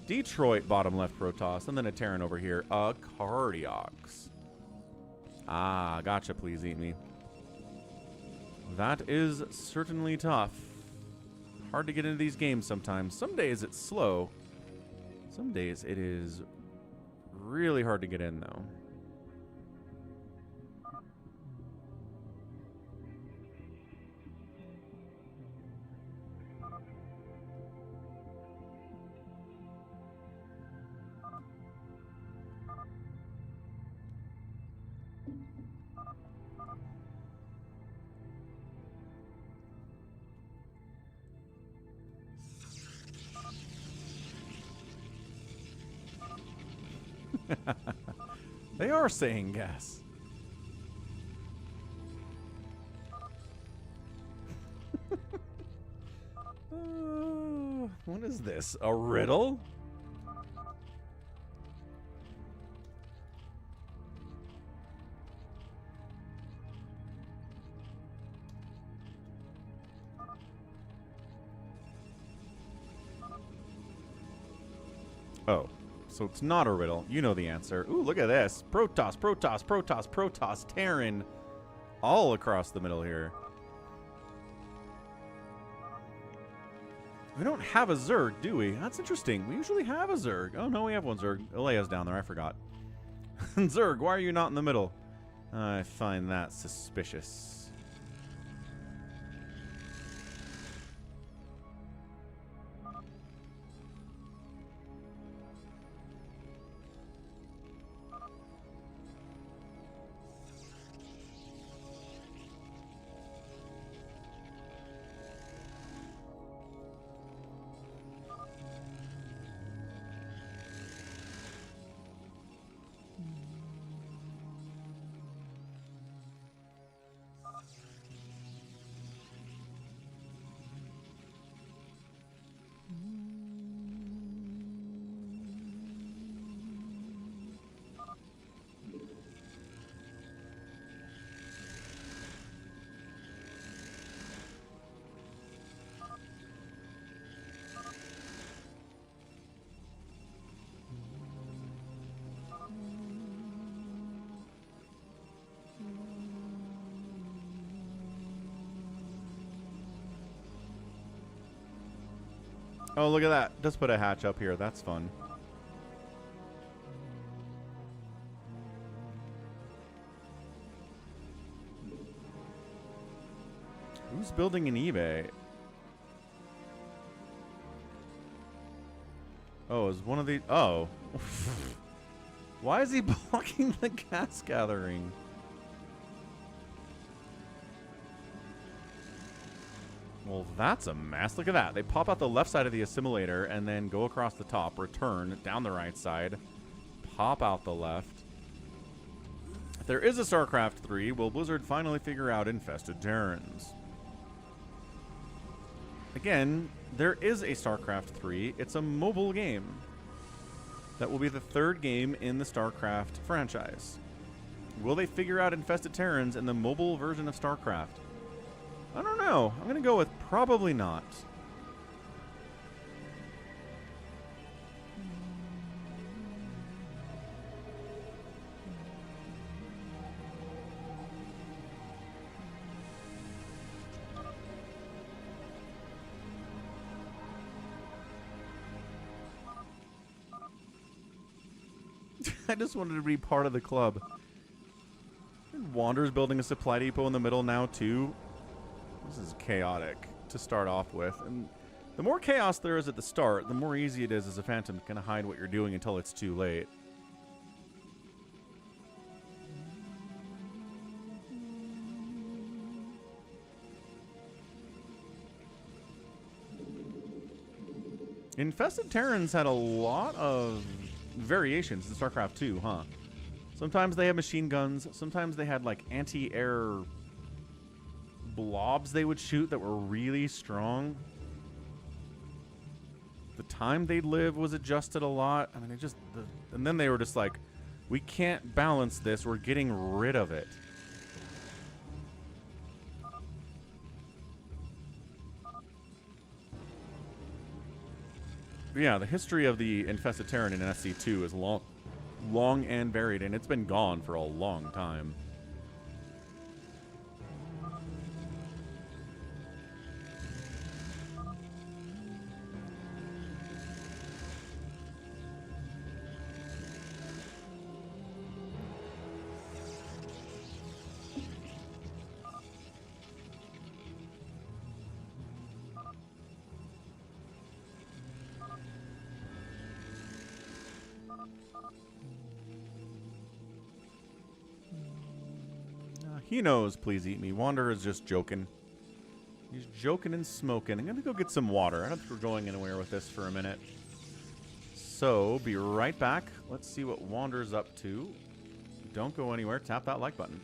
Detroit, bottom left, Protoss. And then a Terran over here, a Cardiox. Ah, gotcha, please eat me. That is certainly tough. Hard to get into these games sometimes. Some days it's slow. Some days it is really hard to get in, though. They are saying yes. What is this? A riddle? Oh. So it's not a riddle. You know the answer. Ooh, look at this. Protoss, Protoss, Protoss, Protoss, Terran. All across the middle here. We don't have a Zerg, do we? That's interesting. We usually have a Zerg. Oh, no, we have one Zerg. Alea's down there. I forgot. Zerg, why are you not in the middle? I find that suspicious. Oh, look at that. Just put a hatch up here. That's fun. Who's building an eBay? Oh, is one of the... Oh. Why is he blocking the gas gathering? Well, that's a mess. Look at that. They pop out the left side of the assimilator and then go across the top, return down the right side, pop out the left. If there is a StarCraft 3, will Blizzard finally figure out infested Terrans? Again, there is a StarCraft 3. It's a mobile game. That will be the third game in the StarCraft franchise. Will they figure out infested Terrans in the mobile version of StarCraft? I don't know. I'm going to go with probably not. I just wanted to be part of the club. Wander's building a supply depot in the middle now, too. This is chaotic to start off with. And the more chaos there is at the start, the more easy it is as a Phantom to kind of hide what you're doing until it's too late. Infested Terrans had a lot of variations in StarCraft 2, huh? Sometimes they had machine guns. Sometimes they had like anti-air blobs they would shoot that were really strong. The time they'd live was adjusted a lot. I mean, it just... and then they were just like, we can't balance this. We're getting rid of it. But yeah, the history of the Infested Terran in SC2 is long and varied, and it's been gone for a long time. He knows, please eat me. Wanderer is just joking. He's joking and smoking. I'm going to go get some water. I don't think we're going anywhere with this for a minute. So, be right back. Let's see what Wanderer's up to. Don't go anywhere. Tap that like button.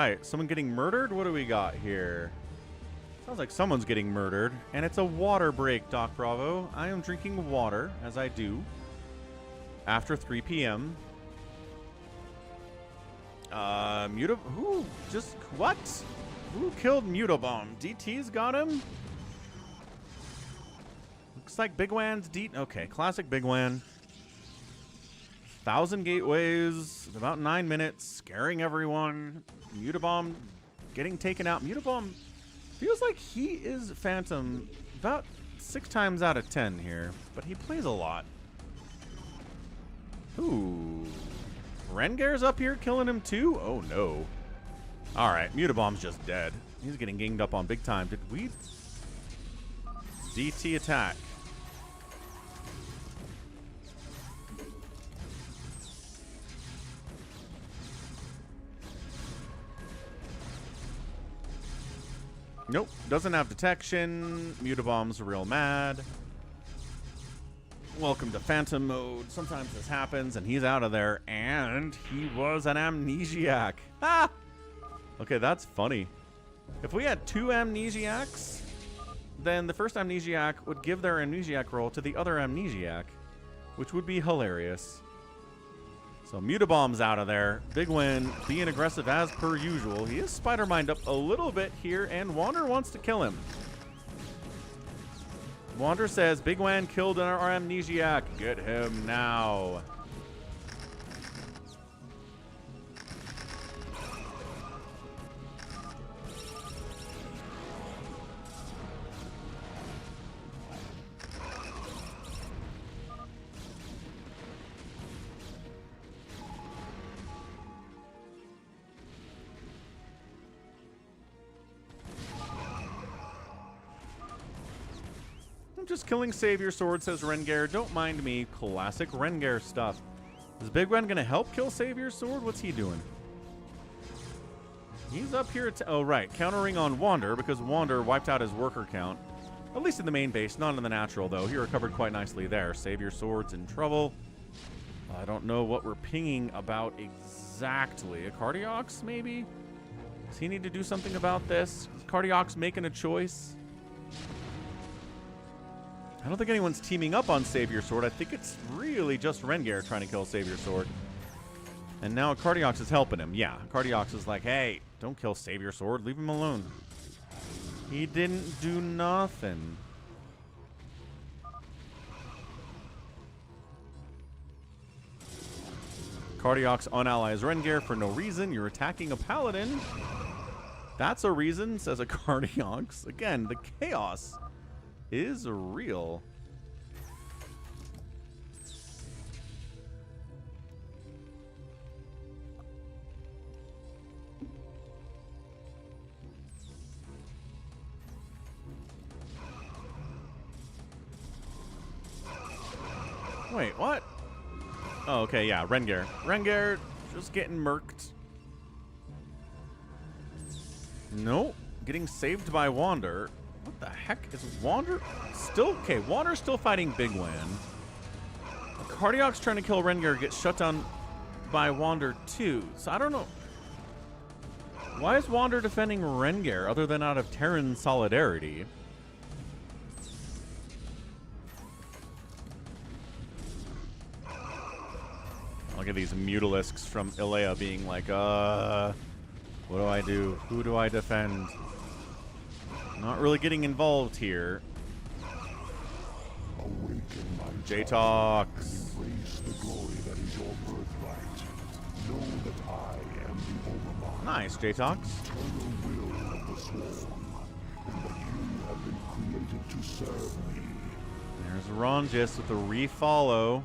right. Someone getting murdered? What do we got here? Sounds like someone's getting murdered. And it's a water break, Doc Bravo. I am drinking water, as I do, after 3 p.m. Who just... What? Who killed Mutobomb? DT's got him? Looks like Big Wan's D... Okay, classic Big Wan. 1,000 gateways, about 9 minutes, scaring everyone. Mutobomb getting taken out. Mutobomb feels like he is Phantom about 6 times out of 10 here, but he plays a lot. Ooh. Rengar's up here killing him too? Oh no. Alright, Mutabomb's just dead. He's getting ganged up on big time. Did we... DT attack. Nope, doesn't have detection. Mutabomb's real mad. Welcome to Phantom mode. Sometimes this happens, and he's out of there, and he was an amnesiac. Ah! Okay, that's funny. If we had 2 amnesiacs, then the first amnesiac would give their amnesiac roll to the other amnesiac, which would be hilarious. So Mutabomb's out of there. Big Win being aggressive as per usual. He is Spider-Mind up a little bit here, and Wander wants to kill him. Wander says, Big Wan killed our amnesiac. Get him now. Just killing Savior Sword, says Rengar. Don't mind me. Classic Rengar stuff. Is Big Ren gonna help kill Savior Sword? What's he doing? He's up here at... Oh, right. Countering on Wander, because Wander wiped out his worker count. At least in the main base, not in the natural, though. He recovered quite nicely there. Savior Sword's in trouble. I don't know what we're pinging about exactly. A Cardiox, maybe? Does he need to do something about this? Is Cardiox making a choice? I don't think anyone's teaming up on Savior Sword. I think it's really just Rengar trying to kill Savior Sword. And now Cardiox is helping him. Yeah, Cardiox is like, hey, don't kill Savior Sword. Leave him alone. He didn't do nothing. Cardiox unallies Rengar for no reason. You're attacking a Paladin. That's a reason, says a Cardiox. Again, the chaos is real. Wait, what? Oh, okay, yeah, Rengar. Rengar just getting murked. Nope. Getting saved by Wander. What the heck is Wander still? Okay, Wander's still fighting Big Wan. Cardiox trying to kill Rengar gets shut down by Wander too. So I don't know. Why is Wander defending Rengar other than out of Terran solidarity? Look at these Mutalisks from Ilea being like, what do I do? Who do I defend? Not really getting involved here. J-Tox. Nice, J-Tox. There's Ronjis with the refollow.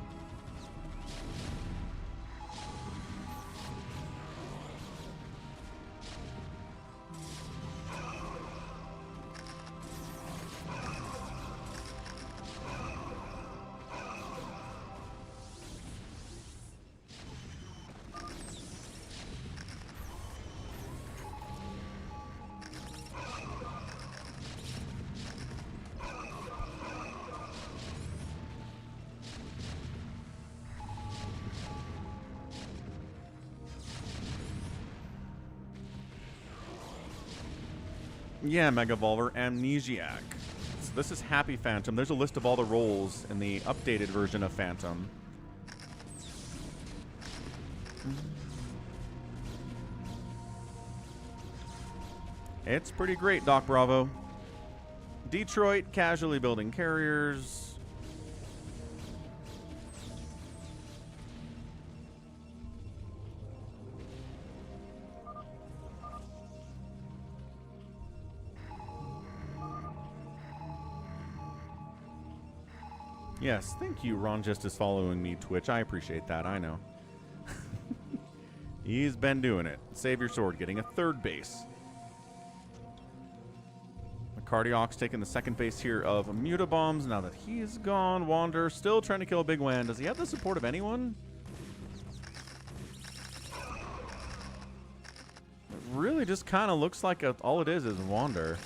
Yeah, Mega Volver, Amnesiac. So this is Happy Phantom. There's a list of all the roles in the updated version of Phantom. It's pretty great, Doc Bravo. Detroit, casually building carriers. Yes, thank you, Ron Just is following me, Twitch. I appreciate that, I know. He's been doing it. Save your sword, getting a third base. Cardiox taking the second base here of Mutabombs. Now that he's gone, Wander still trying to kill Big Wan. Does he have the support of anyone? It really just kind of looks like all it is Wander.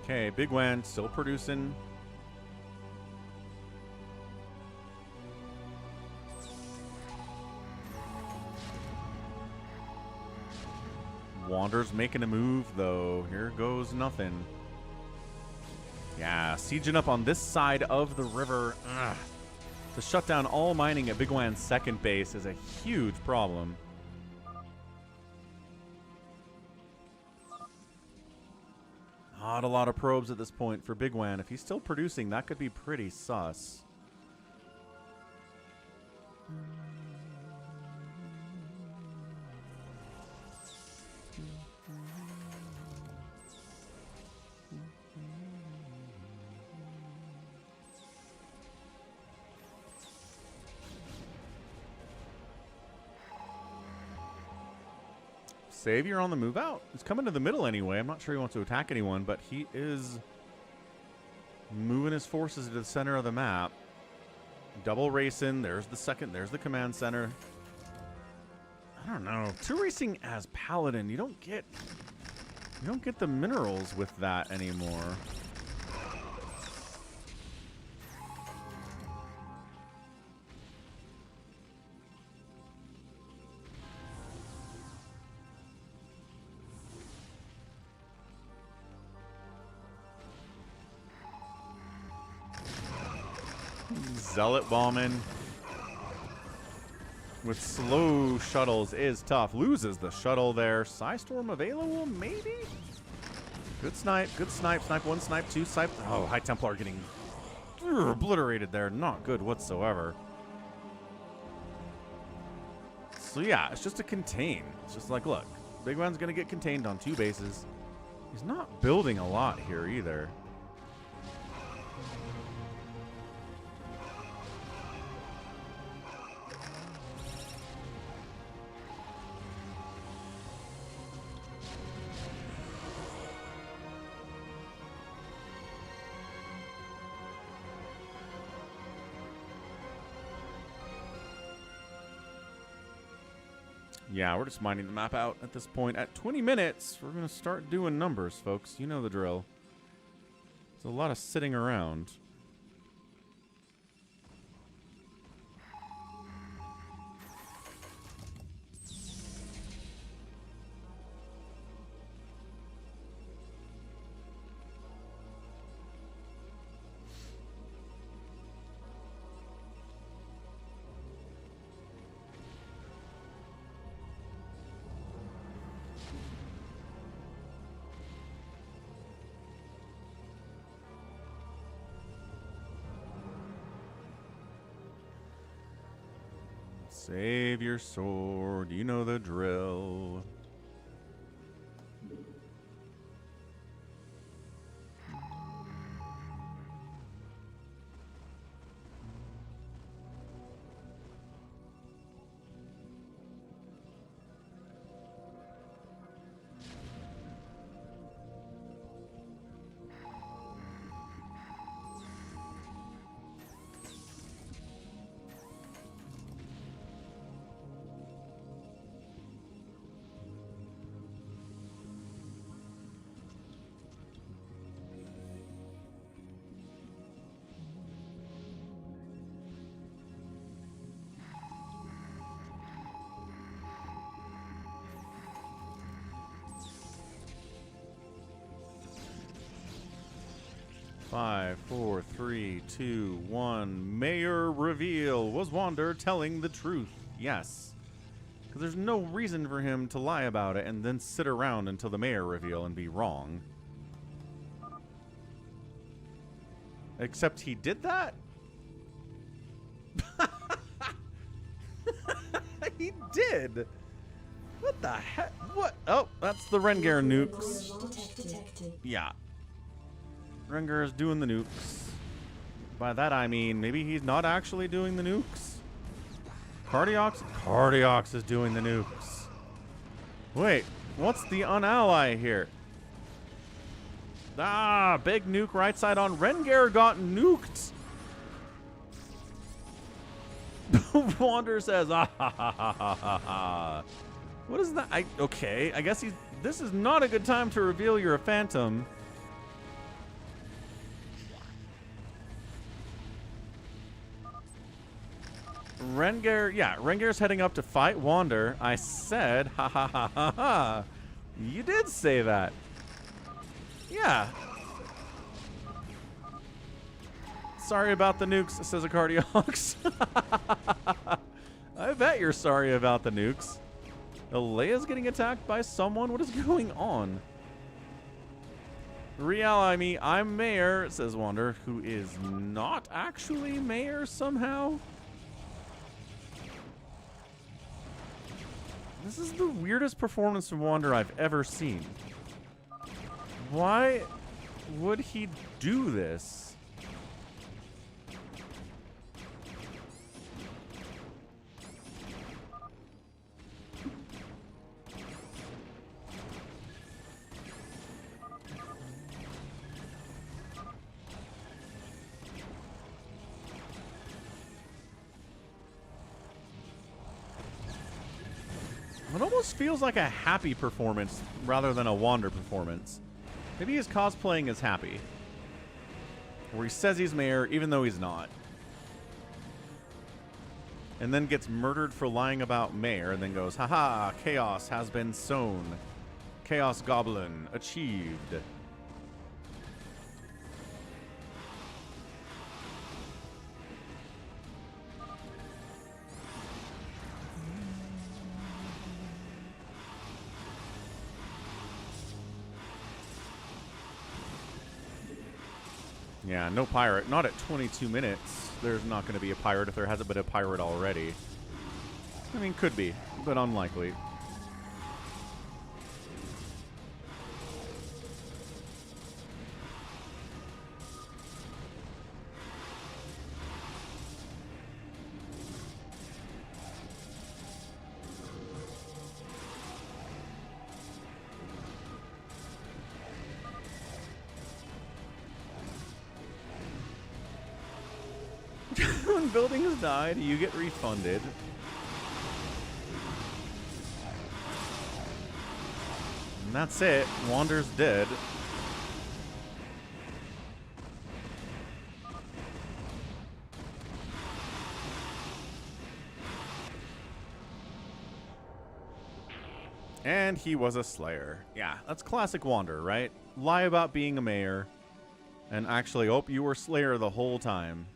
Okay, Big Wan still producing. Wander's making a move, though. Here goes nothing. Yeah, sieging up on this side of the river. Ugh. To shut down all mining at Big Wan's second base is a huge problem. Not a lot of probes at this point for Big Wan. If he's still producing, that could be pretty sus. Savior on the move out. He's coming to the middle anyway. I'm not sure he wants to attack anyone, but he is moving his forces to the center of the map. Double racing. There's the second. There's the command center. I don't know. Two racing as Paladin. You don't get the minerals with that anymore. Zealot bombing with slow shuttles is tough. Loses the shuttle there. Psystorm available, maybe? Good snipe, good snipe. Snipe one, snipe two, snipe. Oh, High Templar getting obliterated there. Not good whatsoever. So yeah, it's just a contain. It's just like, look, Big One's going to get contained on two bases. He's not building a lot here either. Yeah, we're just mining the map out at this point. At 20 minutes, we're going to start doing numbers, folks. You know the drill. There's a lot of sitting around. Save your sword, you know the drill. 5, 4, 3, 2, 1. Mayor reveal. Was Wander telling the truth? Yes. Because there's no reason for him to lie about it and then sit around until the mayor reveal and be wrong. Except he did that? He did. What the heck? What? Oh, that's the Rengar nukes. Yeah. Rengar is doing the nukes. By that I mean maybe he's not actually doing the nukes. Cardiox is doing the nukes. Wait, what's the unally here? Ah, big nuke right side on. Rengar got nuked. Wander says, ah ha ha ha ha ha ha. What is that? Okay, I guess this is not a good time to reveal you're a phantom. Rengar, yeah, Rengar's heading up to fight Wander. I said, ha ha ha ha ha. You did say that. Yeah. Sorry about the nukes, says a Cardiox. I bet you're sorry about the nukes. Alea's getting attacked by someone? What is going on? Real me, I'm Mayor, says Wander, who is not actually Mayor somehow. This is the weirdest performance from Wander I've ever seen. Why would he do this? It almost feels like a happy performance rather than a Wander performance. Maybe he's cosplaying as happy. Where he says he's mayor even though he's not. And then gets murdered for lying about mayor and then goes, haha, chaos has been sown. Chaos Goblin achieved. Yeah, no pirate. Not at 22 minutes. There's not going to be a pirate if there hasn't been a pirate already. I mean, could be, but unlikely. When buildings died, you get refunded. And that's it. Wander's dead. And he was a slayer. Yeah, that's classic Wander, right? Lie about being a mayor. And actually, oh, you were slayer the whole time.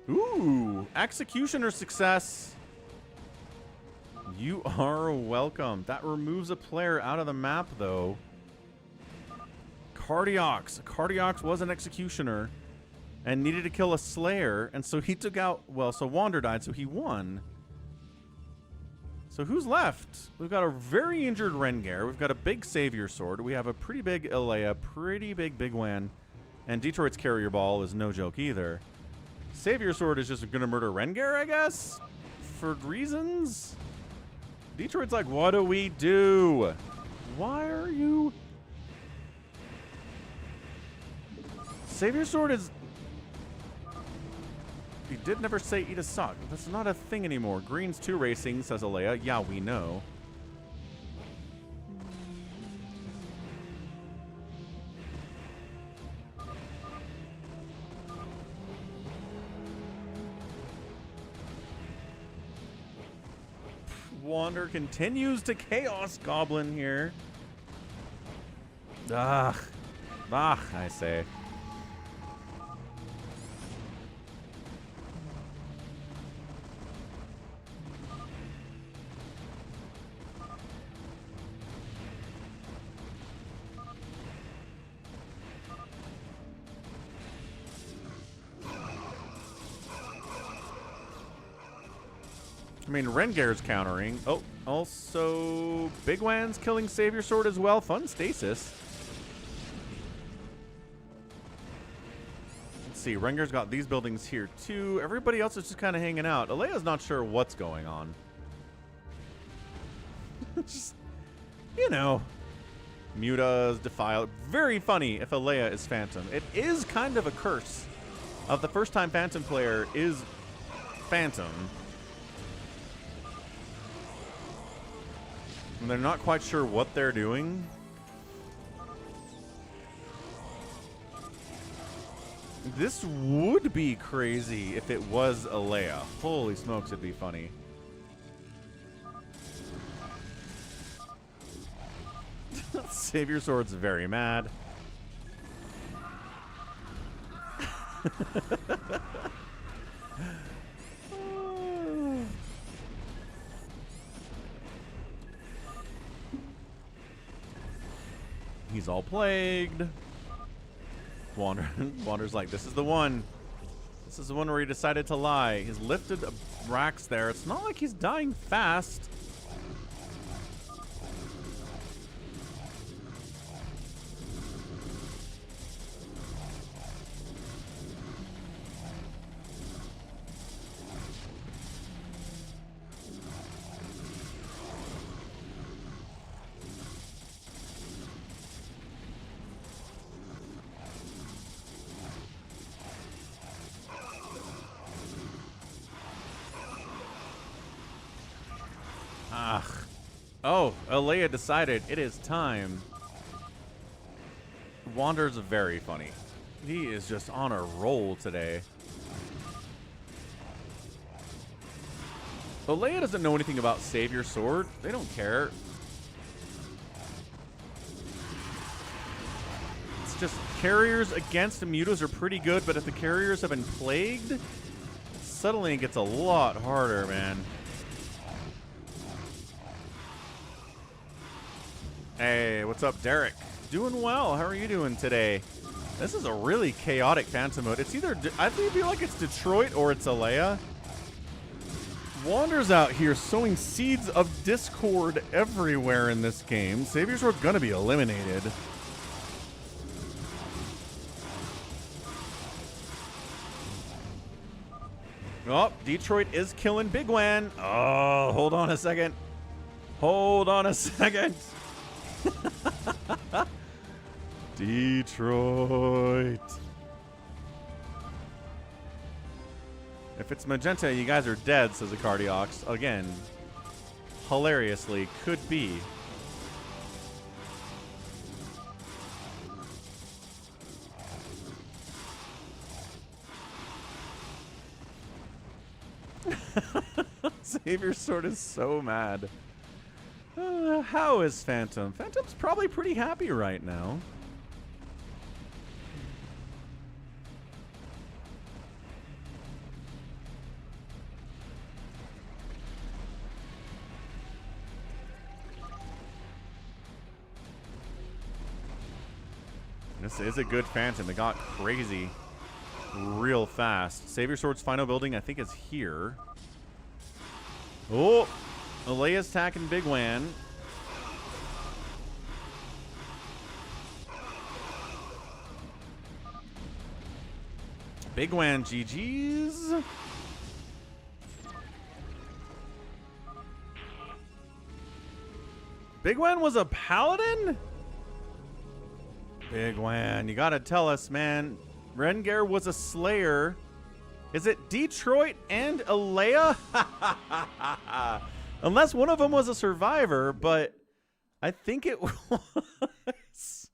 Ooh, executioner success. You are welcome. That removes a player out of the map, though. Cardiox was an executioner and needed to kill a slayer, and so he took out, well, so Wander died, so he won. So who's left? We've got a very injured Rengar. We've got a big Savior Sword. We have a pretty big Alea, pretty big Wan. And Detroit's Carrier Ball is no joke either. Savior Sword is just going to murder Rengar, I guess? For reasons? Detroit's like, what do we do? Why are you... Savior Sword is... He did never say eat a sock. That's not a thing anymore. Green's 2 racing, says Alea. Yeah, we know. Wander continues to Chaos Goblin here. Ugh. Ah, I say. I mean, Rengar's countering. Oh, also Big Wan's killing Savior Sword as well. Fun stasis. Let's see. Rengar's got these buildings here too. Everybody else is just kind of hanging out. Alea's not sure what's going on. Just, you know, Muta's Defile. Very funny if Alea is Phantom. It is kind of a curse of the first time Phantom player is Phantom. And they're not quite sure what they're doing. This would be crazy if it was Alea. Holy smokes, it'd be funny. Savior Sword's very mad. He's all plagued. Wander's like, this is the one. This is the one where he decided to lie. He's lifted racks there. It's not like he's dying fast. Oh, Alea decided it is time. Wander's very funny. He is just on a roll today. Alea doesn't know anything about Savior Sword. They don't care. It's just carriers against mutas are pretty good, but if the carriers have been plagued, suddenly it gets a lot harder, man. Hey, what's up, Derek? Doing well. How are you doing today? This is a really chaotic Phantom mode. It's either, I feel like it's Detroit or it's Alea. Wander's out here sowing seeds of discord everywhere in this game. Savior Sword's gonna be eliminated. Oh, Detroit is killing Big Wan. Oh, hold on a second. Hold on a second. Detroit. If it's magenta, you guys are dead, says a Cardiox. Again, hilariously, could be. Savior Sword is so mad. How is Phantom? Phantom's probably pretty happy right now. This is a good Phantom. It got crazy real fast. Savior Sword's final building, I think, is here. Oh! Alea's attacking Big Wan. Big Wan GG's. Big Wan was a paladin? Big Wan, you gotta tell us, man. Rengar was a slayer. Is it Detroit and Alea? Unless one of them was a survivor, but I think it was.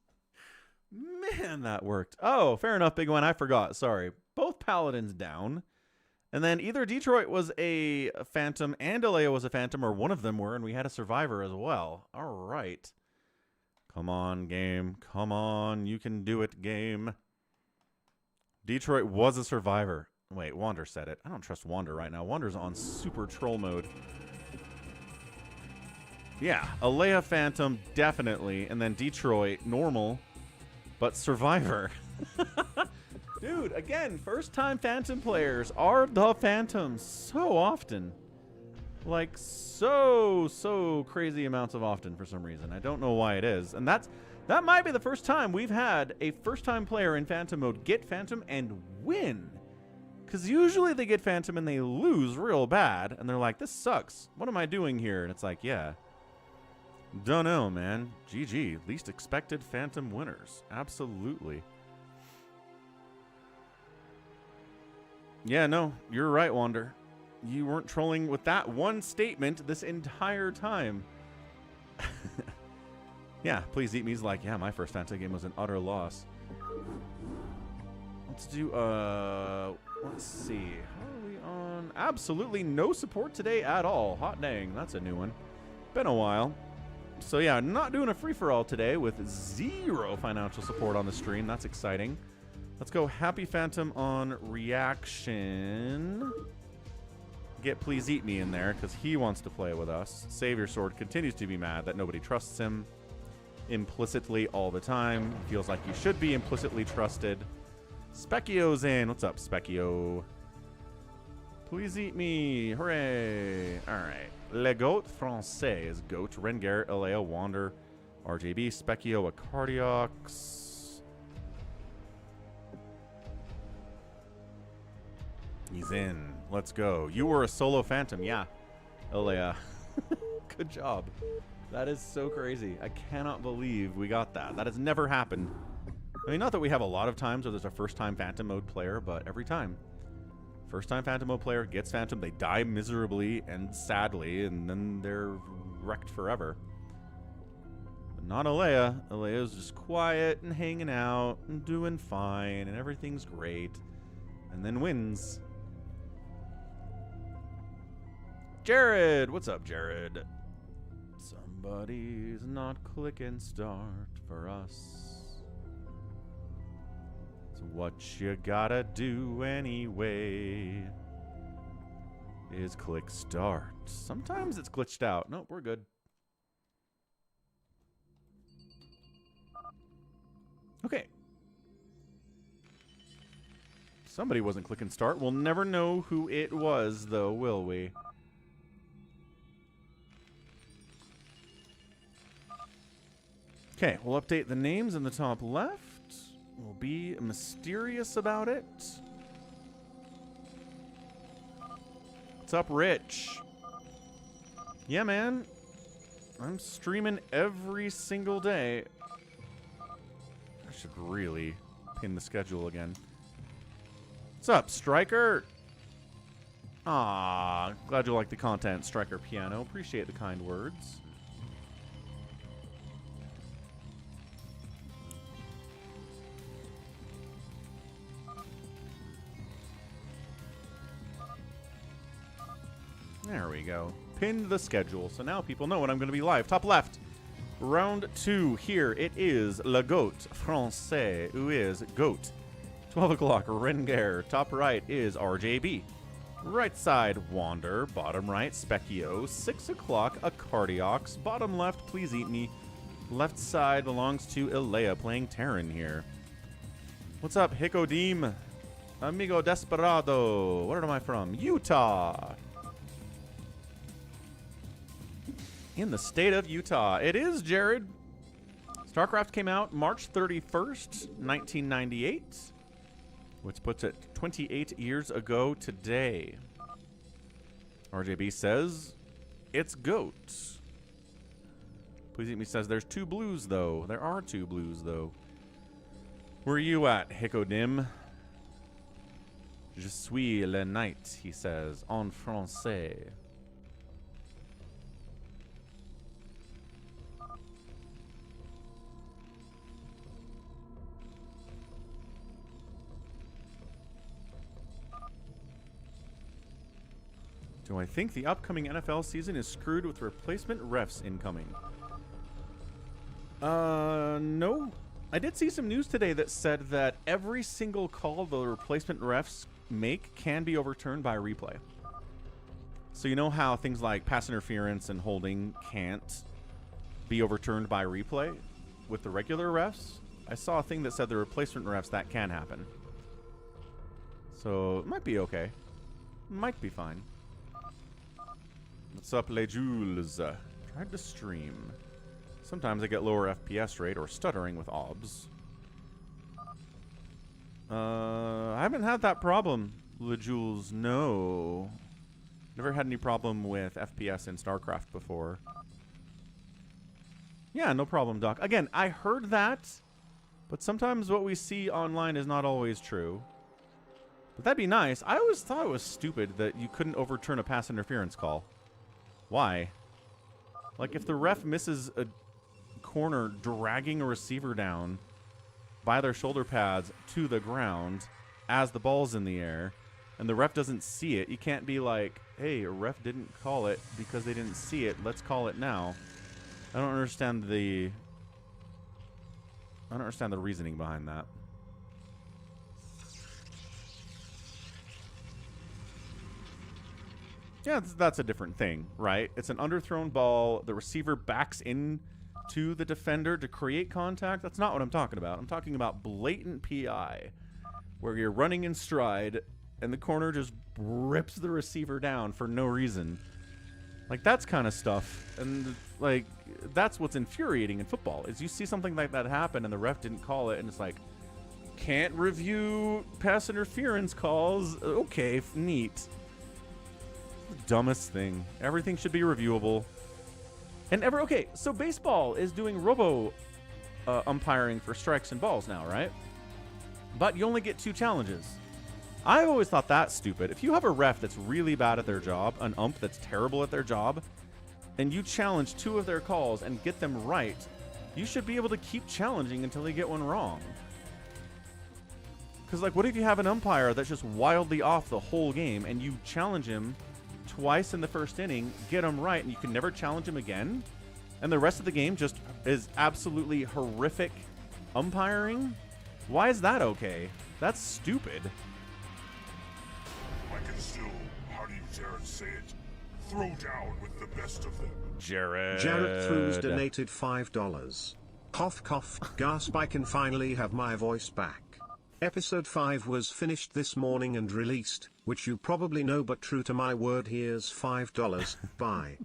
Man, that worked. Oh, fair enough, Big One. I forgot. Sorry. Both paladins down. And then either Detroit was a Phantom and Alea was a Phantom, or one of them were, and we had a survivor as well. All right. Come on, game. Come on. You can do it, game. Detroit was a survivor. Wait, Wander said it. I don't trust Wander right now. Wander's on super troll mode. Yeah, Alea Phantom, definitely. And then Detroit, normal, but survivor. Dude, again, first-time Phantom players are the Phantoms so often. Like, so crazy amounts of often for some reason. I don't know why it is. And that might be the first time we've had a first-time player in Phantom mode get Phantom and win. Because usually they get Phantom and they lose real bad. And they're like, this sucks. What am I doing here? And it's like, yeah. Don't know, man. GG. Least expected Phantom winners. Absolutely. Yeah, no. You're right, Wander. You weren't trolling with that one statement this entire time. Yeah, Please Eat Me's like, yeah, my first Phantom game was an utter loss. Let's do, let's see. How are we on? Absolutely no support today at all. Hot dang, that's a new one. Been a while. So yeah, not doing a free-for-all today with 0 financial support on the stream. That's exciting. Let's go Happy Phantom on reaction. Get Please Eat Me in there because he wants to play with us. Savior Sword continues to be mad that nobody trusts him implicitly all the time. Feels like he should be implicitly trusted. Specchio's in. What's up, Specchio? Please eat me. Hooray. All right. Le Goat Francais is Goat. Rengar, Alea, Wander, RJB, Specchio, Acardiox. He's in. Let's go. You were a solo Phantom. Yeah. Alea. Good job. That is so crazy. I cannot believe we got that. That has never happened. I mean, not that we have a lot of times where there's a first-time Phantom mode player, but every time. First-time Phantom mode player gets Phantom, they die miserably and sadly, and then they're wrecked forever. But not Alea. Alea's just quiet and hanging out and doing fine, and everything's great. And then wins. Jared! What's up, Jared? Somebody's not clicking start for us. It's what you gotta do anyway. Is click start. Sometimes it's glitched out. Nope, we're good. Okay. Somebody wasn't clicking start. We'll never know who it was, though, will we? Okay, we'll update the names in the top left. We'll be mysterious about it. What's up, Rich? Yeah, man. I'm streaming every single day. I should really pin the schedule again. What's up, Striker? Ah, glad you like the content, Striker Piano. Appreciate the kind words. There we go. Pinned the schedule, so now people know when I'm going to be live. Top left, round 2. Here it is Le Goat Francais, who is Goat. 12 o'clock, Rengar. Top right is RJB. Right side, Wander. Bottom right, Specchio. 6 o'clock, Acardiox. Bottom left, Please Eat Me. Left side belongs to Alea, playing Terran here. What's up, Hikodim? Amigo Desperado. Where am I from? Utah. In the state of Utah. It is, Jared. StarCraft came out March 31st, 1998, which puts it 28 years ago today. RJB says it's Goat. Please Eat Me says there's 2 blues, though. There are 2 blues, though. Where are you at, Hikodim? Je suis le knight, he says, en français. Do I think the upcoming NFL season is screwed with replacement refs incoming? No. I did see some news today that said that every single call the replacement refs make can be overturned by a replay. So you know how things like pass interference and holding can't be overturned by replay with the regular refs? I saw a thing that said the replacement refs that can happen. So it might be okay. Might be fine. What's up, Les Jules? Tried to stream. Sometimes I get lower FPS rate or stuttering with OBS. I haven't had that problem, Les Jules. No. Never had any problem with FPS in StarCraft before. Yeah, no problem, Doc. Again, I heard that, but sometimes what we see online is not always true. But that'd be nice. I always thought it was stupid that you couldn't overturn a pass interference call. Why? Like, if the ref misses a corner dragging a receiver down by their shoulder pads to the ground as the ball's in the air, and the ref doesn't see it, you can't be like, hey, a ref didn't call it because they didn't see it. Let's call it now. I don't understand the reasoning behind that. Yeah, that's a different thing, right? It's an underthrown ball. The receiver backs into the defender to create contact. That's not what I'm talking about. I'm talking about blatant PI, where you're running in stride and the corner just rips the receiver down for no reason. Like, that's kind of stuff. And, like, that's what's infuriating in football, is you see something like that happen and the ref didn't call it, and it's like, can't review pass interference calls. Okay, neat. The dumbest thing. Everything should be reviewable. And okay, so baseball is doing robo umpiring for strikes and balls now, right? But you only get 2 challenges. I've always thought that's stupid. If you have a ref that's really bad at their job, an ump that's terrible at their job, and you challenge 2 of their calls and get them right, you should be able to keep challenging until they get one wrong. Because, like, what if you have an umpire that's just wildly off the whole game and you challenge him twice in the first inning, get him right, and you can never challenge him again? And the rest of the game just is absolutely horrific umpiring? Why is that okay? That's stupid. I can still, how do you dare say it, throw down with the best of them. Jared. Jared Threws donated $5. Cough cough, gasp, I can finally have my voice back. Episode 5 was finished this morning and released, which you probably know, but true to my word, here's $5. Bye.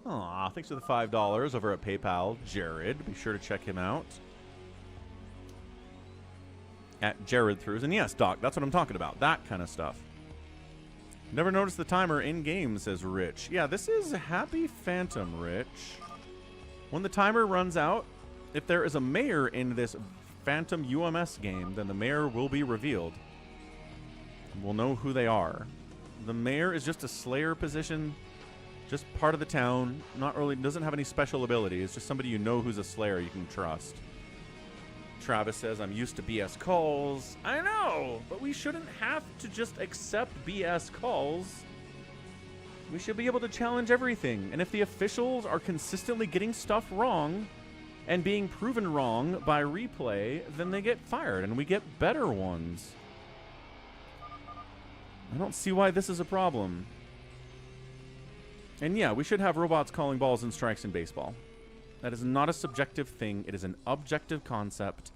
Aw, thanks for the $5 over at PayPal, Jared. Be sure to check him out at Jared Threws. And yes, Doc, that's what I'm talking about. That kind of stuff. Never noticed the timer in game, says Rich. Yeah, this is Happy Phantom, Rich. When the timer runs out, if there is a mayor in this Phantom UMS game, then the mayor will be revealed. We'll know who they are. The mayor is just a slayer position, just part of the town, not really, doesn't have any special abilities, just somebody you know who's a slayer you can trust. Travis says, I'm used to BS calls. I know, but we shouldn't have to just accept BS calls. We should be able to challenge everything. And if the officials are consistently getting stuff wrong and being proven wrong by replay, then they get fired and we get better ones. I don't see why this is a problem. And yeah, we should have robots calling balls and strikes in baseball. That is not a subjective thing. It is an objective concept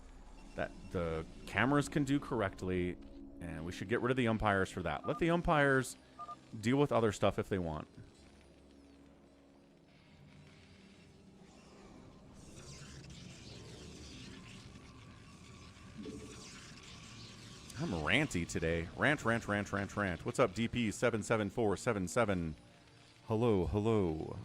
that the cameras can do correctly, and we should get rid of the umpires for that. Let the umpires deal with other stuff if they want. I'm ranty today. Rant. What's up, DP77477? Hello, hello.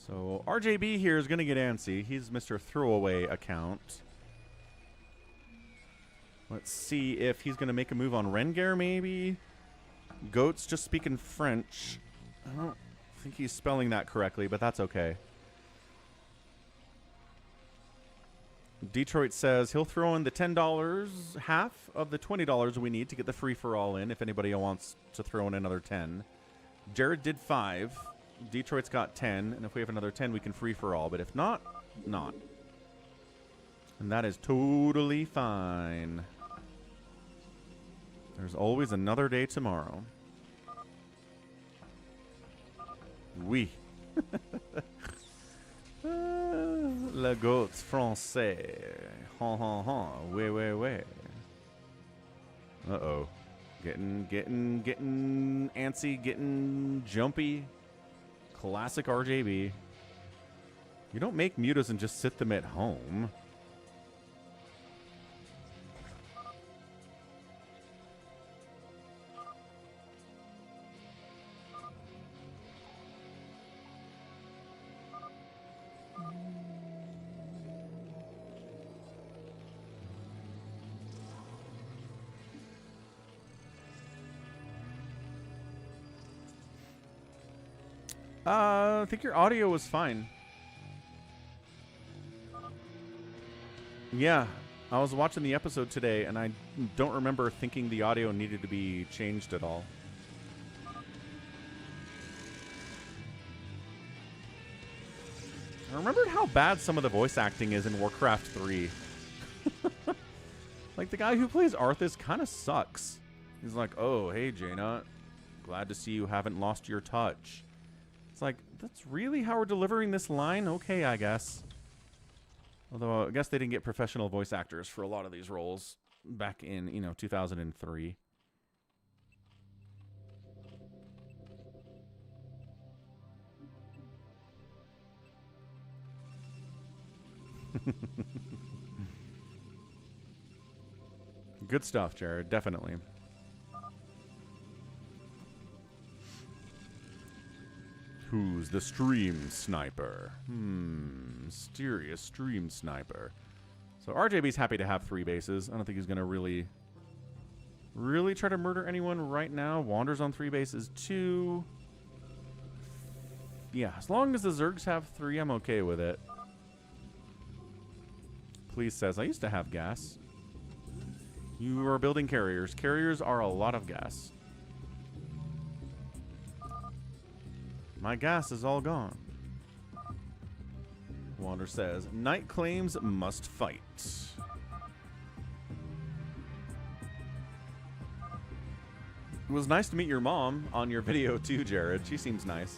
So RJB here is going to get antsy. He's Mr. Throwaway account. Let's see if he's going to make a move on Rengar, maybe. Goat's just speaking French. I don't think he's spelling that correctly, but that's okay. Detroit says he'll throw in the $10, half of the $20 we need to get the free-for-all in if anybody wants to throw in another 10. Jared did 5. Detroit's got 10. And if we have another 10, we can free-for-all. But if not, not. And that is totally fine. There's always another day tomorrow. Oui. Le goats français. Ha ha ha. Oui, oui, oui. Uh-oh. Getting antsy, getting jumpy. Classic RJB. You don't make mutas and just sit them at home. I think your audio was fine. Yeah, I was watching the episode today, and I don't remember thinking the audio needed to be changed at all. I remembered how bad some of the voice acting is in Warcraft 3. Like, the guy who plays Arthas kind of sucks. He's like, oh, hey, Jaina. Glad to see you haven't lost your touch. It's like, that's really how we're delivering this line? Okay, I guess. Although, I guess they didn't get professional voice actors for a lot of these roles back in, 2003. Good stuff, Jared. Definitely. Who's the stream sniper? Mysterious stream sniper. So RJB's happy to have 3 bases. I don't think he's going to really try to murder anyone right now. Wander's on 3 bases too. Yeah, as long as the Zergs have 3, I'm okay with it. Please says, I used to have gas. You are building carriers. Carriers are a lot of gas. My gas is all gone. Wander says, night claims must fight. It was nice to meet your mom on your video too, Jared. She seems nice.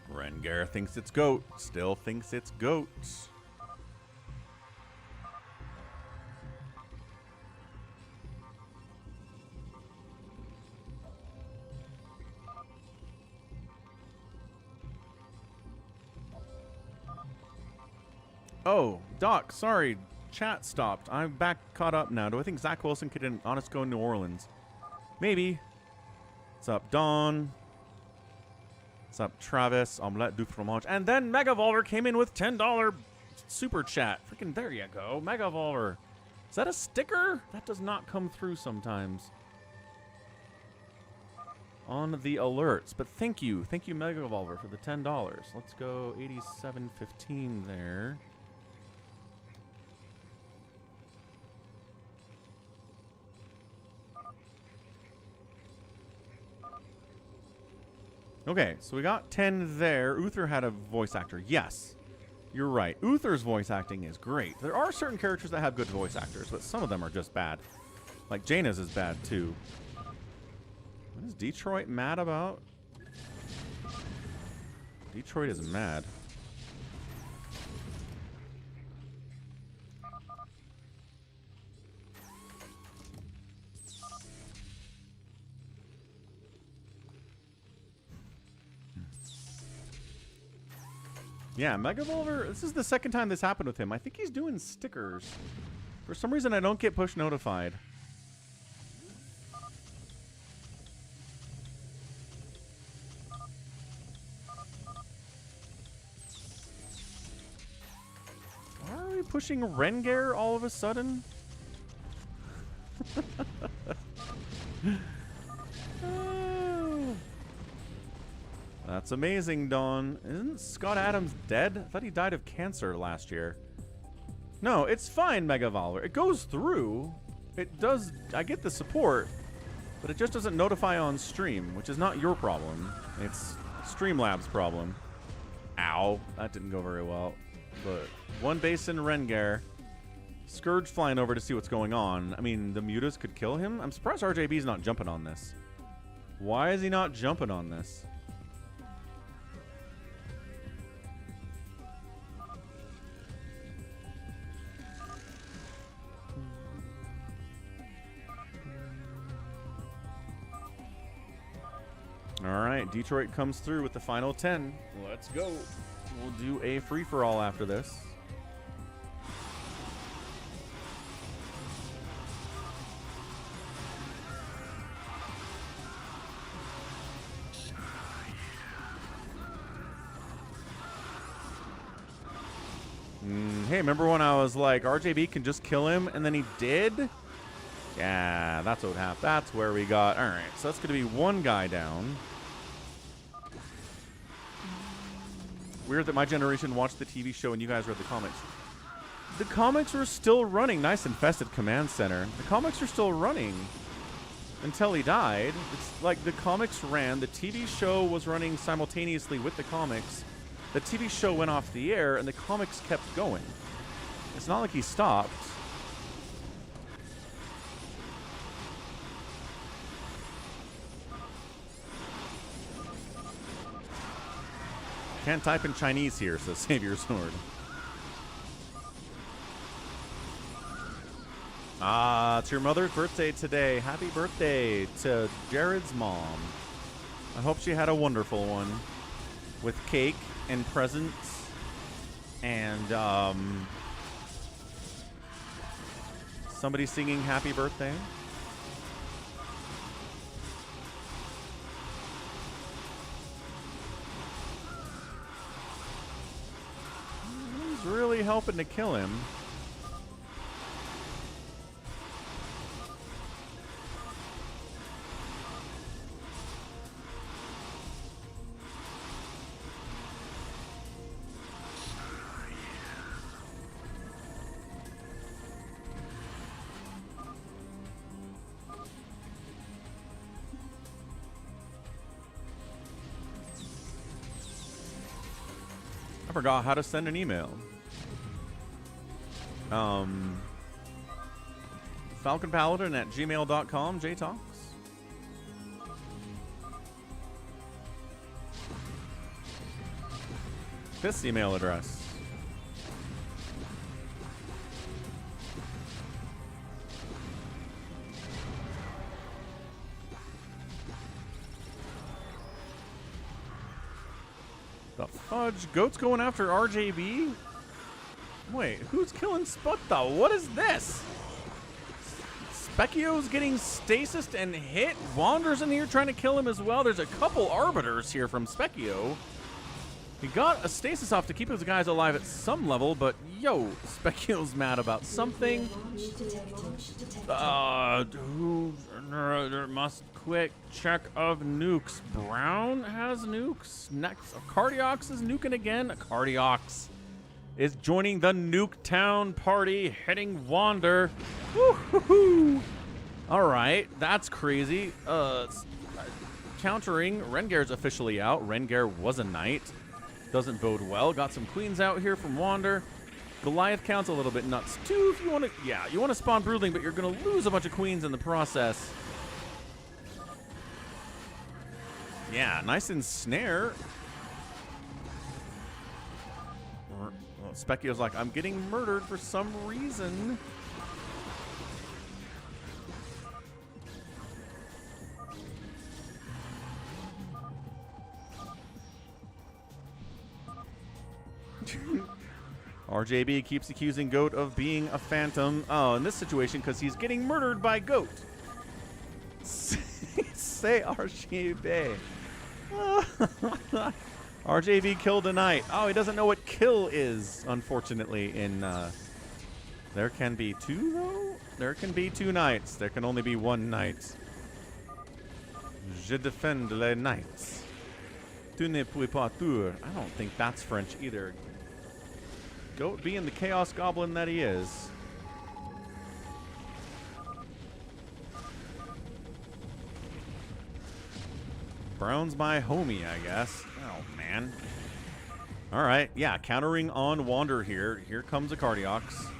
Rengar thinks it's goat. Still thinks it's goat. Oh, Doc, sorry. Chat stopped. I'm back caught up now. Do I think Zach Wilson could an honest go in New Orleans? Maybe. What's up, Dawn? What's up, Travis? Omelette du fromage. And then Mega Volver came in with $10 super chat. Freaking there you go. Mega Volver. Is that a sticker? That does not come through sometimes on the alerts. But thank you. Thank you, Mega Volver, for the $10. Let's go 87.15 there. Okay, so we got 10 there. Uther had a voice actor. Yes, you're right. Uther's voice acting is great. There are certain characters that have good voice actors, but some of them are just bad. Like Jaina's is bad, too. What is Detroit mad about? Detroit is mad. Yeah, Mega Volver, this is the second time this happened with him. I think he's doing stickers. For some reason, I don't get push notified. Goat pushing Rengar all of a sudden? That's amazing, Dawn. Isn't Scott Adams dead? I thought he died of cancer last year. No, it's fine, Mega Valor. It goes through. It does. I get the support, but it just doesn't notify on stream, which is not your problem. It's Streamlabs' problem. Ow. That didn't go very well. But one base in Rengar. Scourge flying over to see what's going on. I mean, the Mutas could kill him. I'm surprised RJB's not jumping on this. Why is he not jumping on this? All right, Detroit comes through with the final 10. Let's go. We'll do a free-for-all after this. Hey, remember when I was like, RJB can just kill him, and then he did? Yeah, that's what happened. That's where we got. All right, so that's going to be one guy down. Weird that my generation watched the TV show and you guys read the comics. The comics were still running. Nice infested command center. The comics are still running until he died. It's like the comics ran. The TV show was running simultaneously with the comics. The TV show went off the air and the comics kept going. It's not like he stopped. Can't type in Chinese here, so save your sword. Ah, it's your mother's birthday today. Happy birthday to Jared's mom. I hope she had a wonderful one with cake and presents and somebody singing happy birthday. He's really helping to kill him. I forgot how to send an email. falconpaladin@gmail.com, JTalks. This email address. The fudge? Goat's going after RJB? Wait, who's killing Sput though? What is this? Specchio's getting stasis and hit. Wander's in here trying to kill him as well. There's a couple arbiters here from Specchio. He got a stasis off to keep his guys alive at some level, but yo, Specchio's mad about something. Must quick check of nukes. Brown has nukes. Next, Cardiox is nuking again. Cardiox is joining the Nuketown party, heading Wander. Woo-hoo-hoo. All right, that's crazy. Countering, Rengar's officially out. Rengar was a knight. Doesn't bode well. Got some queens out here from Wander. Goliath counts a little bit nuts too. If you want to, yeah, you want to spawn Broodling, but you're going to lose a bunch of queens in the process. Yeah, nice ensnare. Well, Specchio's like, I'm getting murdered for some reason. RJB keeps accusing Goat of being a phantom. Oh, in this situation, because he's getting murdered by Goat. Say RJB. RJB killed a knight. Oh, he doesn't know what kill is, unfortunately, in There can be two, though? There can be two knights. There can only be one knight. Je défends les knights. Tu ne peux pas tuer. I don't think that's French either. Goat being the Chaos Goblin that he is. Brown's my homie, I guess. Oh, man. Alright, yeah, countering on Wander here. Here comes a Cardiox.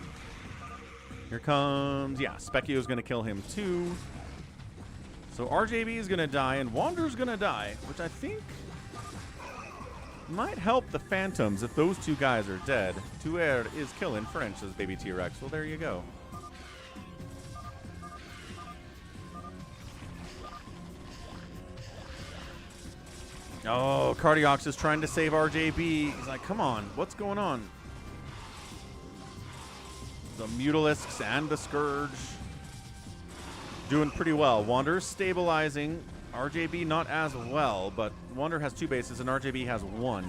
Here comes... Yeah, Specchio's going to kill him too. So RJB is going to die, and Wander's going to die, which I think might help the Phantoms if those two guys are dead. Tuer is killing French, says Baby T-Rex. Well, there you go. Oh, Cardiox is trying to save RJB. He's like, come on, what's going on? The Mutalisks and the Scourge doing pretty well. Wander's stabilizing. RJB not as well, but Wander has 2 bases and RJB has 1. I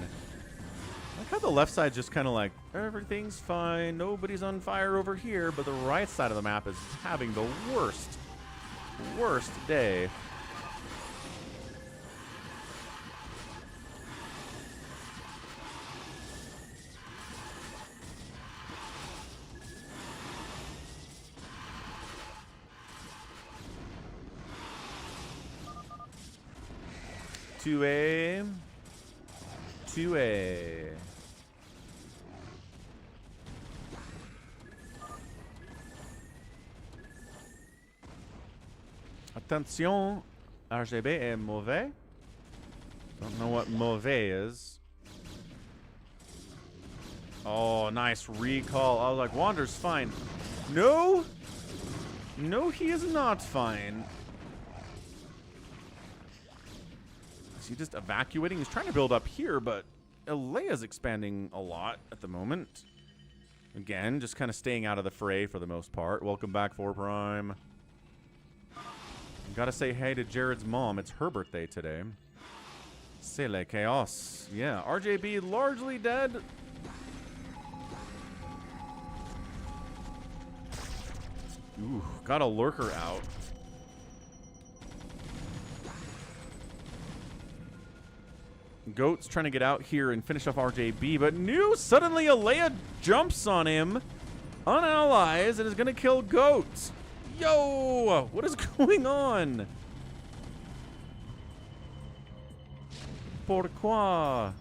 like how the left side just kind of like, everything's fine, nobody's on fire over here, but the right side of the map is having the worst day. To a Attention, RGB est mauvais. Don't know what mauvais is. Oh, nice recall. I was like, Wander's fine. No, he is not fine. Is he just evacuating? He's trying to build up here, but Alea's expanding a lot at the moment. Again, just kind of staying out of the fray for the most part. Welcome back, 4 Prime. Gotta say hey to Jared's mom. It's her birthday today. C'est le chaos. Yeah, RJB largely dead. Ooh, got a lurker out. Goat's trying to get out here and finish off RJB, but no, suddenly Alea jumps on him, unallies, and is going to kill Goat. Yo, what is going on? Pourquoi?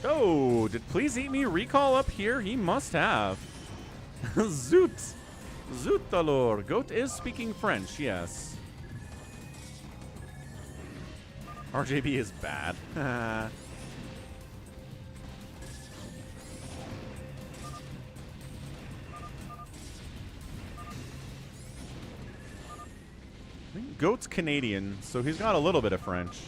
Oh, did Please Eat Me recall up here? He must have. Zoot. Zoot alors. Goat is speaking French, yes. RJB is bad. I think Goat's Canadian, so he's got a little bit of French.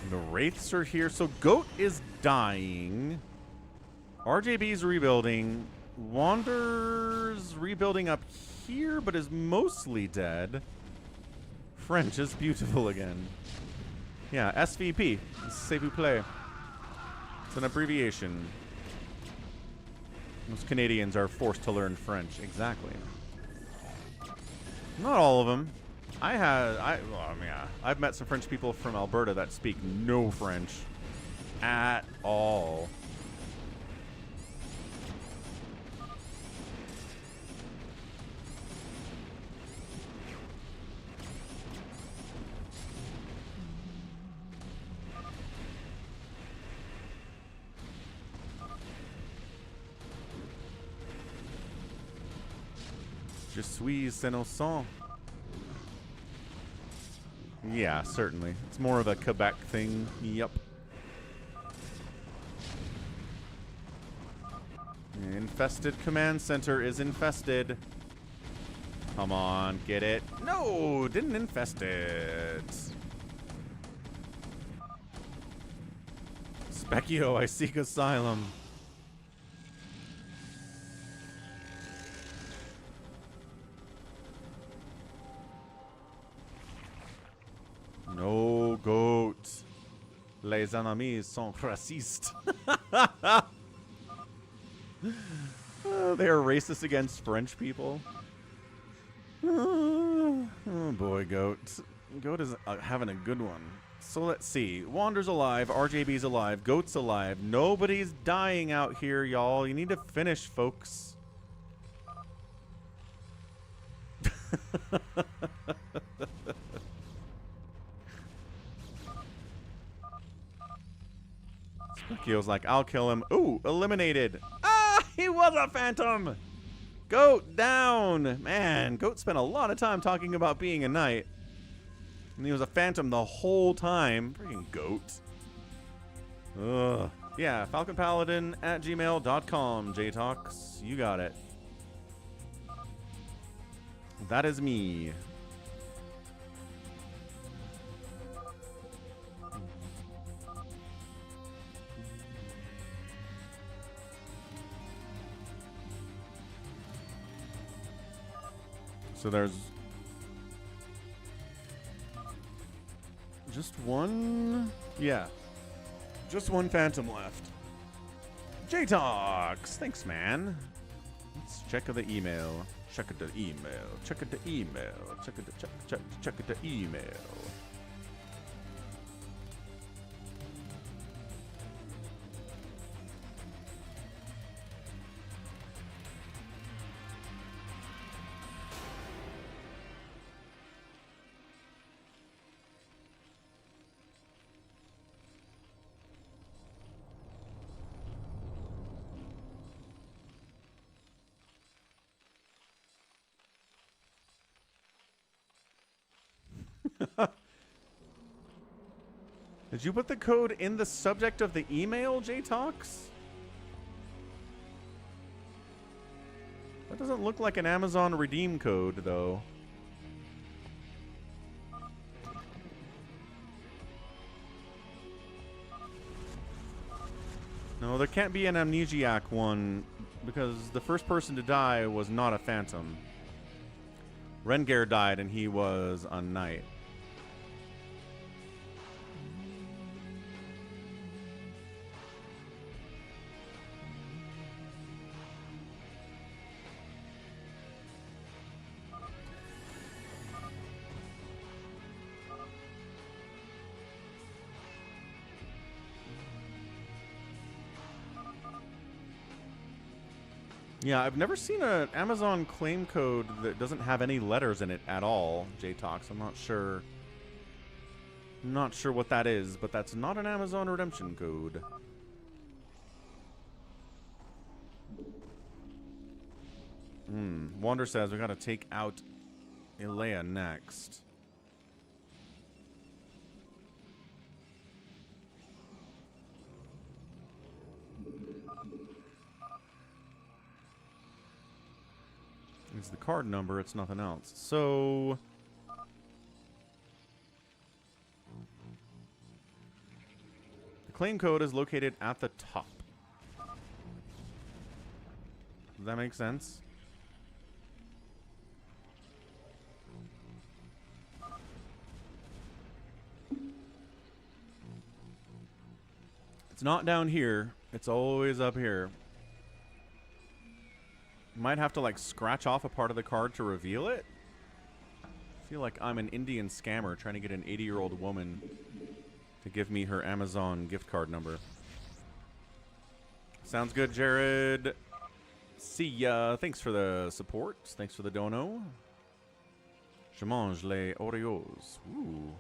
The Wraiths are here. So Goat is dying. RJB's rebuilding. Wander's rebuilding up here, but is mostly dead. French is beautiful again. Yeah, SVP. S'il vous plaît. It's an abbreviation. Most Canadians are forced to learn French. Exactly. Not all of them. I've met some French people from Alberta that speak no French at all. Je suis innocent. Yeah, certainly. It's more of a Quebec thing. Yep. Infested command center is infested. Come on, get it. No, didn't infest it. Specchio, I seek asylum. No goat. Les ennemis sont racistes. They are racist against French people. Oh boy, goat. Goat is having a good one. So let's see. Wander's alive. RJB's alive. Goat's alive. Nobody's dying out here, y'all. You need to finish, folks. Specchio's like, I'll kill him. Ooh, eliminated. Ah, he was a phantom. Goat down. Man, Goat spent a lot of time talking about being a knight. And he was a phantom the whole time. Freaking Goat. Ugh. Yeah, falconpaladin@gmail.com, JTalks. You got it. That is me. So there's just one, yeah, just one phantom left. JTalks, thanks, man. Let's check the email. Check the email. Check the email. Check the email. Did you put the code in the subject of the email, JTalks? That doesn't look like an Amazon redeem code, though. No, there can't be an amnesiac one, because the first person to die was not a phantom. Rengar died, and he was a knight. Yeah, I've never seen an Amazon claim code that doesn't have any letters in it at all, JTalks. I'm not sure. Not sure what that is, but that's not an Amazon redemption code. Wander says we gotta take out Ilea next. It's the card number, it's nothing else. So the claim code is located at the top. Does that make sense? It's not down here, it's always up here. Might have to like scratch off a part of the card to reveal it. I feel like I'm an Indian scammer trying to get an 80-year-old woman to give me her Amazon gift card number. Sounds good, Jared. See ya. Thanks for the support. Thanks for the dono. Je mange les Oreos. Ooh.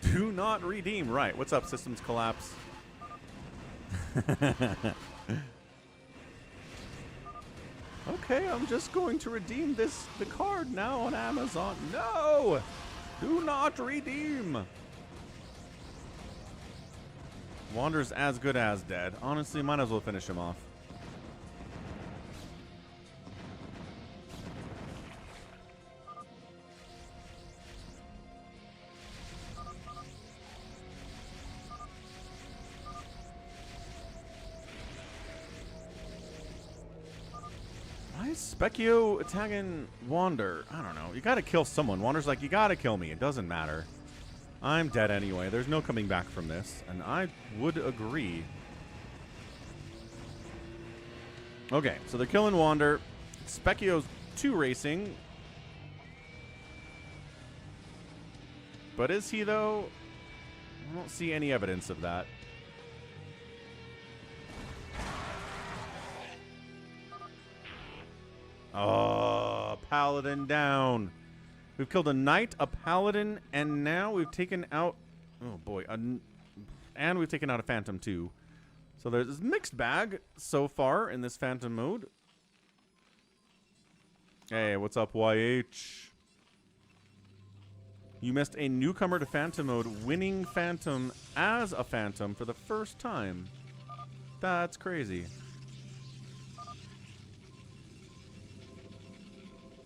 Do not redeem. Right. What's up, Systems Collapse? Okay, I'm just going to redeem the card now on Amazon. No! Do not redeem! Wander's as good as dead. Honestly, might as well finish him off. Why is Specchio attacking Wander? I don't know. You gotta kill someone. Wander's like, you gotta kill me. It doesn't matter. I'm dead anyway. There's no coming back from this. And I would agree. Okay, so they're killing Wander. Specchio's 2 racing. But is he, though? I don't see any evidence of that. Oh, Paladin down. We've killed a Knight, a Paladin, and now we've taken out... Oh, boy. And we've taken out a Phantom, too. So there's this mixed bag so far in this Phantom mode. Hey, what's up, YH? You missed a newcomer to Phantom mode, winning Phantom as a Phantom for the first time. That's crazy.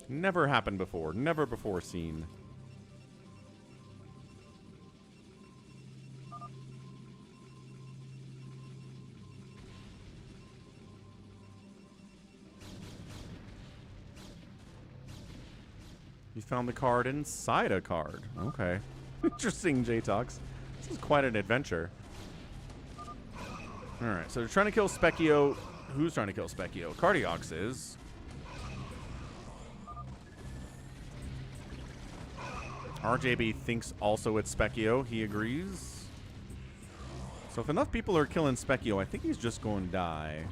Never happened before. Never before seen. You found the card inside a card. Okay. Interesting, J-Tox. This is quite an adventure. Alright, so they're trying to kill Specchio. Who's trying to kill Specchio? Cardiox is. RJB thinks also it's Specchio. He agrees. So if enough people are killing Specchio, I think he's just going to die.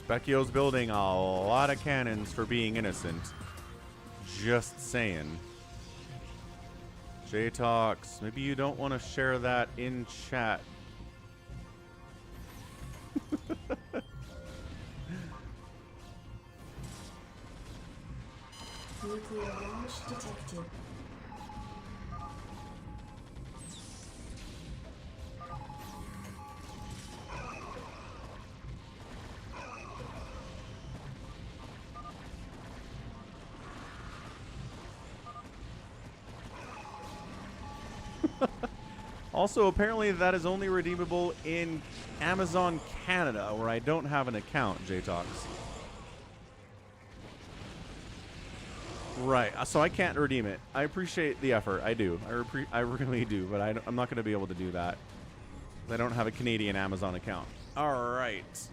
Specchio's building a lot of cannons for being innocent. Just saying. J-Tox, maybe you don't want to share that in chat. Nuclear launch detected. Also, apparently that is only redeemable in Amazon Canada, where I don't have an account, J-Tox. Right, so I can't redeem it. I appreciate the effort. I do. I really do, but I'm not going to be able to do that. I don't have a Canadian Amazon account. All right.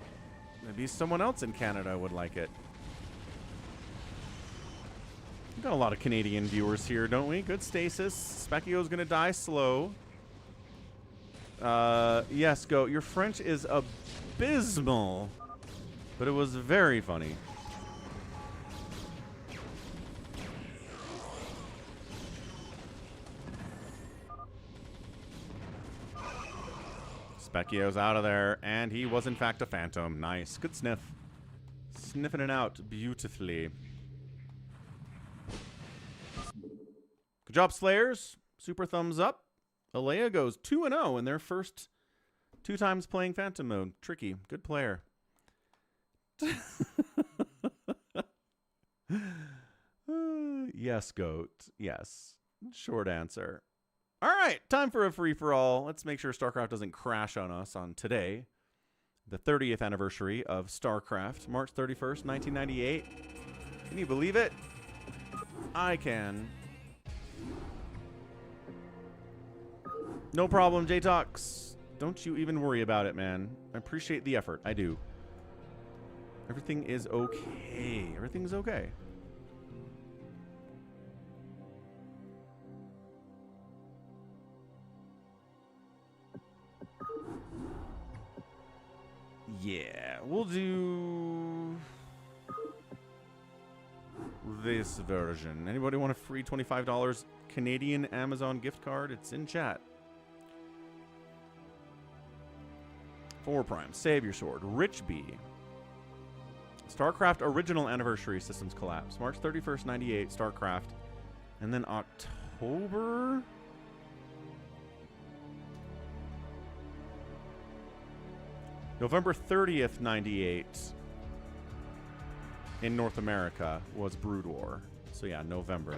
Maybe someone else in Canada would like it. We've got a lot of Canadian viewers here, don't we? Good stasis. Specchio's going to die slow. Yes, Go. Your French is abysmal, but it was very funny. Specchio's out of there, and he was in fact a Phantom. Nice. Good sniff. Sniffing it out beautifully. Good job, Slayers. Super thumbs up. Alea goes 2-0 in their first 2 times playing Phantom mode. Tricky. Good player. Yes, Goat. Yes. Short answer. All right. Time for a free-for-all. Let's make sure StarCraft doesn't crash on us on today, the 30th anniversary of StarCraft, March 31st, 1998. Can you believe it? I can. No problem, J-Tox. Don't you even worry about it, man. I appreciate the effort. I do. Everything is okay. Everything's okay. Yeah, we'll do this version. Anybody want a free $25 Canadian Amazon gift card? It's in chat. 4 Prime, save your sword. Rich B. StarCraft original anniversary systems collapse. March 31st, 98, StarCraft. And then October... November 30th, 98 in North America was Brood War. So yeah, November.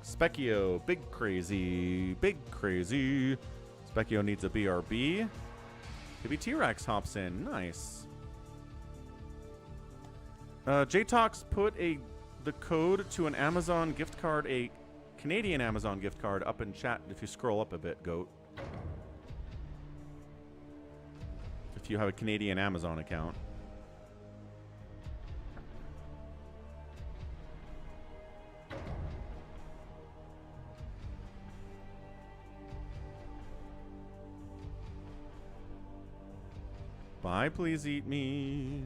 Specchio, big crazy, big crazy. Specchio needs a BRB. Maybe T-Rex hops in. Nice. JTox put the code to an Amazon gift card, a Canadian Amazon gift card, up in chat if you scroll up a bit, Goat. If you have a Canadian Amazon account. Bye, please eat me.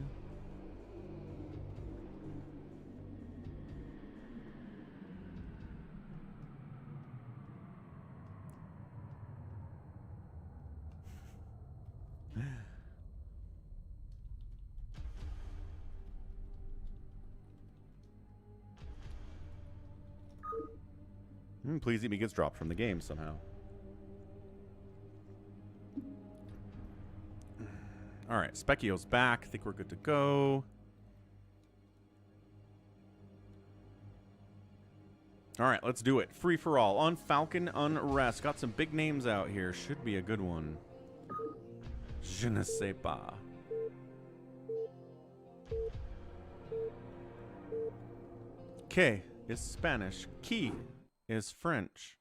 Please eat me gets dropped from the game somehow. All right, Specchio's back. I think we're good to go. All right, let's do it. Free for all on Falcon Unrest. Got some big names out here. Should be a good one. Je ne sais pas. K is Spanish. Key is French.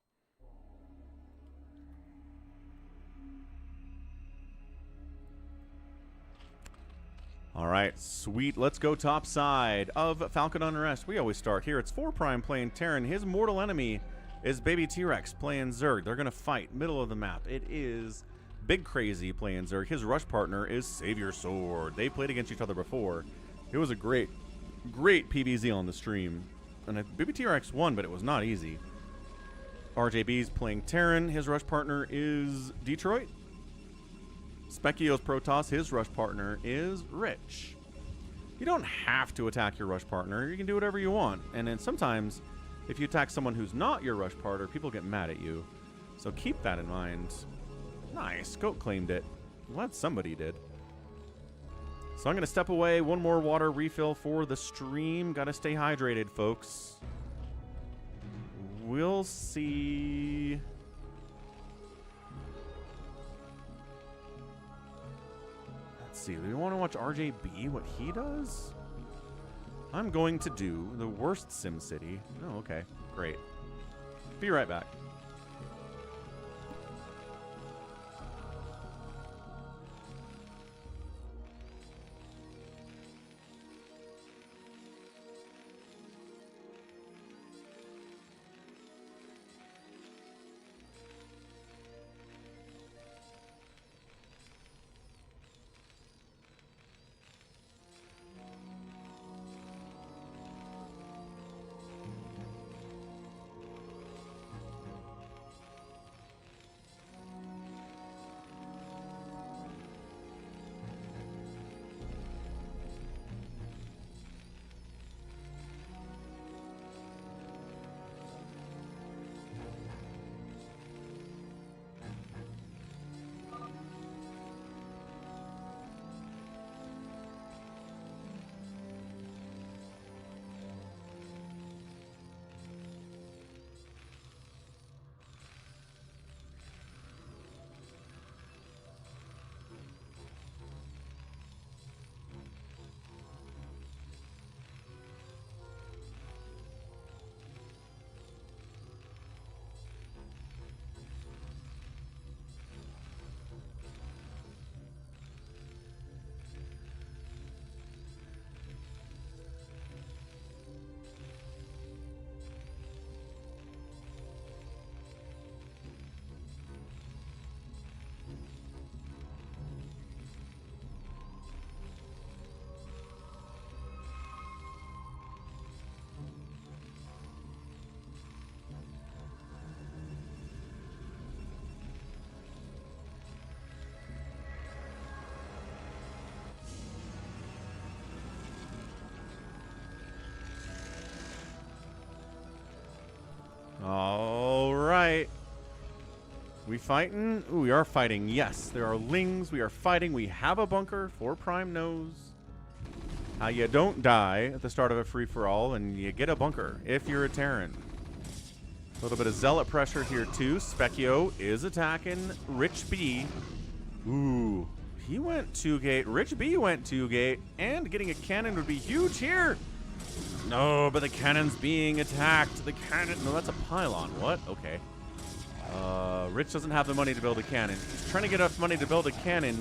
All right, sweet. Let's go top side of Falcon Unrest. We always start here. It's 4 Prime playing Terran. His mortal enemy is Baby T-Rex playing Zerg. They're going to fight middle of the map. It is Big Crazy playing Zerg. His rush partner is Savior Sword. They played against each other before. It was a great PvZ on the stream. And Baby T-Rex won, but it was not easy. RJB's playing Terran. His rush partner is Detroit. Specchio's Protoss, his rush partner is Rich. You don't have to attack your rush partner. You can do whatever you want. And then sometimes, if you attack someone who's not your rush partner, people get mad at you. So keep that in mind. Nice. Goat claimed it. Glad somebody did. So I'm going to step away. One more water refill for the stream. Got to stay hydrated, folks. We'll see... See, do we want to watch RJB, what he does? I'm going to do the worst SimCity. Oh, okay. Great. Be right back. All right. We fighting? Ooh, we are fighting. Yes, there are lings. We are fighting. We have a bunker. 4 Prime knows how you don't die at the start of a free-for-all, and you get a bunker if you're a Terran. A little bit of zealot pressure here, too. Specchio is attacking Rich B. Ooh, he went 2-gate. Rich B went 2-gate, and getting a cannon would be huge here. No, but the cannon's being attacked. The cannon... No, that's a pylon. What? Okay. Rich doesn't have the money to build a cannon. He's trying to get enough money to build a cannon.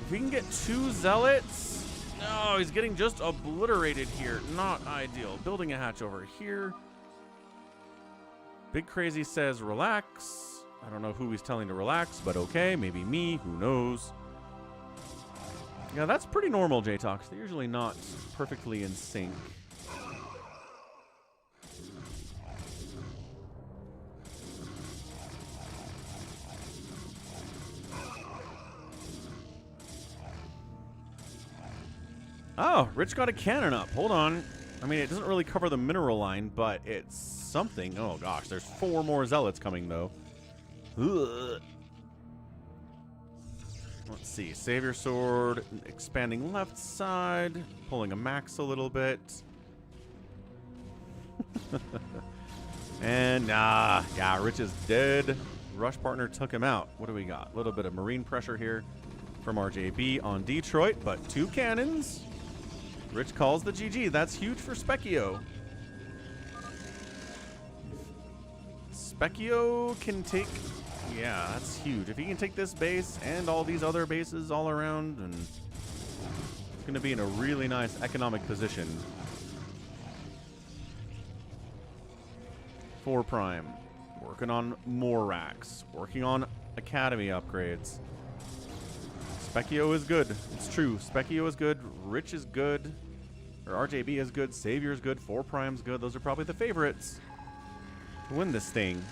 If we can get 2 zealots... No, he's getting just obliterated here. Not ideal. Building a hatch over here. Big Crazy says relax. I don't know who he's telling to relax, but okay. Maybe me. Who knows? Yeah, that's pretty normal, J-Talks. They're usually not perfectly in sync. Oh, Rich got a cannon up. Hold on. I mean, it doesn't really cover the mineral line, but it's something. Oh, gosh. There's 4 more zealots coming, though. Ugh. Let's see. Savior Sword. Expanding left side. Pulling a max a little bit. And, yeah, Rich is dead. Rush partner took him out. What do we got? A little bit of marine pressure here from RJB on Detroit, but 2 cannons. Rich calls the GG. That's huge for Specchio. Specchio can take... Yeah, that's huge. If he can take this base and all these other bases all around, and it's going to be in a really nice economic position. 4 Prime. Working on more racks. Working on academy upgrades. Specchio is good. It's true. Specchio is good. Rich is good. Or RJB is good. Savior is good. 4 Prime's good. Those are probably the favorites to win this thing.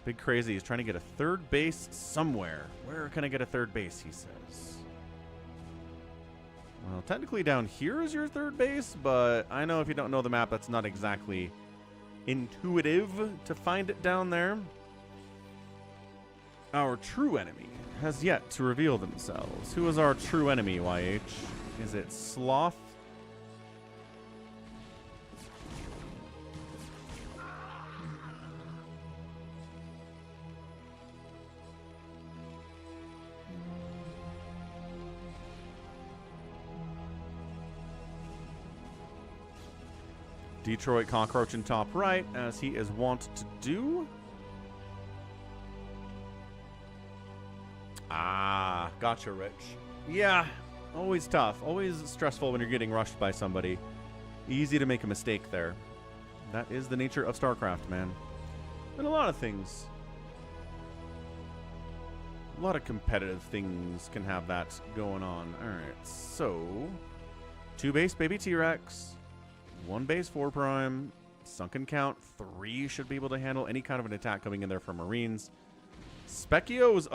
Big Crazy is trying to get a 3rd base somewhere. Where can I get a 3rd base, he says. Well, technically down here is your 3rd base, but I know if you don't know the map, that's not exactly intuitive to find it down there. Our true enemy has yet to reveal themselves. Who is our true enemy, YH? Is it Sloth? Detroit Cockroach in top right, as he is wont to do. Ah, gotcha, Rich. Yeah, always tough. Always stressful when you're getting rushed by somebody. Easy to make a mistake there. That is the nature of StarCraft, man. And a lot of things. A lot of competitive things can have that going on. Alright, so 2 base baby T-Rex. 1 base 4 Prime. Sunken count. 3 should be able to handle any kind of an attack coming in there from Marines. Specchio's,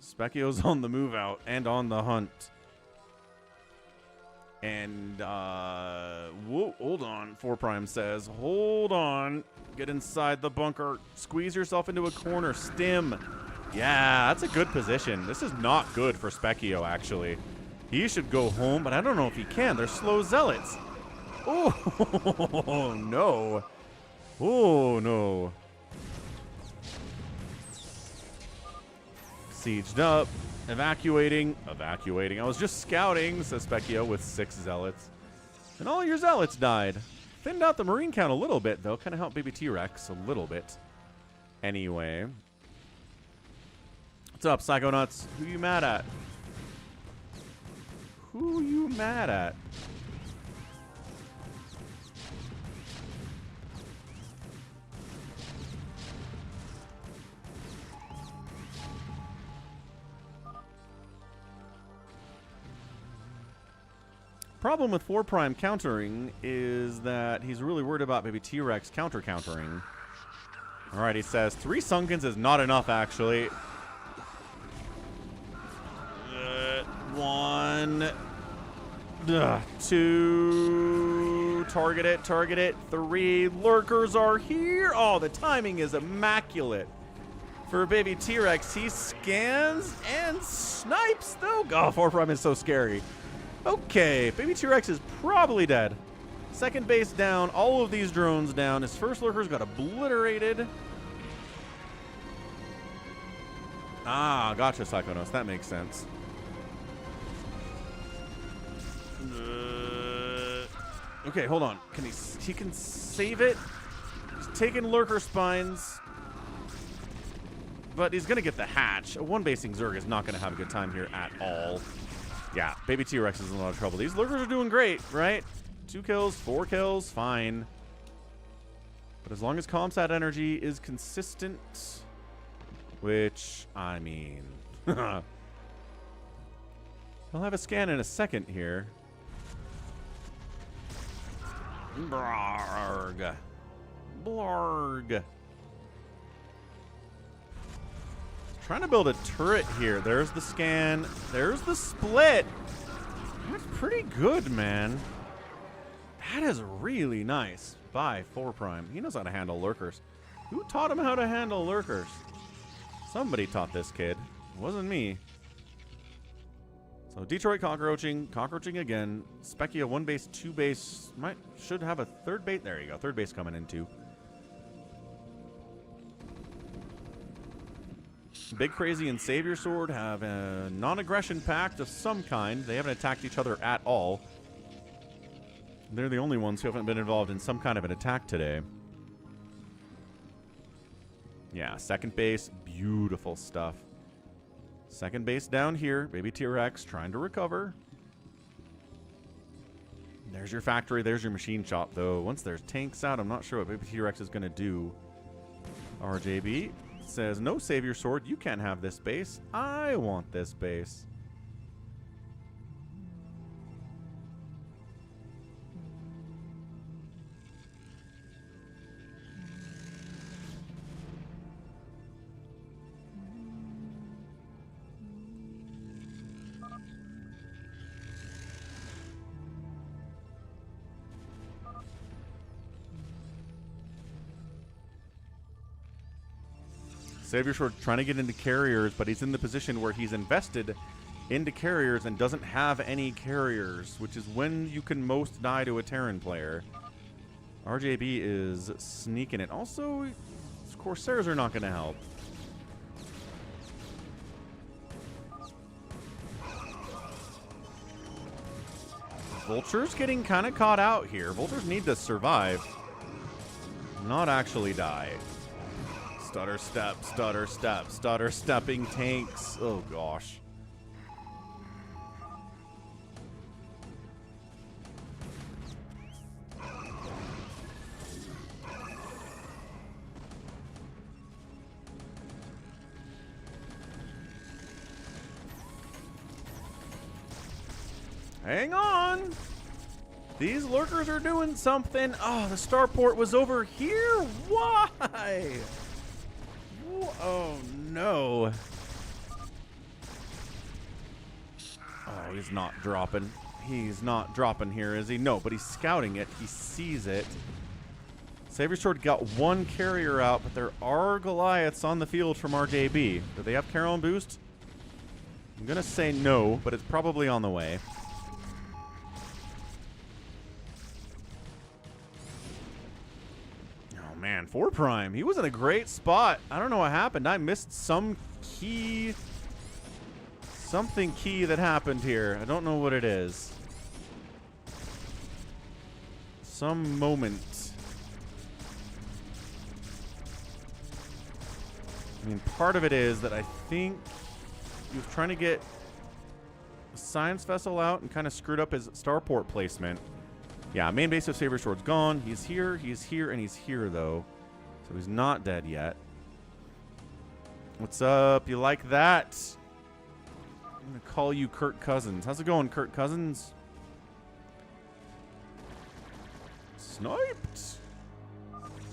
Specchio's on the move out and on the hunt. And, whoa, hold on, 4 Prime says. Hold on. Get inside the bunker. Squeeze yourself into a corner. Stim. Yeah, that's a good position. This is not good for Specchio, actually. He should go home, but I don't know if he can. They're slow zealots. Oh, no. Oh, no. Sieged up. Evacuating. Evacuating. I was just scouting, says Specchio, with 6 zealots. And all your zealots died. Thinned out the marine count a little bit, though. Kind of helped baby T-Rex a little bit. Anyway. What's up, Psychonauts? Who you mad at? Who you mad at? Problem with 4 Prime countering is that he's really worried about maybe T-Rex countering. Alright, he says 3 Sunkens is not enough, actually. 1, 2 Target it, target it. 3 lurkers are here. Oh, the timing is immaculate. For baby T-Rex, he scans and snipes, though. Oh, 4 Prime is so scary. Okay, baby T-Rex is probably dead. Second base down, all of these drones down. His first lurkers got obliterated. Ah, gotcha, Psychonos. That makes sense. Okay, hold on. Can he can save it? He's taking lurker spines. But he's going to get the hatch. A one-basing Zerg is not going to have a good time here at all. Yeah, baby T-Rex is in a lot of trouble. These lurkers are doing great, right? 2 kills, 4 kills, fine. But as long as Comsat energy is consistent, which, I mean... He'll have a scan in a second here. Blarg. Blarg. Trying to build a turret here. There's the scan. There's the split. That's pretty good, man. That is really nice by 4 Prime. He knows how to handle lurkers. Who taught him how to handle lurkers? Somebody taught this kid. It wasn't me. So Detroit cockroaching again. Specchia 1 base, 2 base. Should have a 3rd base. There you go. 3rd base coming in too. Big Crazy and Savior Sword have a non-aggression pact of some kind. They haven't attacked each other at all. They're the only ones who haven't been involved in some kind of an attack today. Yeah, second base, beautiful stuff. Second base down here, baby T-Rex trying to recover. There's your factory, there's your machine shop, though. Once there's tanks out, I'm not sure what baby T-Rex is going to do. RJB says, no Savior Sword, you can't have this base. I want this base. Savior Sword trying to get into carriers, but he's in the position where he's invested into carriers and doesn't have any carriers, which is when you can most die to a Terran player. RJB is sneaking it. Also, Corsairs are not going to help. Vulture's getting kind of caught out here. Vultures need to survive, not actually die. Stutter step, stutter step, stutter stepping tanks. Oh gosh. Hang on. These lurkers are doing something. Oh, the starport was over here? Why? Oh, no. Oh, he's not dropping. He's not dropping here, is he? No, but he's scouting it. He sees it. Savior Sword got 1 carrier out, but there are Goliaths on the field from RJB. Do they have Carol and Boost? I'm going to say no, but it's probably on the way. Man, 4 Prime. He was in a great spot. I don't know what happened. I missed some key. Something key that happened here. I don't know what it is. Some moment. I mean, part of it is that I think he was trying to get a science vessel out and kind of screwed up his starport placement. Yeah, main base of Savior Sword's gone. He's here, and he's here, though. So he's not dead yet. What's up? You like that? I'm going to call you Kurt Cousins. How's it going, Kurt Cousins? Sniped.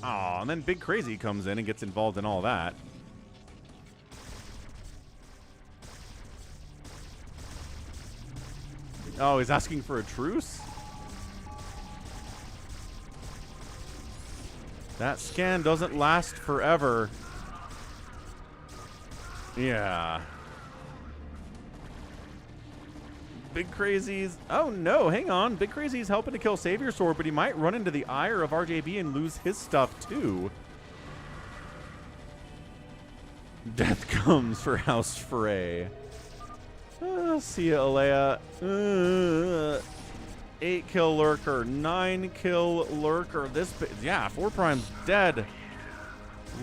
Aw, and then Big Crazy comes in and gets involved in all that. Oh, he's asking for a truce? That scan doesn't last forever. Yeah. Big Crazy's... Oh, no. Hang on. Big Crazy's helping to kill Savior Sword, but he might run into the ire of RJB and lose his stuff, too. Death comes for House Frey. See ya, Alea. 8 kill Lurker. 9 kill Lurker. Yeah, 4 Prime's dead.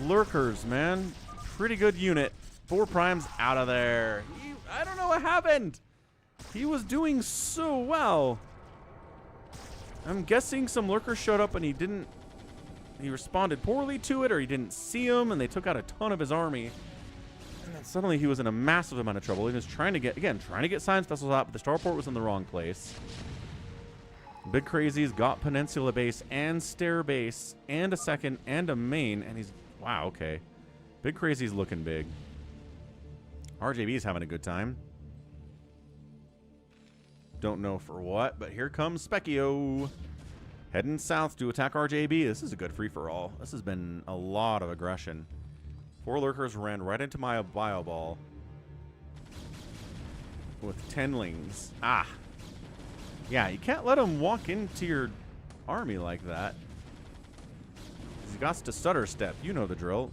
Lurkers, man. Pretty good unit. 4 Prime's out of there. I don't know what happened. He was doing so well. I'm guessing some Lurkers showed up and he responded poorly to it, or he didn't see them and they took out a ton of his army. And then suddenly he was in a massive amount of trouble. He was trying to get science vessels out, but the starport was in the wrong place. Big Crazy's got Peninsula base and Stair base and a second and a main, and he's... Wow, okay. Big Crazy's looking big. RJB's having a good time. Don't know for what, but here comes Specchio. Heading south to attack RJB. This is a good free-for-all. This has been a lot of aggression. 4 Lurkers ran right into my bio ball. With 10lings. Ah. Yeah, you can't let him walk into your army like that. He's got to stutter step. You know the drill.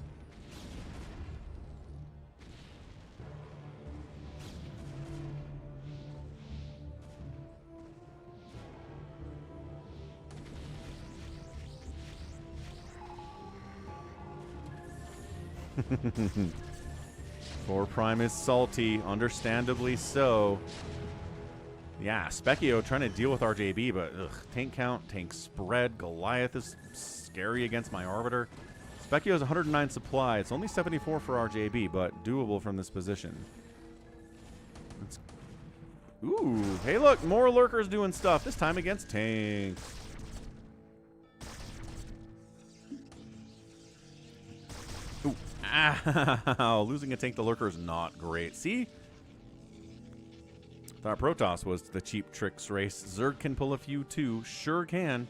Four Prime is salty, understandably so. Yeah, Specchio trying to deal with RJB, but tank count, tank spread. Goliath is scary against my Arbiter. Specchio has 109 supply. It's only 74 for RJB, but doable from this position. Ooh, hey look, more Lurkers doing stuff, this time against tanks. Ooh, ow, losing a tank to Lurker is not great. See? Thought Protoss was the cheap tricks race. Zerg can pull a few too. Sure can.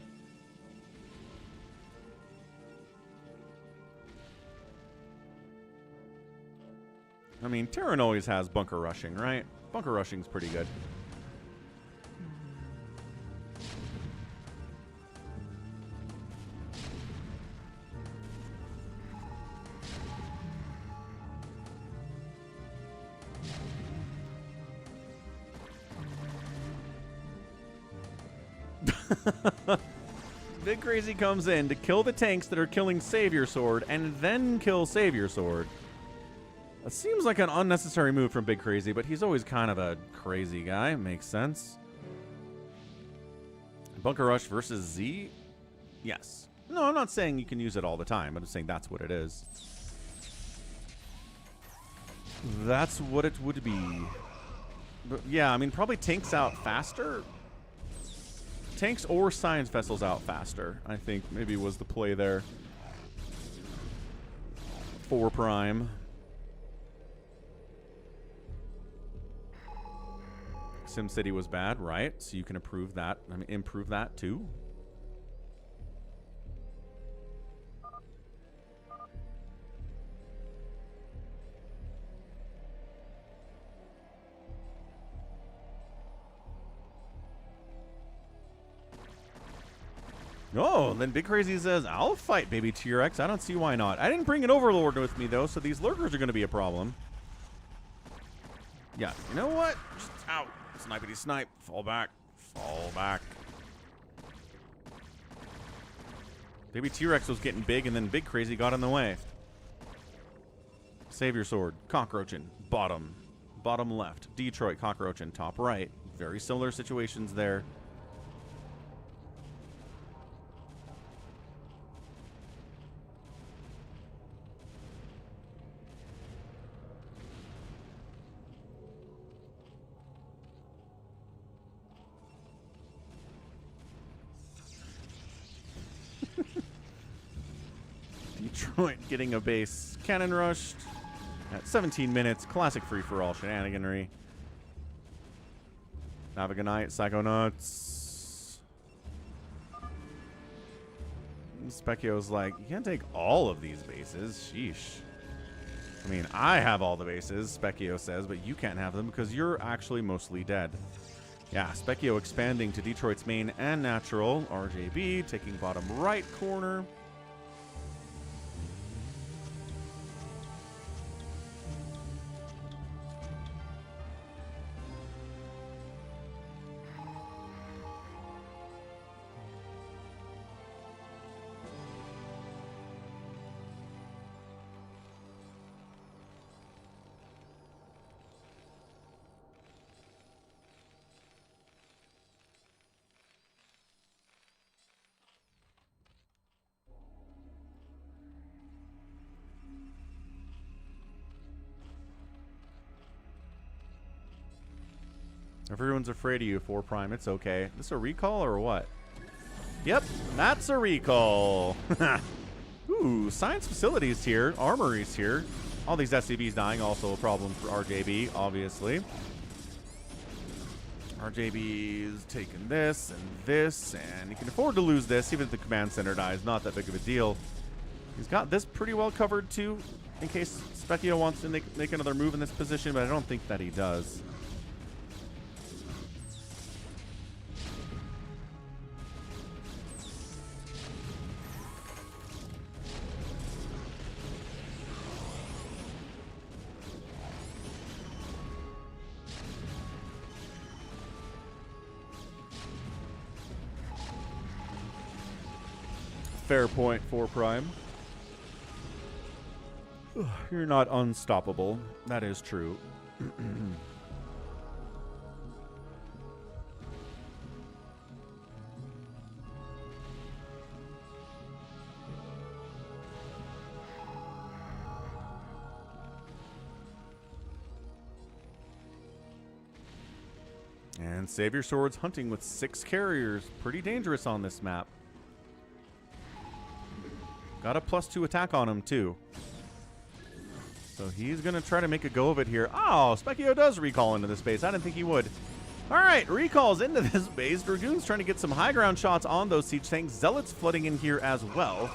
I mean, Terran always has bunker rushing, right? Bunker rushing's pretty good. Big Crazy comes in to kill the tanks that are killing Savior Sword and then kill Savior Sword. It seems like an unnecessary move from Big Crazy, but he's always kind of a crazy guy. Makes sense. Bunker Rush versus Z? Yes. No, I'm not saying you can use it all the time. I'm just saying that's what it is. That's what it would be. But yeah, I mean, probably tanks out faster. Tanks or science vessels out faster, I think maybe was the play there. 4 Prime. SimCity was bad, right? So you can improve that. I mean, improve that too. Oh, then Big Crazy says, I'll fight Baby T-Rex. I don't see why not. I didn't bring an Overlord with me, though, so these Lurkers are going to be a problem. Yeah, you know what? Just out. Snipety snipe. Fall back. Fall back. Baby T-Rex was getting big, and then Big Crazy got in the way. Savior Sword. Cockroachin. Bottom. Bottom left. Detroit. Cockroachin. Top right. Very similar situations there. Detroit getting a base cannon rushed at 17 minutes. Classic free-for-all shenaniganry. Naviganite, Psychonauts. Specchio's like, you can't take all of these bases. Sheesh. I mean, I have all the bases, Specchio says, but you can't have them because you're actually mostly dead. Yeah, Specchio expanding to Detroit's main and natural. RJB taking bottom right corner. Everyone's afraid of you, 4 Prime. It's okay. This a recall or what? Yep, that's a recall. Ooh, science facilities here. Armories here. All these SCVs dying, also a problem for RJB, obviously. RJB's taking this, and he can afford to lose this, even if the command center dies. Not that big of a deal. He's got this pretty well covered, too, in case Specchio wants to make another move in this position, but I don't think that he does. Fair point, 4 Prime. You're not unstoppable. That is true. And Savior Sword's hunting with 6 carriers. Pretty dangerous on this map. Got a +2 attack on him, too. So he's going to try to make a go of it here. Oh, Specchio does recall into this base. I didn't think he would. All right, recalls into this base. Dragoon's trying to get some high ground shots on those siege tanks. Zealots flooding in here as well.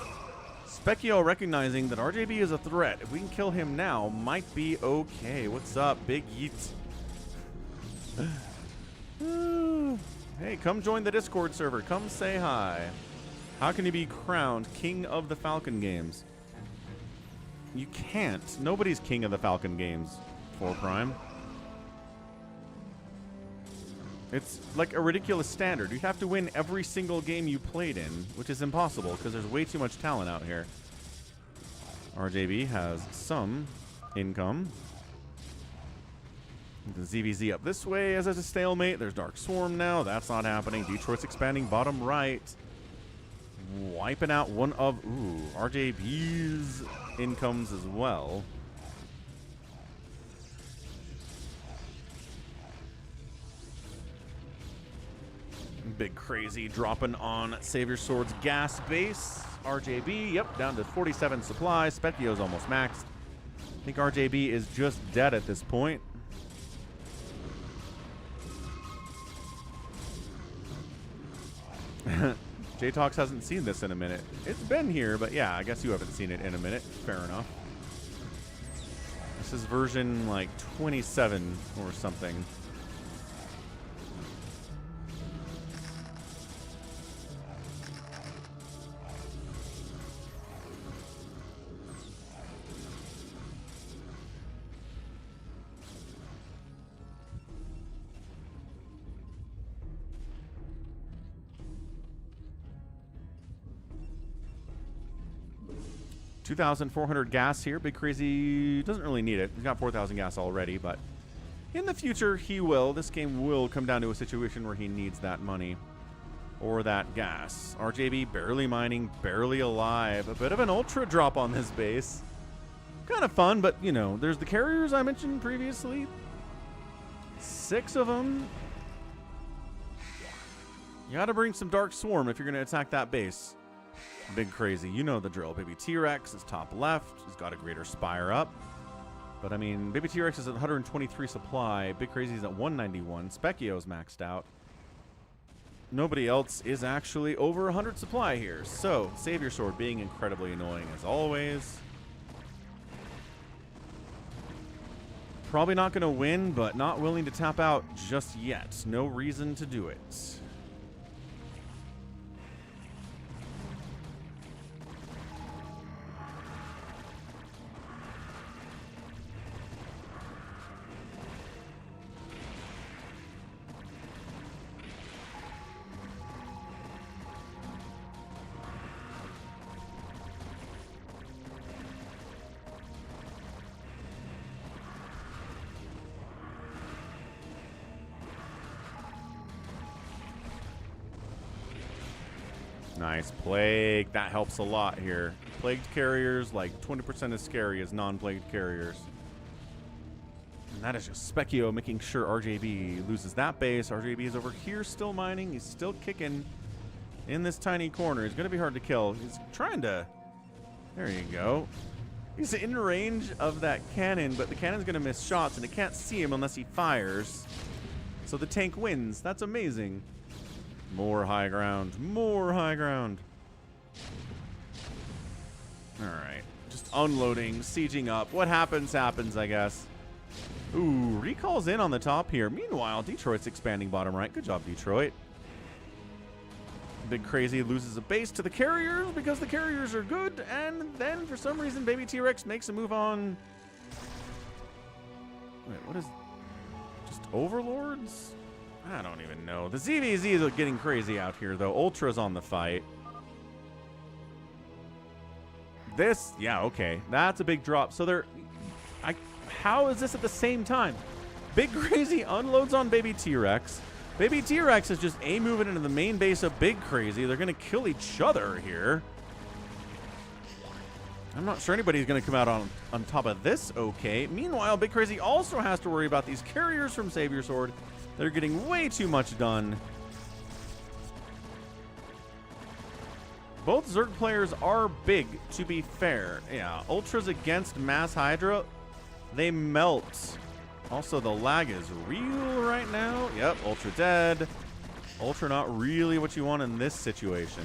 Specchio recognizing that RJB is a threat. If we can kill him now, might be okay. What's up, Big Yeet? Hey, come join the Discord server. Come say hi. How can you be crowned king of the Falcon games? You can't. Nobody's king of the Falcon games, 4 Prime. It's like a ridiculous standard. You have to win every single game you played in, which is impossible because there's way too much talent out here. RJB has some income. The ZVZ up this way as there's a stalemate. There's Dark Swarm now. That's not happening. Detroit's expanding bottom right. Wiping out one of RJB's incomes as well. Big Crazy dropping on Savior Sword's gas base. RJB, yep, down to 47 supply. Specchio's almost maxed. I think RJB is just dead at this point. J-Talks hasn't seen this in a minute. It's been here, but yeah, I guess you haven't seen it in a minute. Fair enough. This is version like 27 or something. $2,400 gas here. Big Crazy doesn't really need it. He's got 4,000 gas already, but in the future he will. This game will come down to a situation where he needs that money or that gas. RJB barely mining, barely alive. A bit of an ultra drop on this base. Kind of fun, but you know, there's the carriers I mentioned previously. 6 of them. You gotta bring some Dark Swarm if you're gonna attack that base. Big Crazy, you know the drill. Baby T-Rex is top left. He's got a greater spire up. But I mean, Baby T-Rex is at 123 supply. Big Crazy's at 191. Specchio's maxed out. nobody else is actually over 100 supply here. So, Savior Sword being incredibly annoying as always. Probably not going to win, but not willing to tap out just yet. No reason to do it. Nice. Plague. That helps a lot here. Plagued carriers, like 20% as scary as non-plagued carriers. And that is just Specchio making sure RJB loses that base. RJB is over here still mining. He's still kicking in this tiny corner. He's going to be hard to kill. He's trying to... There you go. He's in range of that cannon, but the cannon's going to miss shots, and it can't see him unless he fires. So the tank wins. That's amazing. More high ground. More high ground. Alright. Just unloading, sieging up. What happens, happens, I guess. Ooh, recalls in on the top here. Meanwhile, Detroit's expanding bottom right. Good job, Detroit. Big Crazy loses a base to the carriers because the carriers are good. And then, for some reason, Baby T-Rex makes a move on... Wait, what is... Just Overlords? I don't even know. The ZVZs are getting crazy out here, though. Ultra's on the fight. This, yeah, okay. That's a big drop. So they're... how is this at the same time? Big Crazy unloads on Baby T-Rex. Baby T-Rex is just A-moving into the main base of Big Crazy. They're going to kill each other here. I'm not sure anybody's going to come out on top of this okay. Meanwhile, Big Crazy also has to worry about these carriers from Savior Sword. They're getting way too much done. Both Zerg players are big, to be fair. Yeah, Ultras against Mass Hydra, they melt. Also, the lag is real right now. Yep, Ultra dead. Ultra not really what you want in this situation.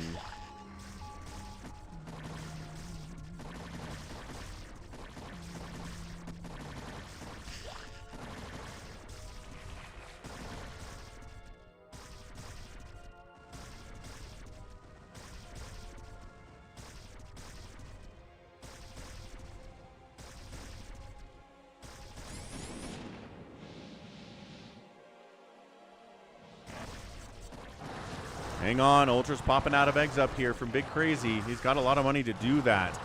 Hang on, Ultra's popping out of eggs up here from Big Crazy. He's got a lot of money to do that.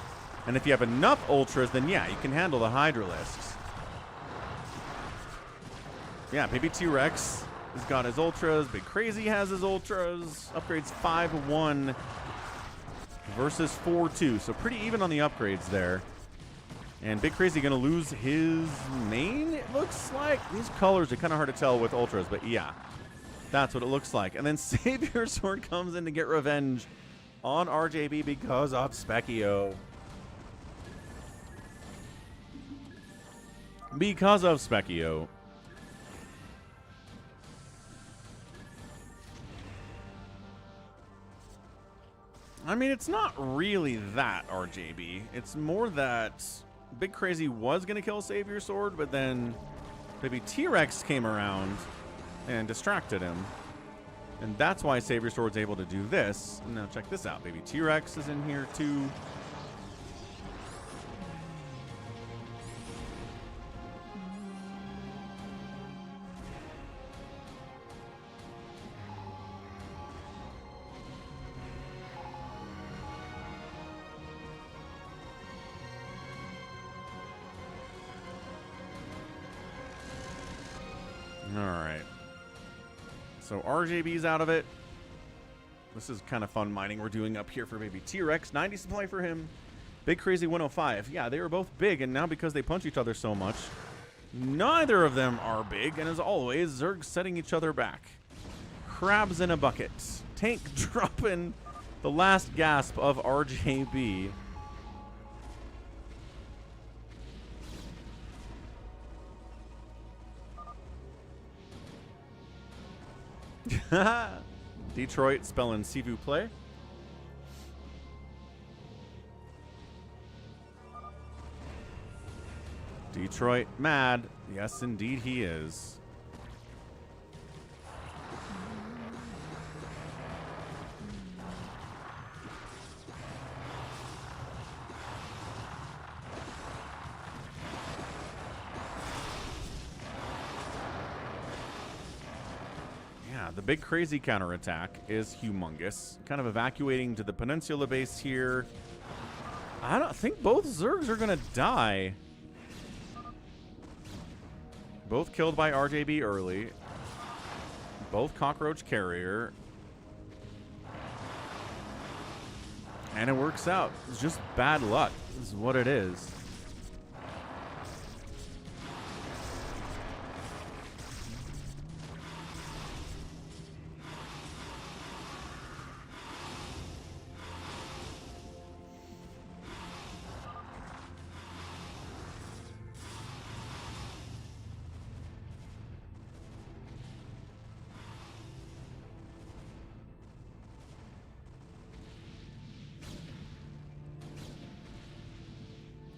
And if you have enough Ultras, then yeah, you can handle the Hydralisks. Yeah, Baby T-Rex has got his Ultras. Big Crazy has his Ultras. Upgrades 5-1 versus 4-2. So pretty even on the upgrades there. And Big Crazy going to lose his main, it looks like. These colors are kind of hard to tell with Ultras, but yeah. That's what it looks like. And then Savior Sword comes in to get revenge on RJB because of Specchio. Because of Specchio. I mean, it's not really that, RJB. It's more that Big Crazy was going to kill Savior Sword, but then maybe T-Rex came around and distracted him. And that's why Savior Sword's able to do this. And now check this out. Baby T-Rex is in here too. All right. So RJB's out of it. This is kind of fun mining we're doing up here for Baby T-Rex. 90 supply for him. Big Crazy 105. Yeah, they were both big, and now because they punch each other so much, neither of them are big. And as always, Zerg's setting each other back. Crabs in a bucket. Tank dropping the last gasp of RJB. Detroit spelling Sivu play. Detroit mad. Yes, indeed he is. Yeah, the big crazy counterattack is humongous. Kind of evacuating to the peninsula base here. I don't think both Zergs are going to die. Both killed by RJB early. Both cockroach carrier. And it works out. It's just bad luck. This is what it is.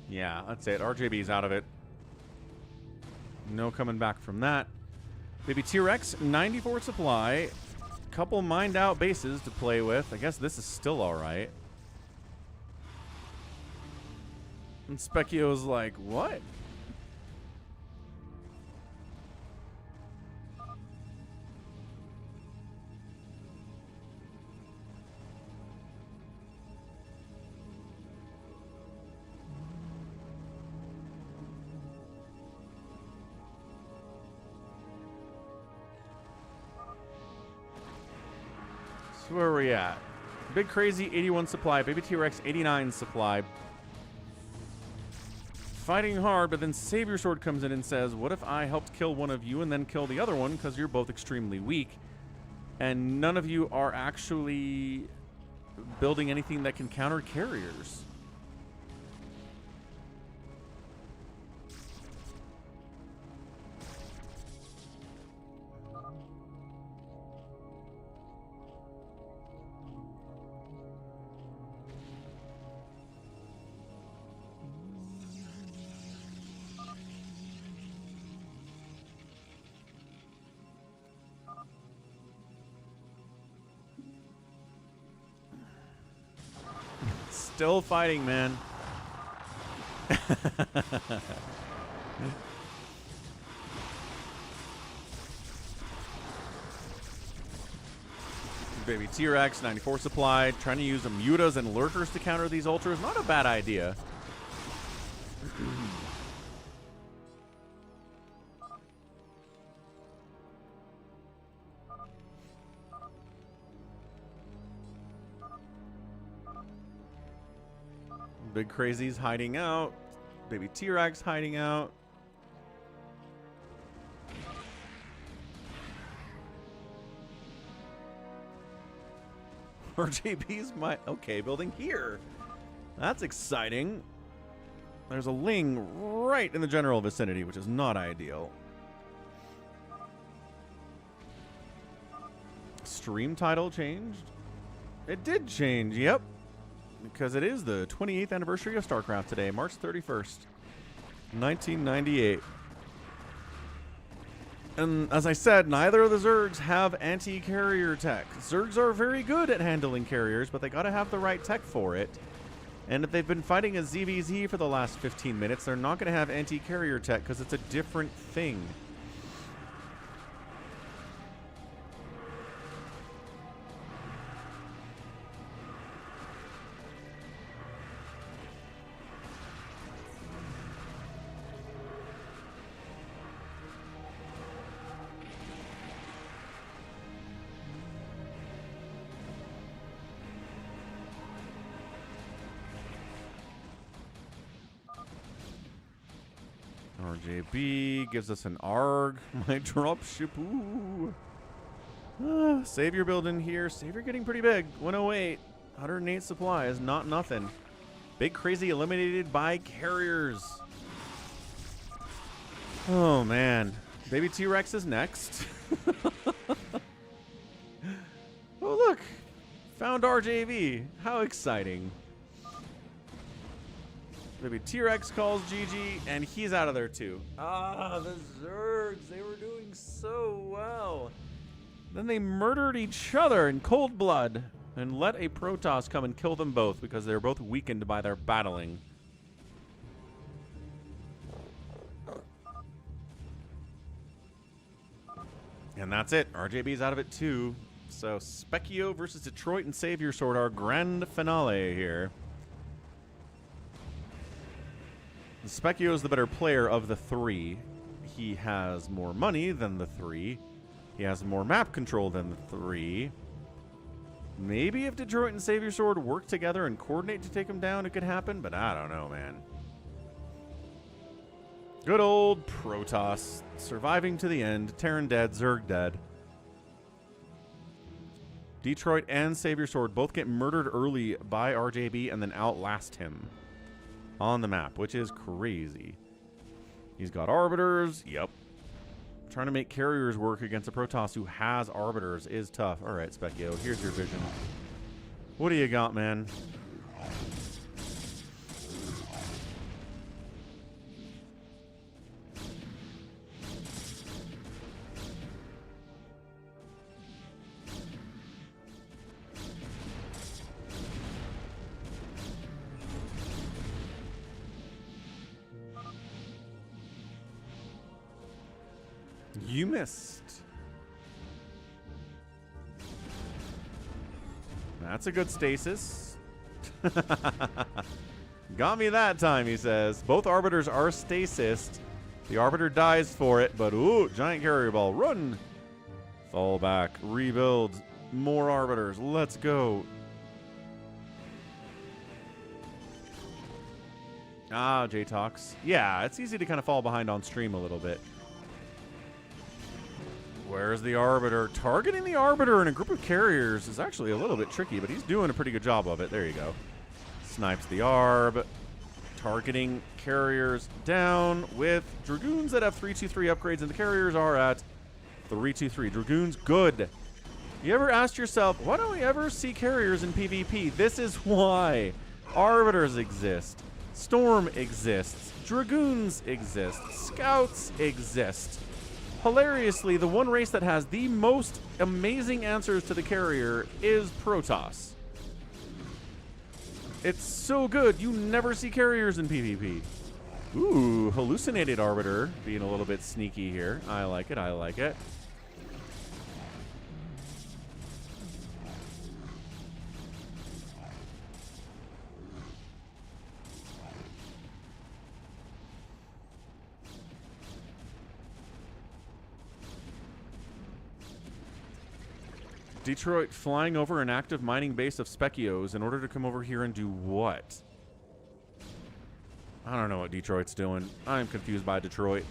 Yeah, that's it. RJB's out of it. No coming back from that. Baby T-Rex, 94 supply. Couple mined out bases to play with. I guess this is still alright. And Specchio's like, what? So where are we at? Big Crazy, 81 supply. Baby T-Rex, 89 supply. Fighting hard, but then Savior Sword comes in and says, what if I helped kill one of you and then kill the other one because you're both extremely weak and none of you are actually building anything that can counter carriers? Still fighting, man. Baby T-Rex, 94 supply. Trying to use the mutas and lurkers to counter these ultras. Not a bad idea. Big Crazy's hiding out. Baby T-Rex hiding out. RJB's okay, building here. That's exciting. There's a Ling right in the general vicinity, which is not ideal. Stream title changed? It did change, yep. Because it is the 28th anniversary of StarCraft today, March 31st, 1998. And as I said, neither of the Zergs have anti-carrier tech. Zergs are very good at handling carriers, but they gotta have the right tech for it. And if they've been fighting a ZVZ for the last 15 minutes, they're not gonna have anti-carrier tech because it's a different thing. RJB gives us an ARG. My dropship. Ooh. Savior building here. Savior getting pretty big. 108. 108 supply is not nothing. Big Crazy eliminated by carriers. Oh, man. Baby T-Rex is next. Oh, around RJB. How exciting. Maybe T-Rex calls GG, and he's out of there too. Ah, the Zergs, they were doing so well. Then they murdered each other in cold blood and let a Protoss come and kill them both because they're both weakened by their battling. And that's it. RJB's out of it too. So Specchio versus Detroit and Savior Sword, our grand finale here. Specchio is the better player of the three. He has more money than the three. He has more map control than the three. Maybe if Detroit and Savior Sword work together and coordinate to take him down, it could happen, but I don't know, man. Good old Protoss, surviving to the end. Terran dead, Zerg dead. Detroit and Savior Sword both get murdered early by RJB and then outlast him on the map, which is crazy. He's got Arbiters. Yep. Trying to make carriers work against a Protoss who has Arbiters is tough. All right, Specchio, here's your vision. What do you got, man? You missed. That's a good stasis. Got me that time, he says. Both Arbiters are stasised. The Arbiter dies for it, but ooh, giant carrier ball. Run! Fall back. Rebuild. More Arbiters. Let's go. Ah, J-Tox. Yeah, it's easy to kind of fall behind on stream a little bit. Where's the Arbiter? Targeting the Arbiter in a group of carriers is actually a little bit tricky, but he's doing a pretty good job of it. There you go. Snipes the Arb. Targeting carriers down with Dragoons that have 323 upgrades, and the carriers are at 323. Dragoons, good. You ever asked yourself, why don't we ever see carriers in PvP? This is why. Arbiters exist. Storm exists. Dragoons exist. Scouts exist. Hilariously, the one race that has the most amazing answers to the carrier is Protoss. It's so good, you never see carriers in PvP. Ooh, hallucinated Arbiter being a little bit sneaky here. I like it, I like it. Detroit flying over an active mining base of Specchios in order to come over here and do what? I don't know what Detroit's doing. I'm confused by Detroit.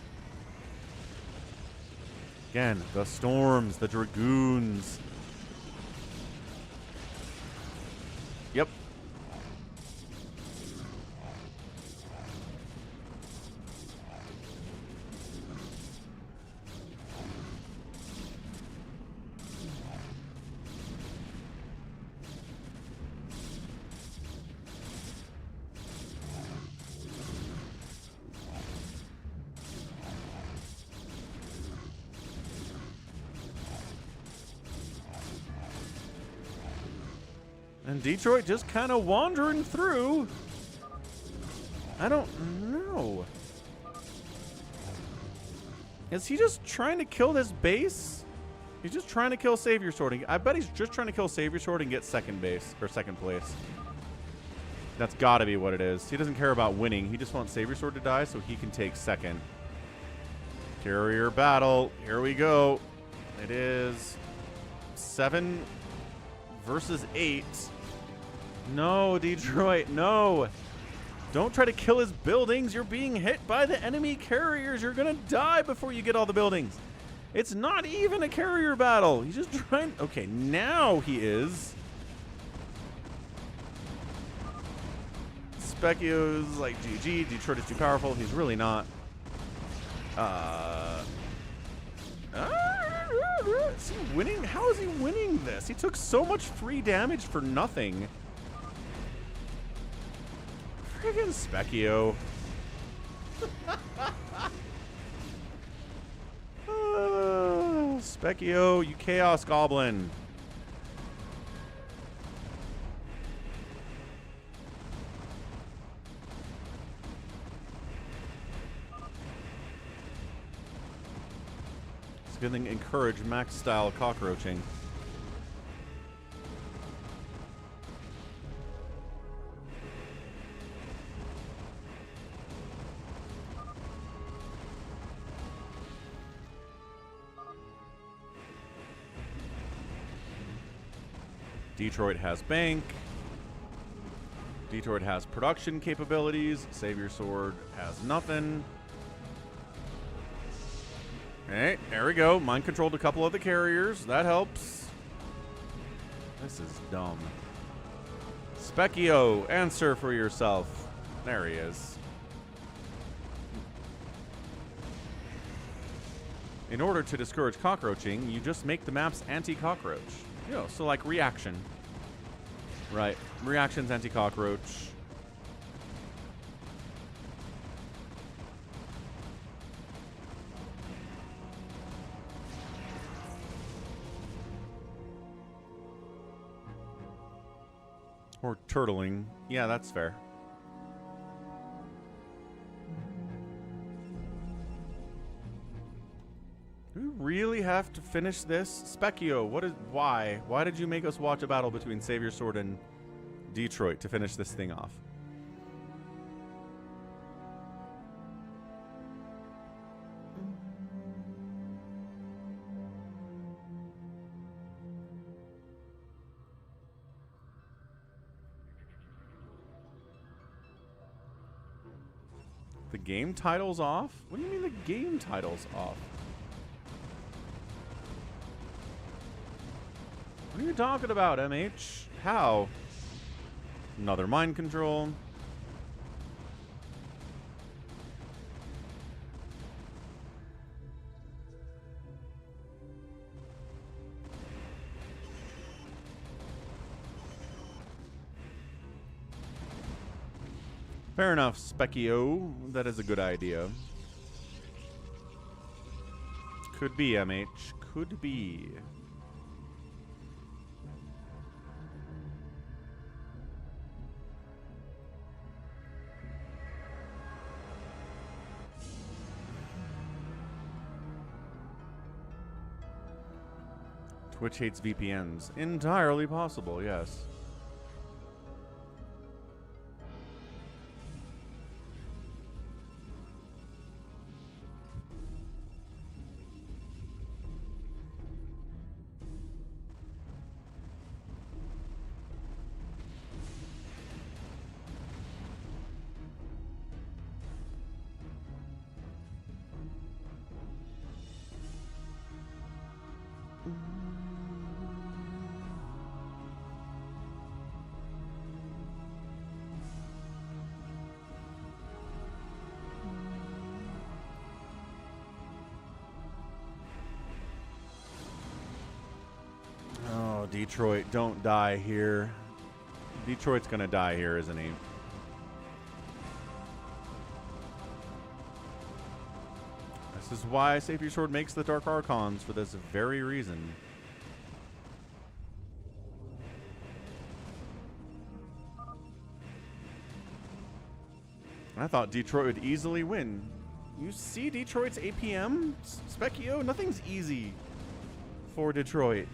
Again, the Storms, the Dragoons. Yep. And Detroit just kind of wandering through. I don't know. Is he just trying to kill this base? He's just trying to kill Savior Sword. I bet he's just trying to kill Savior Sword and get second base, or second place. That's got to be what it is. He doesn't care about winning. He just wants Savior Sword to die so he can take second. Carrier battle. Here we go. It is 7 versus 8. No, Detroit, no. Don't try to kill his buildings. You're being hit by the enemy carriers. You're going to die before you get all the buildings. It's not even a carrier battle. He's just trying. Okay, now he is. Specchio's like GG. Detroit is too powerful. He's really not. Is he winning? How is he winning this? He took so much free damage for nothing. Friggin' Specchio. Specchio, you Chaos Goblin. It's going to encourage max style cockroaching. Detroit has bank. Detroit has production capabilities. Savior Sword has nothing. Okay, there we go. Mind controlled a couple of the carriers. That helps. This is dumb. Specchio, answer for yourself. There he is. In order to discourage cockroaching, you just make the maps anti-cockroach. You know, so like reaction. Right. Reaction's anti-cockroach. Or turtling. Yeah, that's fair. Do we really have to finish this? Specchio, why? Why did you make us watch a battle between Savior Sword and Detroit to finish this thing off? The game title's off? What do you mean the game title's off? What are you talking about, MH? How? Another mind control. Fair enough, Specchio. That is a good idea. Could be, MH. Could be. Twitch hates VPNs. Entirely possible, yes. Detroit, don't die here. Detroit's gonna die here, isn't he? This is why Savior Sword makes the Dark Archons, for this very reason. I thought Detroit would easily win. You see Detroit's APM? Specchio? Nothing's easy for Detroit.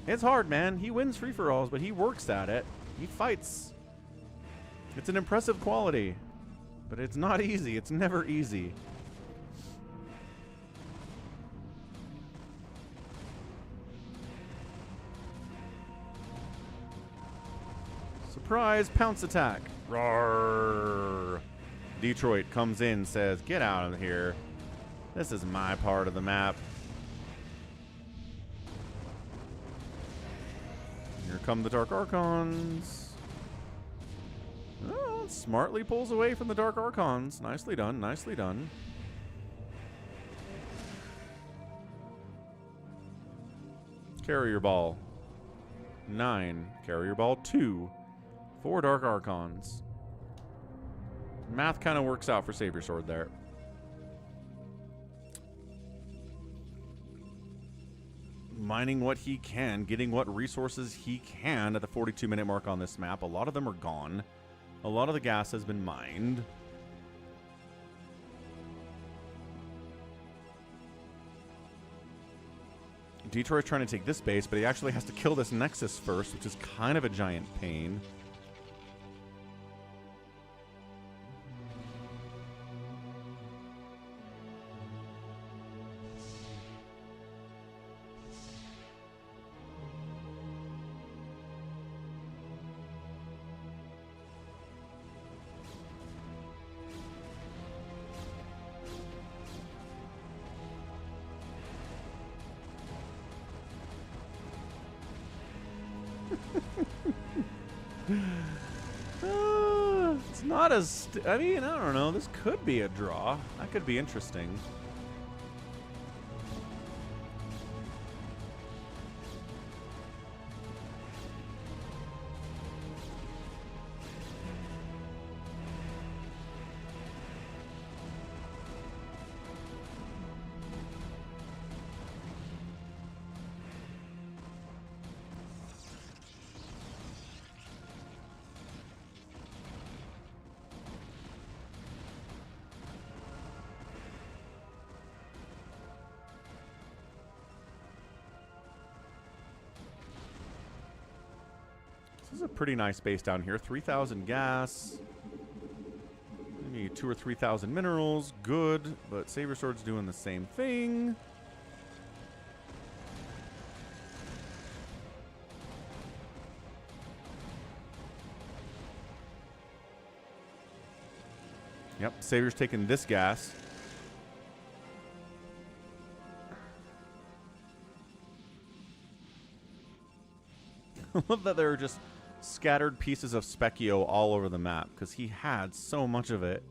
It's hard, man. He wins free-for-alls, but he works at it. He fights. It's an impressive quality. But it's not easy. It's never easy. Surprise pounce attack. Roar. Detroit comes in, says, get out of here. This is my part of the map. Here come the Dark Archons. Oh, smartly pulls away from the Dark Archons. Nicely done, nicely done. Carrier Ball. 9. Carrier Ball 2. 4 Dark Archons. Math kind of works out for Saber Sword there. Mining what he can, getting what resources he can at the 42-minute mark on this map. A lot of them are gone. A lot of the gas has been mined. Detroit's trying to take this base, but he actually has to kill this Nexus first, which is kind of a giant pain. It's not as... I mean, I don't know. This could be a draw. That could be interesting. This is a pretty nice base down here. 3,000 gas. Maybe 2,000 or 3,000 minerals. Good, but Saber Sword's doing the same thing. Yep, Saber's taking this gas. I love that there are just scattered pieces of Specchio all over the map, because he had so much of it.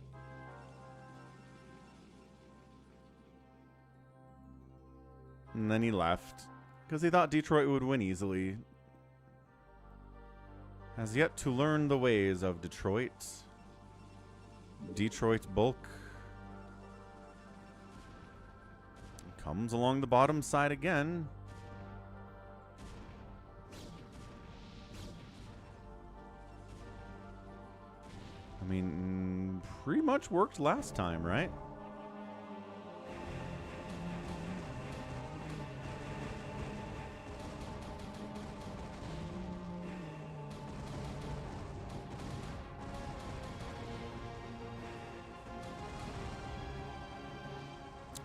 And then he left, because he thought Detroit would win easily. Has yet to learn the ways of Detroit. Detroit bulk. Comes along the bottom side again. I mean, pretty much worked last time, right?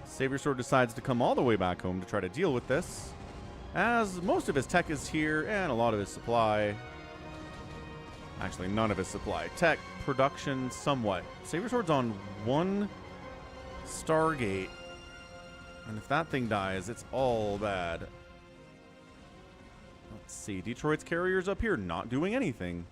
Saber Sword decides to come all the way back home to try to deal with this, as most of his tech is here and a lot of his supply. Actually, none of his supply. Tech, production, somewhat. Saber Sword's on 1 Stargate. And if that thing dies, it's all bad. Let's see. Detroit's carriers up here not doing anything.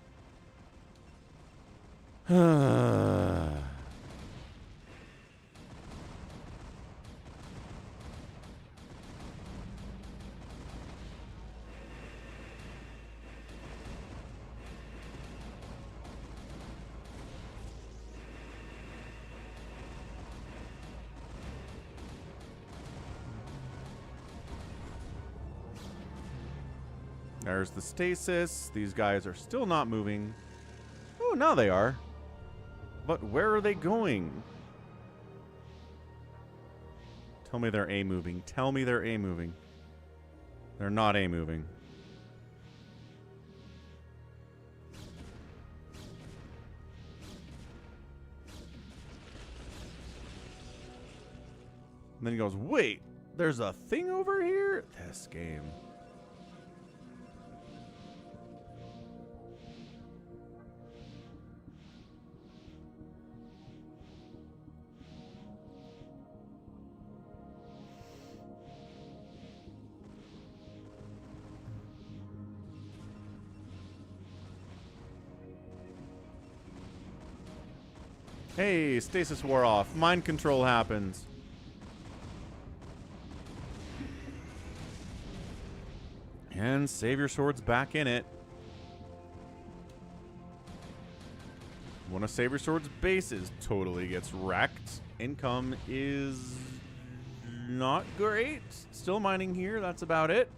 There's the stasis. These guys are still not moving. Oh, now they are. But where are they going? Tell me they're A-moving. Tell me they're A-moving. They're not A-moving. And then he goes, wait, there's a thing over here? This game. Hey, stasis wore off. Mind control happens. And Savior Sword's back in it. One of Savior Sword's bases totally gets wrecked. Income is not great. Still mining here. That's about it.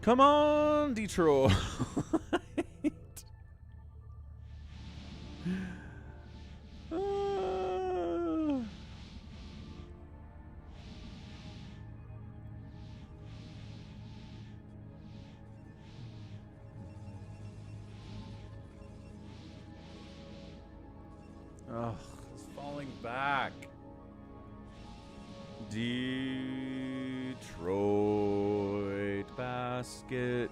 Come on, Detroit. Ugh, it's falling back. Detroit basketball.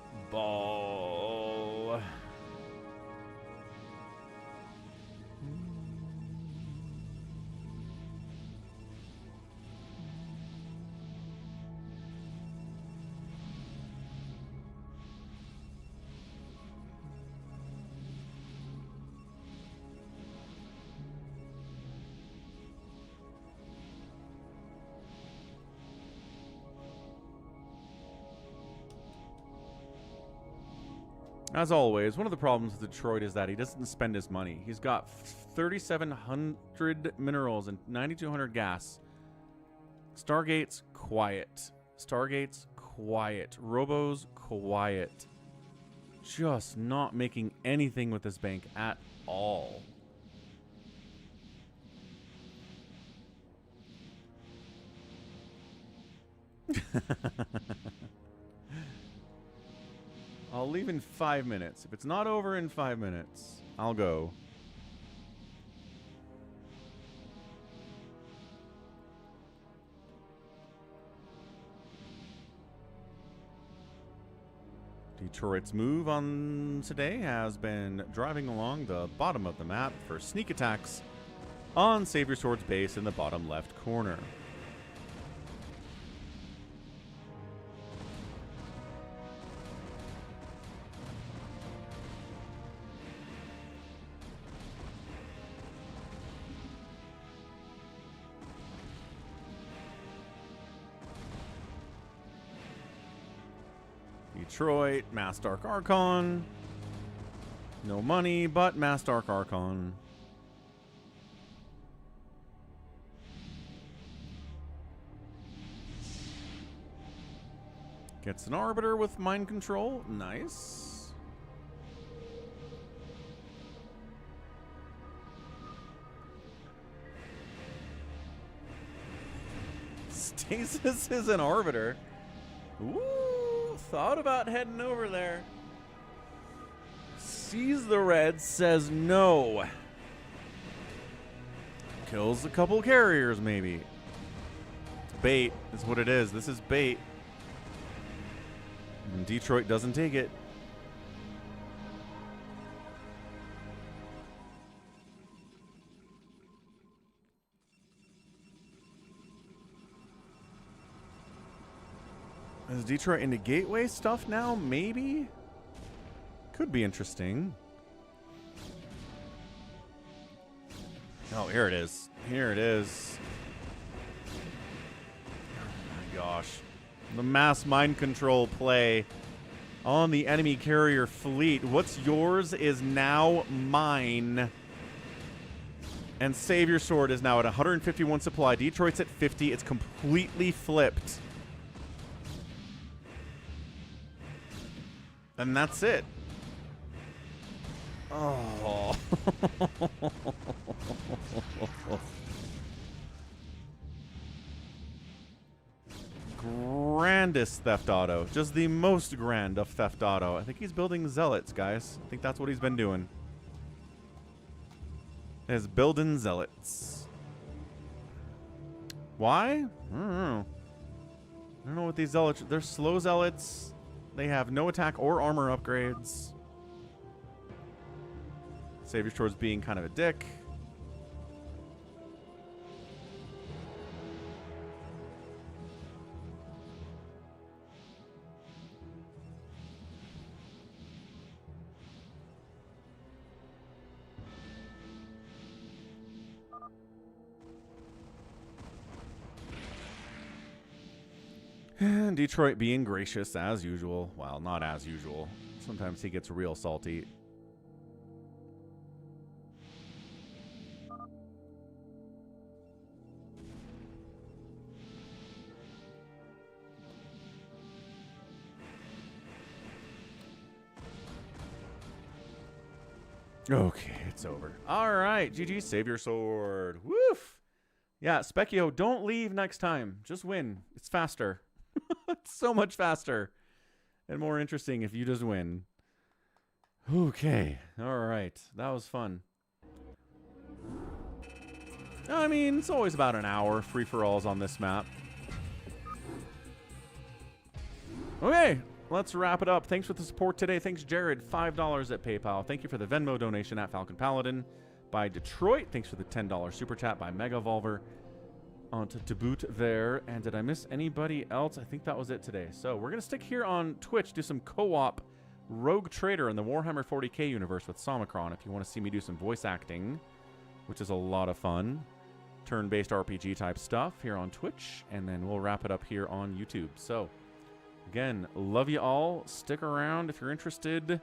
As always, one of the problems with Detroit is that he doesn't spend his money. He's got 3,700 minerals and 9,200 gas. Stargate's quiet. Stargate's quiet. Robo's quiet. Just not making anything with this bank at all. I'll leave in 5 minutes. If it's not over in 5 minutes, I'll go. Detroit's move on today has been driving along the bottom of the map for sneak attacks on Savior Sword's base in the bottom left corner. Detroit, Mass Dark Archon. No money, but Mass Dark Archon. Gets an Arbiter with Mind Control. Nice. Stasis is an Arbiter. Ooh. Thought about heading over there. Sees the red, says no. Kills a couple carriers, maybe. Bait is what it is. This is bait. And Detroit doesn't take it. Is Detroit into gateway stuff now? Maybe? Could be interesting. Oh, here it is. Here it is. Oh my gosh. The mass mind control play on the enemy carrier fleet. What's yours is now mine. And Savior Sword is now at 151 supply. Detroit's at 50. It's completely flipped. And that's it. Oh. Grandest theft auto. Just the most grand of theft auto. I think he's building zealots, guys. I think that's what he's been doing. Is building zealots. Why? I don't know. I don't know what these zealots... They're slow zealots. They have no attack or armor upgrades. Savior Sword's being kind of a dick. And Detroit being gracious as usual. Well, not as usual. Sometimes he gets real salty. Okay, it's over. All right, GG, save your sword. Woof. Yeah, Specchio, don't leave next time. Just win. It's faster. It's so much faster and more interesting if you just win. Okay, all right. That was fun. I mean, it's always about an hour free-for-alls on this map. Okay, let's wrap it up. Thanks for the support today. Thanks, Jared. $5 at PayPal. Thank you for the Venmo donation at Falcon Paladin by Detroit. Thanks for the $10 super chat by Mega Volver. On to boot there. And did I miss anybody else? I think that was it today. So we're going to stick here on Twitch, do some co-op Rogue Trader in the Warhammer 40k universe with Somicron if you want to see me do some voice acting, which is a lot of fun. Turn-based RPG type stuff here on Twitch. And then we'll wrap it up here on YouTube. So again, love you all. Stick around if you're interested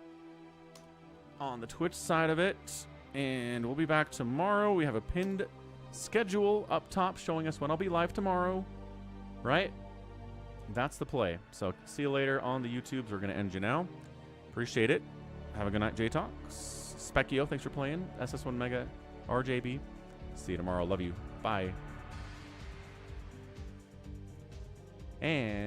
on the Twitch side of it. And we'll be back tomorrow. We have a pinned schedule up top showing us when I'll be live tomorrow. Right? That's the play. So see you later on the YouTubes. We're going to end you now. Appreciate it. Have a good night, J-Talks. Specchio, thanks for playing. SS1 Mega, RJB. See you tomorrow. Love you. Bye. And